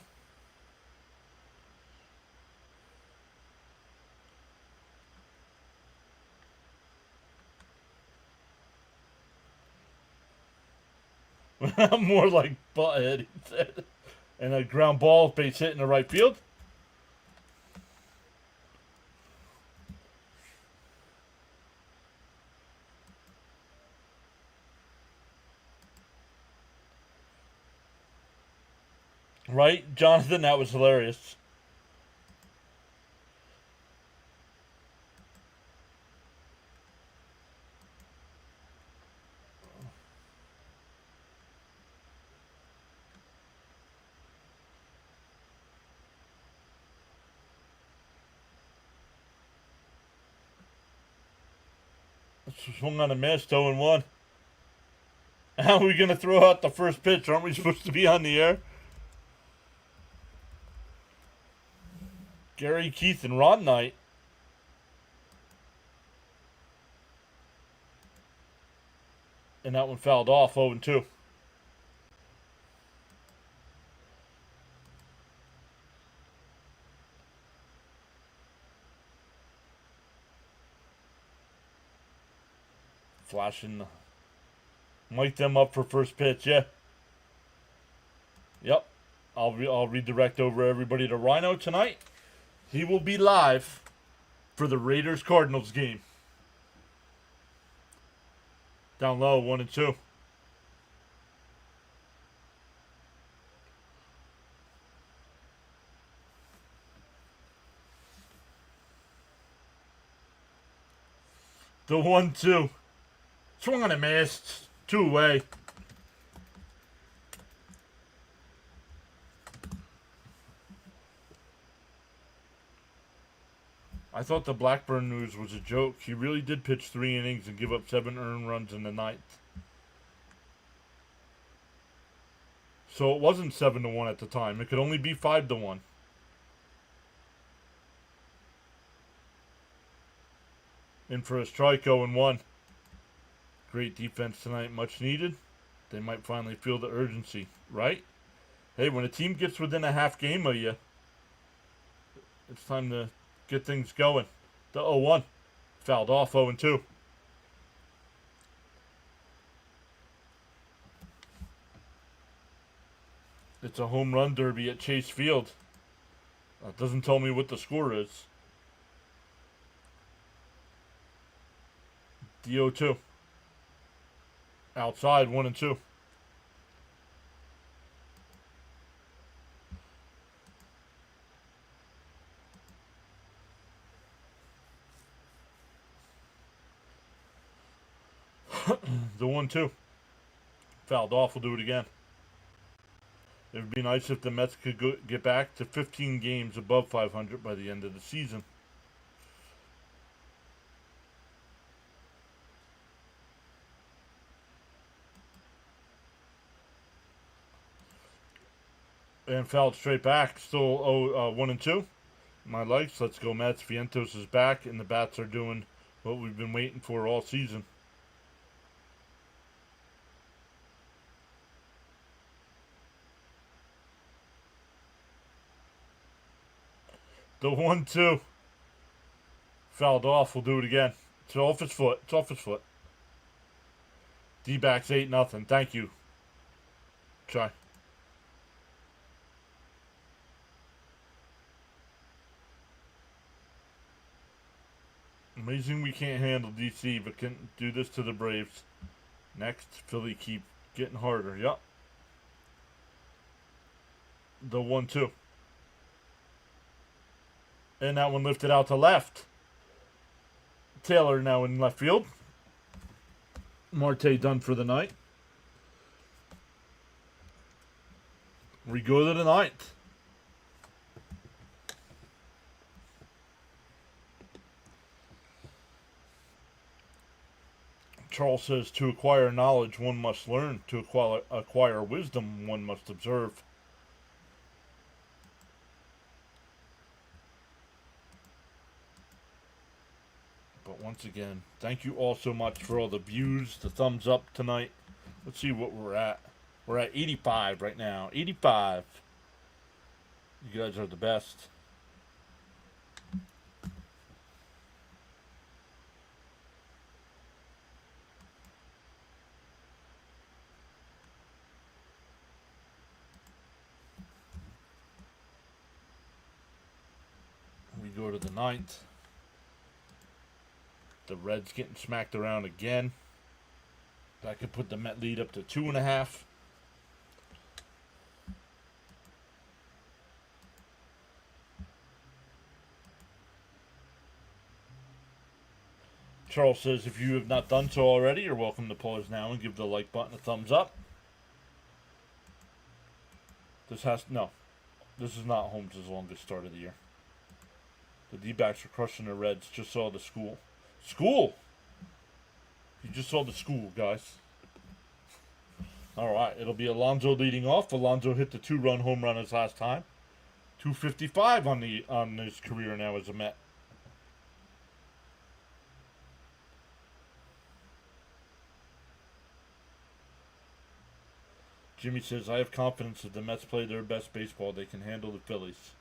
More like butthead, he said. And a ground ball, base hit in the right field. Right, Jonathan? That was hilarious. Swung on a miss, 0-1. How are we going to throw out the first pitch? Aren't we supposed to be on the air? Gary, Keith, and Ron Knight. And that one fouled off, 0-2. Flashing. Mic them up for first pitch, yeah. Yep. I'll redirect over everybody to Rhino tonight. He will be live for the Raiders-Cardinals game. Down low, 1-2. The 1-2. Swung on a miss. 2 away. I thought the Blackburn news was a joke. He really did pitch 3 innings and give up 7 earned runs in the 9th. So it wasn't 7-1 at the time. It could only be 5-1. In for a strike, 0-1. Great defense tonight, much needed. They might finally feel the urgency, right? Hey, when a team gets within a half game of you, it's time to get things going. The 0-1. Fouled off, 0-2. It's a home run derby at Chase Field. That doesn't tell me what the score is. The 0-2. Outside, 1-2. The 1-2. Fouled off. We'll do it again. It would be nice if the Mets could get back to 15 games above 500 by the end of the season. And fouled straight back. Still 1-2. My likes. Let's go Mets. Vientos is back, and the bats are doing what we've been waiting for all season. The 1-2. Fouled off. We'll do it again. It's off his foot. It's off his foot. D-backs 8-0. Thank you. Try. Amazing we can't handle DC, but can do this to the Braves. Next, Philly keep getting harder. Yup. The 1-2. And that one lifted out to left. Taylor now in left field. Marte done for the night. We go to the ninth. Charles says, to acquire knowledge, one must learn. To acquire wisdom, one must observe. But once again, thank you all so much for all the views, the thumbs up tonight. Let's see what we're at. We're at 85 right now. 85. You guys are the best. We go to the ninth. The Reds getting smacked around again. That could put the Met lead up to 2.5. Charles says, if you have not done so already, you're welcome to pause now and give the like button a thumbs up. This is not Holmes' longest start of the year. The D-backs are crushing the Reds. Just saw the school. School! You just saw the school, guys. All right, it'll be Alonso leading off. Alonso hit the 2-run home run his last time. 255 on his career now as a Met. Jimmy says, I have confidence that the Mets play their best baseball. They can handle the Phillies.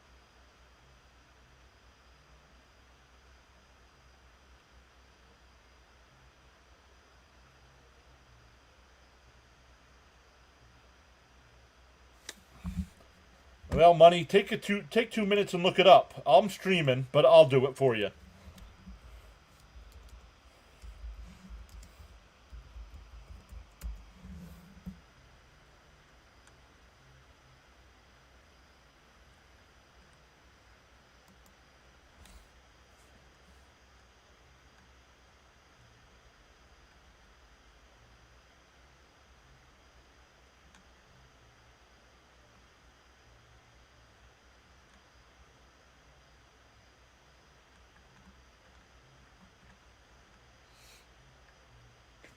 Well, Money, take 2 minutes and look it up. I'm streaming, but I'll do it for you.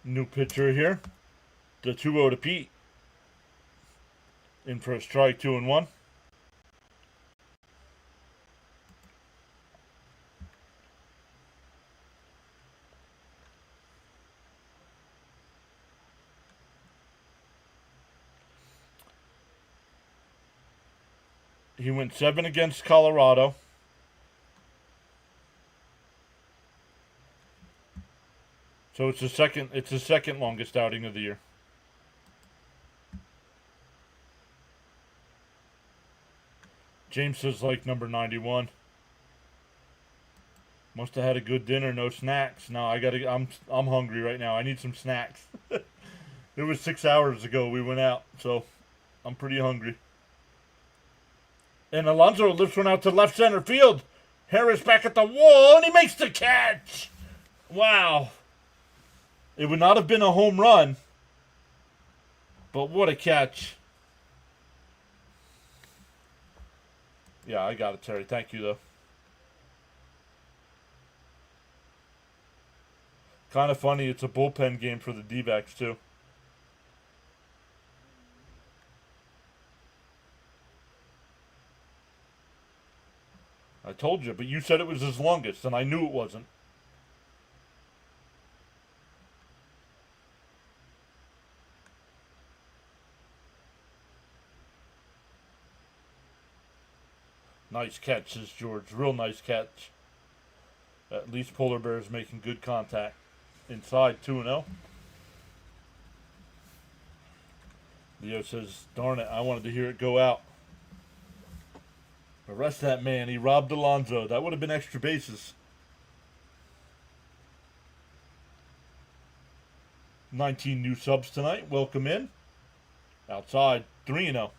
New pitcher here. The 2-0 to Pete. In for a strike, 2-1. He went 7 against Colorado. So it's the second longest outing of the year. James says like number 91. Must have had a good dinner, no snacks. No, I'm hungry right now. I need some snacks. It was 6 hours ago we went out, so I'm pretty hungry. And Alonso lifts one out to left center field. Harris back at the wall, and he makes the catch. Wow. It would not have been a home run, but what a catch. Yeah, I got it, Terry. Thank you, though. Kind of funny, it's a bullpen game for the D-backs, too. I told you, but you said it was his longest, and I knew it wasn't. Nice catch, says George. Real nice catch. At least Polar Bear is making good contact. Inside 2-0. Leo says, darn it, I wanted to hear it go out. Arrest that man. He robbed Alonzo. That would have been extra bases. 19 new subs tonight. Welcome in. Outside 3-0.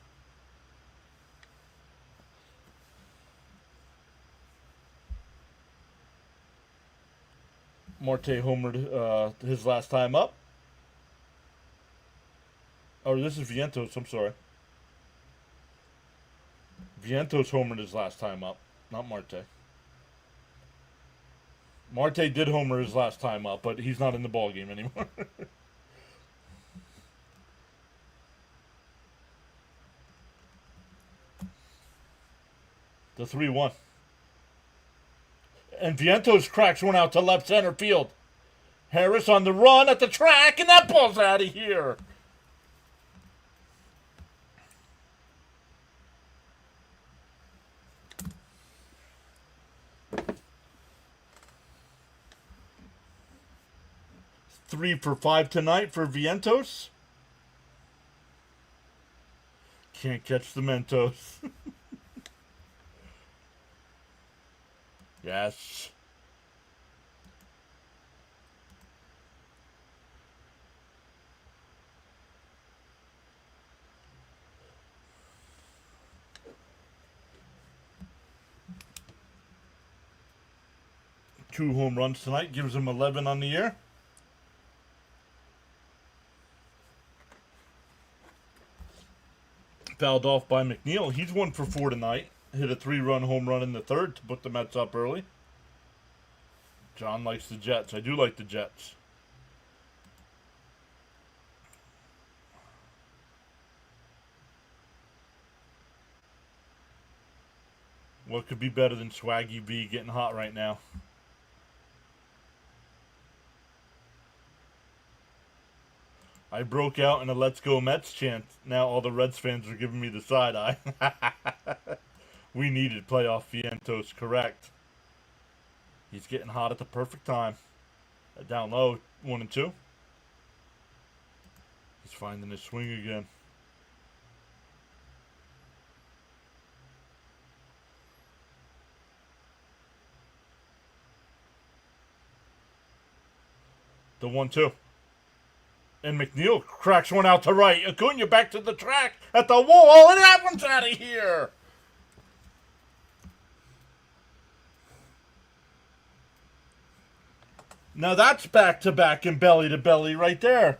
Marte homered his last time up. Oh, this is Vientos. I'm sorry. Vientos homered his last time up, not Marte. Marte did homer his last time up, but he's not in the ball game anymore. The 3-1. And Vientos cracks one out to left center field. Harris on the run at the track, and that ball's out of here. Three for 5 tonight for Vientos. Can't catch the Mentos. Yes. Two home runs tonight. Gives him 11 on the year. Fouled off by McNeil. He's 1 for 4 tonight. Hit a 3-run home run in the third to put the Mets up early. John likes the Jets. I do like the Jets. What could be better than Swaggy V getting hot right now? I broke out in a Let's Go Mets chant. Now all the Reds fans are giving me the side eye. We needed playoff Vientos, correct. He's getting hot at the perfect time. Down low, 1-2. He's finding his swing again. The 1-2. And McNeil cracks one out to right. Acuna back to the track at the wall, and that one's out of here. Now that's back-to-back and belly-to-belly right there.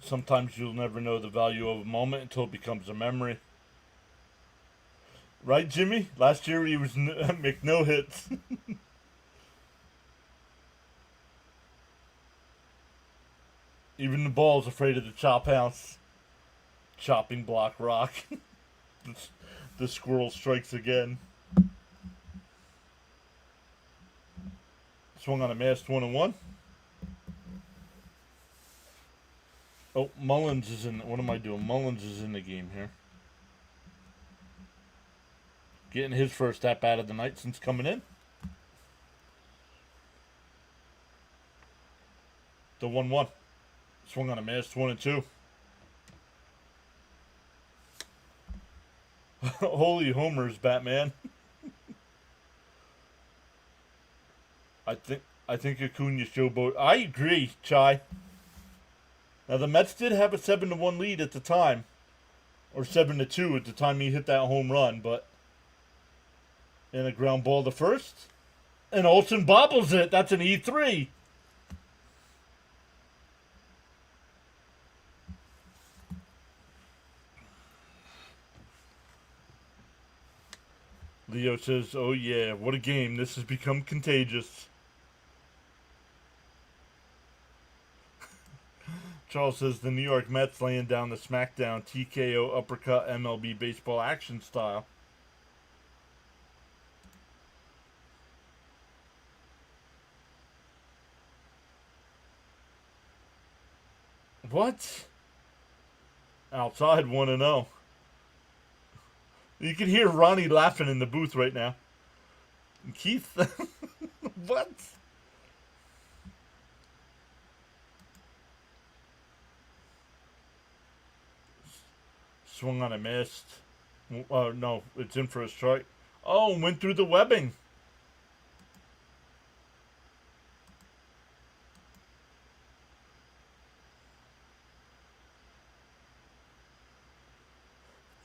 Sometimes you'll never know the value of a moment until it becomes a memory. Right, Jimmy? Last year he was make no hits. Even the ball's afraid of the chop house. Chopping block rock. The squirrel strikes again. Swung on a missed 1-1. Oh, Mullins is in. What am I doing? Mullins is in the game here. Getting his first at bat of the night since coming in. The 1-1. Swung on a miss. 1-2. Holy homers, Batman. I think Acuna showboat. I agree, Chai. Now, the Mets did have a 7-1 lead at the time. Or 7-2 at the time he hit that home run, but... And a ground ball to first. And Olsen bobbles it. That's an E3. Leo says, oh yeah, what a game. This has become contagious. Charles says the New York Mets laying down the SmackDown TKO uppercut MLB baseball action style. What? Outside 1-0. You can hear Ronnie laughing in the booth right now. Keith, what? Swung on a missed. No, it's in for a strike. Oh, went through the webbing.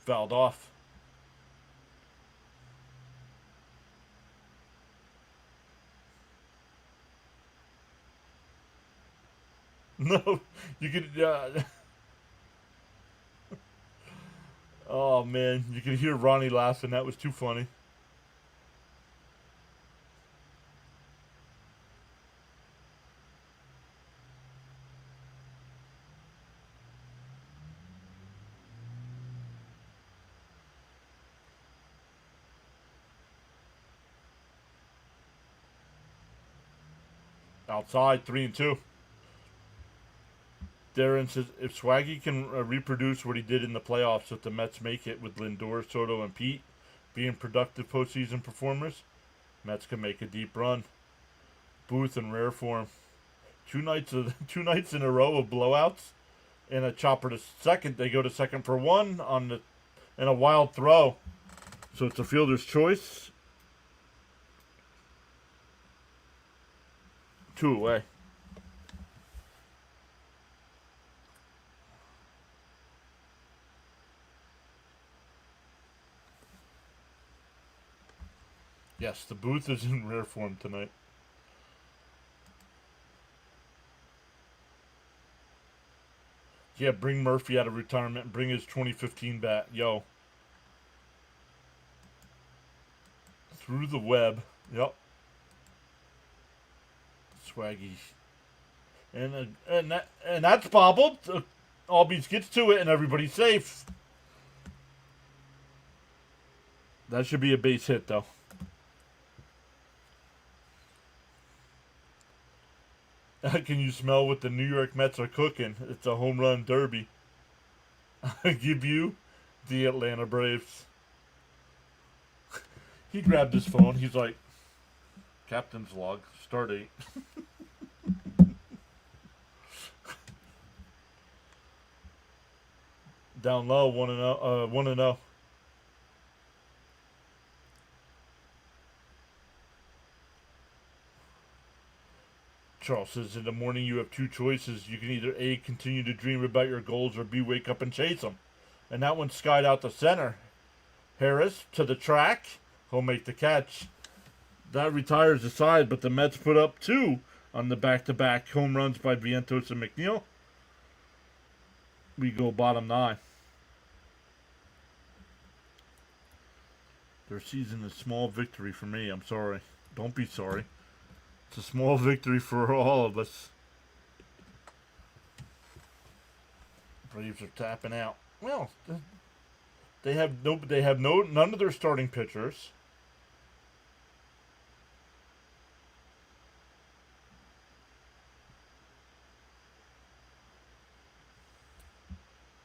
Fouled off. No, you could. Oh man, you could hear Ronnie laughing. That was too funny. Outside 3-2. Darren says if Swaggy can reproduce what he did in the playoffs, if the Mets make it with Lindor, Soto, and Pete being productive postseason performers, Mets can make a deep run. Booth in rare form. Two nights in a row of blowouts, and a chopper to second. They go to second for one in a wild throw. So it's a fielder's choice. 2 away. Yes, the booth is in rare form tonight. Yeah, bring Murphy out of retirement and bring his 2015 bat. Yo. Through the web. Yep. Swaggy. And that's bobbled. Albies gets to it and everybody's safe. That should be a base hit though. Can you smell what the New York Mets are cooking? It's a home run derby. I give you the Atlanta Braves. He grabbed his phone. He's like, Captain's log, start 8. Down low, 1-0. 1-0. Charles says, in the morning you have 2 choices. You can either A, continue to dream about your goals, or B, wake up and chase them. And that one skied out the center. Harris to the track. He'll make the catch. That retires the side, but the Mets put up 2 on the back-to-back home runs by Vientos and McNeil. We go bottom 9. Their season is small victory for me. I'm sorry. Don't be sorry. It's a small victory for all of us. Braves are tapping out. Well, they have none of their starting pitchers.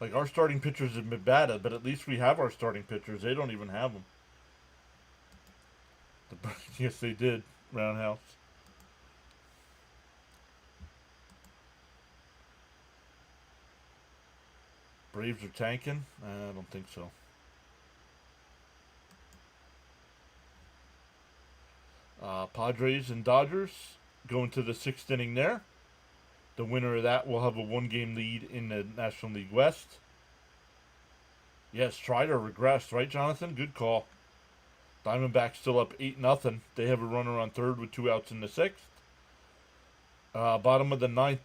Like, our starting pitchers have been bad, but at least we have our starting pitchers. They don't even have them. Yes, they did. Roundhouse. Braves are tanking? I don't think so. Padres and Dodgers going to the 6th inning there. The winner of that will have a 1-game lead in the National League West. Yes, Strider regressed, right, Jonathan? Good call. Diamondbacks still up 8-0. They have a runner on third with 2 outs in the 6th. Bottom of the 9th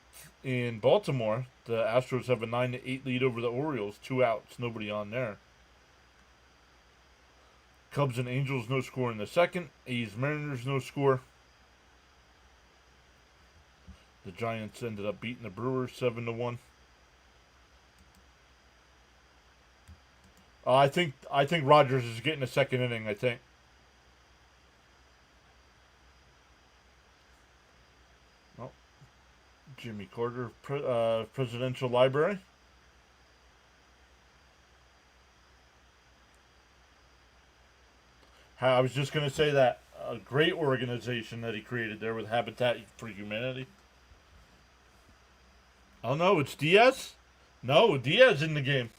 in Baltimore, the Astros have a 9-8 lead over the Orioles. 2 outs, nobody on there. Cubs and Angels, no score in the second. A's, Mariners, no score. The Giants ended up beating the Brewers 7-1. I think Rogers is getting a second inning. I think. Oh, Jimmy Carter, Presidential Library. I was just gonna say that a great organization that he created there with Habitat for Humanity. Oh no, it's Diaz. No, Diaz in the game.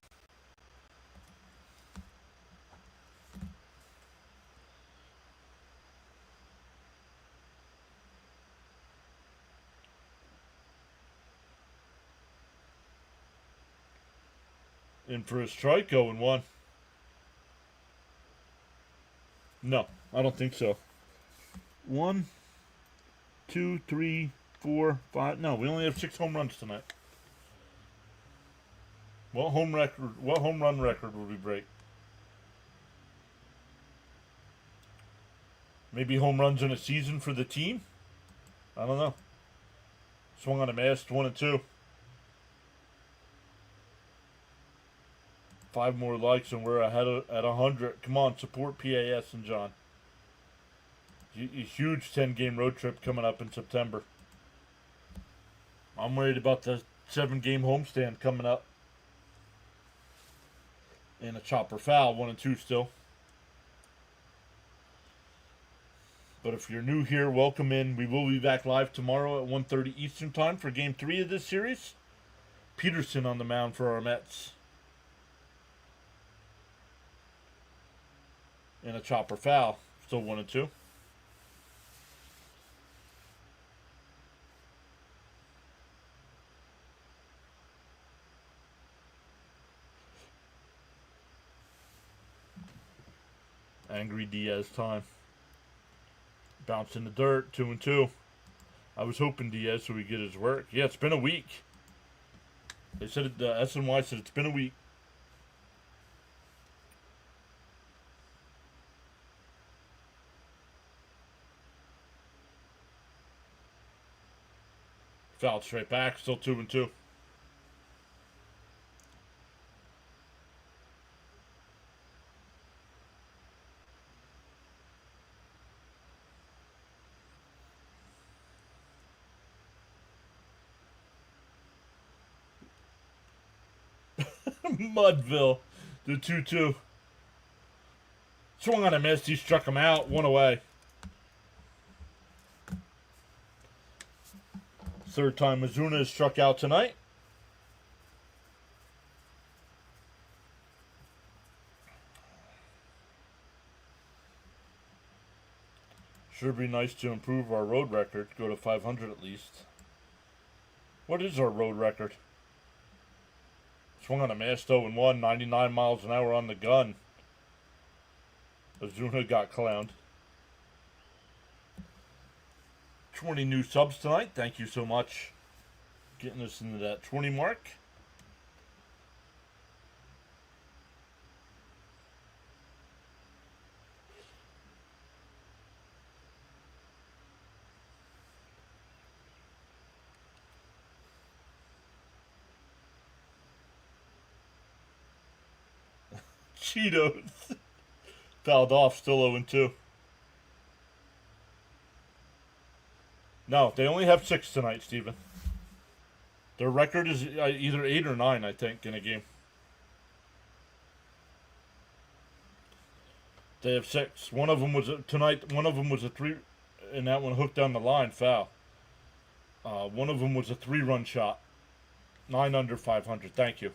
In for a strike, 0-1. No, I don't think so. 1, 2, 3, 4, 5. No, we only have 6 home runs tonight. What home run record would we break? Maybe home runs in a season for the team? I don't know. Swung on a mast, 1 and 2. 5 more likes and we're ahead at 100. Come on, support PAS and John. A huge 10-game road trip coming up in September. I'm worried about the 7-game homestand coming up. And a chopper foul, 1 and 2 still. But if you're new here, welcome in. We will be back live tomorrow at 1:30 Eastern Time for Game 3 of this series. Peterson on the mound for our Mets. And a chopper foul, still 1 and 2. Angry Diaz time. Bounce in the dirt, 2 and 2. I was hoping Diaz would get his work. Yeah, it's been a week. They said the SNY said it's been a week. Fouled straight back, still 2 and 2. Mudville, the 2-2. Swung on a miss, he struck him out, 1 away. Third time Mizuna is struck out tonight. Sure be nice to improve our road record, go to 500 at least. What is our road record? Swung on a miss, 0-1, 99 miles an hour on the gun. Ozuna got clowned. 20 new subs tonight. Thank you so much. Getting us into that 20 mark. Cheetos. Fouled off, still 0-2. No, they only have 6 tonight, Steven. Their record is either 8 or 9, I think, in a game. They have 6. One of them was tonight. One of them was a 3, and that one hooked down the line, foul. One of them was a 3-run shot. 9 under 500. Thank you.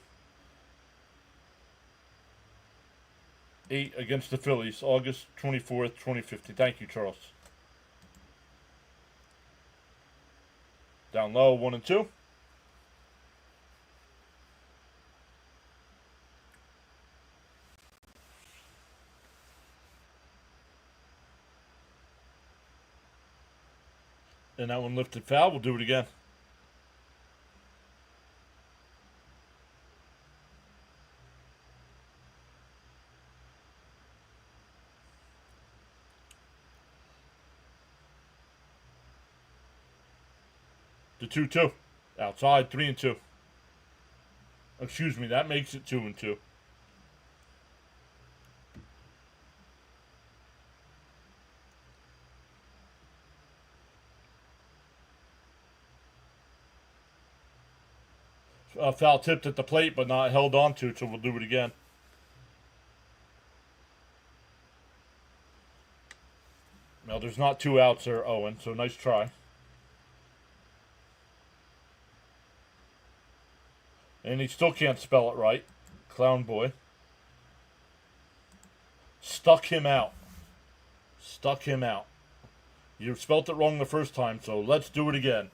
8 against the Phillies, August 24th, 2015. Thank you, Charles. Down low, 1 and 2. And that one lifted foul. We'll do it again. The 2-2. Outside, 3-2. Excuse me, that makes it 2-2. Foul tipped at the plate, but not held on to, so we'll do it again. Now, there's not 2 outs there, Owen, so nice try. And he still can't spell it right. Clown boy. Stuck him out. Stuck him out. You spelt it wrong the first time, so let's do it again.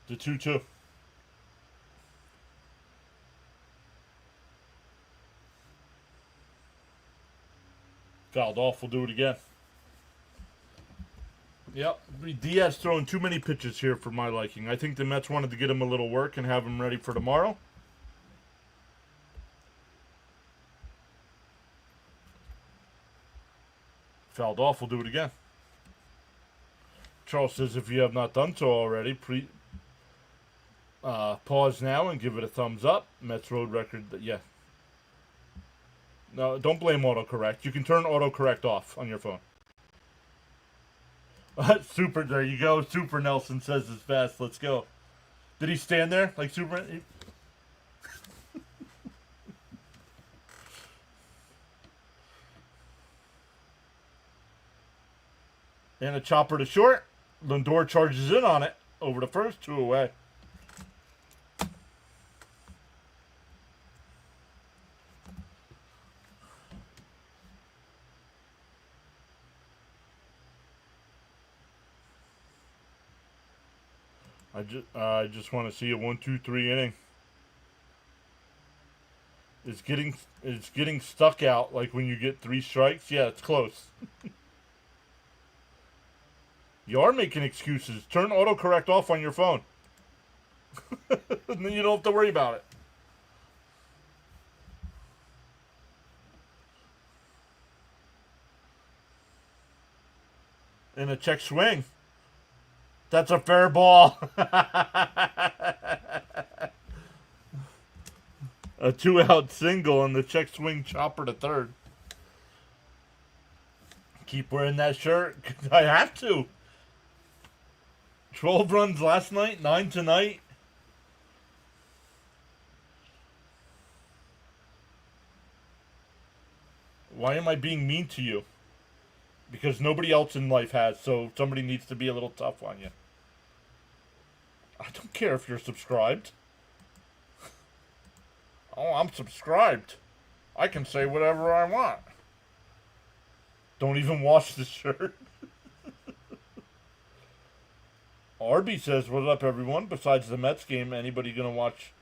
The 2-2. Fouled off. We'll do it again. Yep. Diaz throwing too many pitches here for my liking. I think the Mets wanted to get him a little work and have him ready for tomorrow. Fouled off. We'll do it again. Charles says if you have not done so already, pause now and give it a thumbs up. Mets road record, yeah. No, don't blame autocorrect. You can turn autocorrect off on your phone. Super, there you go. Super Nelson says it's fast. Let's go. Did he stand there like Super? And a chopper to short. Lindor charges in on it. Over to first, 2 away. I just want to see a 1-2-3 inning. It's getting stuck out like when you get 3 strikes. Yeah, it's close. You are making excuses. Turn autocorrect off on your phone. And then you don't have to worry about it. And a check swing. That's a fair ball. A 2-out single and the check swing chopper to third. Keep wearing that shirt. I have to. 12 runs last night, 9 tonight. Why am I being mean to you? Because nobody else in life has, so somebody needs to be a little tough on you. I don't care if you're subscribed. Oh, I'm subscribed. I can say whatever I want. Don't even wash the shirt. Arby says, "What's up, everyone? Besides the Mets game, anybody gonna watch?"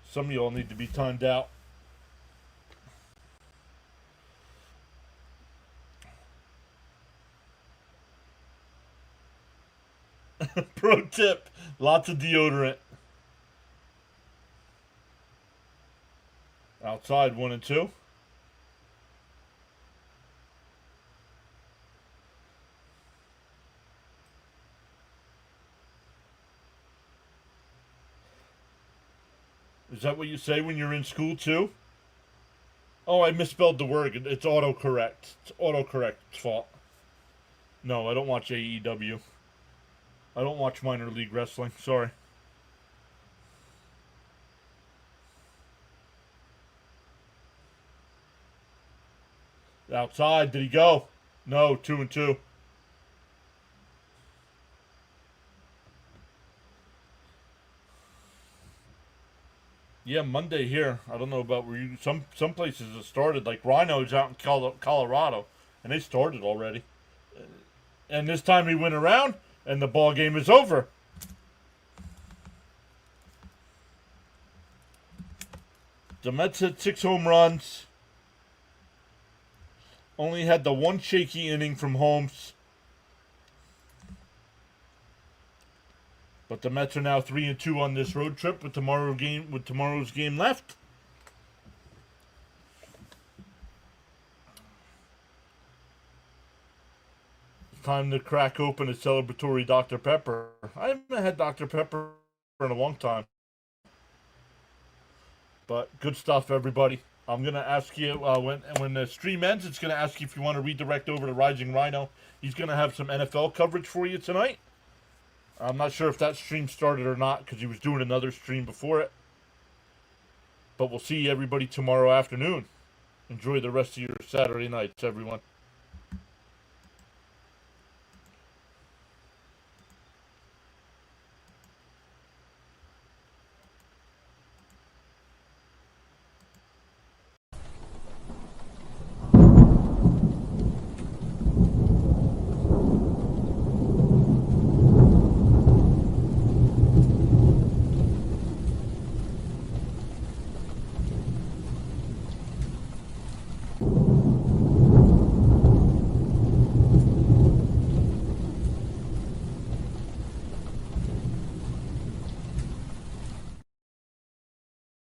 Some of y'all need to be timed out. Pro tip: lots of deodorant. Outside, 1-2. Is that what you say when you're in school too? Oh, I misspelled the word. It's autocorrect. It's autocorrect's fault. No, I don't watch AEW. I don't watch minor league wrestling. Sorry. Outside. Did he go? No, 2-2. Yeah, Monday here. I don't know about where you. Some places have started. Like Rhino's out in Colorado, and they started already. And this time he went around, and the ball game is over. The Mets hit 6 home runs. Only had the one shaky inning from Holmes. But the Mets are now 3-2 on this road trip with tomorrow's game left. It's time to crack open a celebratory Dr. Pepper. I haven't had Dr. Pepper in a long time. But good stuff, everybody. I'm going to ask you, when the stream ends, it's going to ask you if you want to redirect over to Rising Rhino. He's going to have some NFL coverage for you tonight. I'm not sure if that stream started or not because he was doing another stream before it. But we'll see everybody tomorrow afternoon. Enjoy the rest of your Saturday nights, everyone.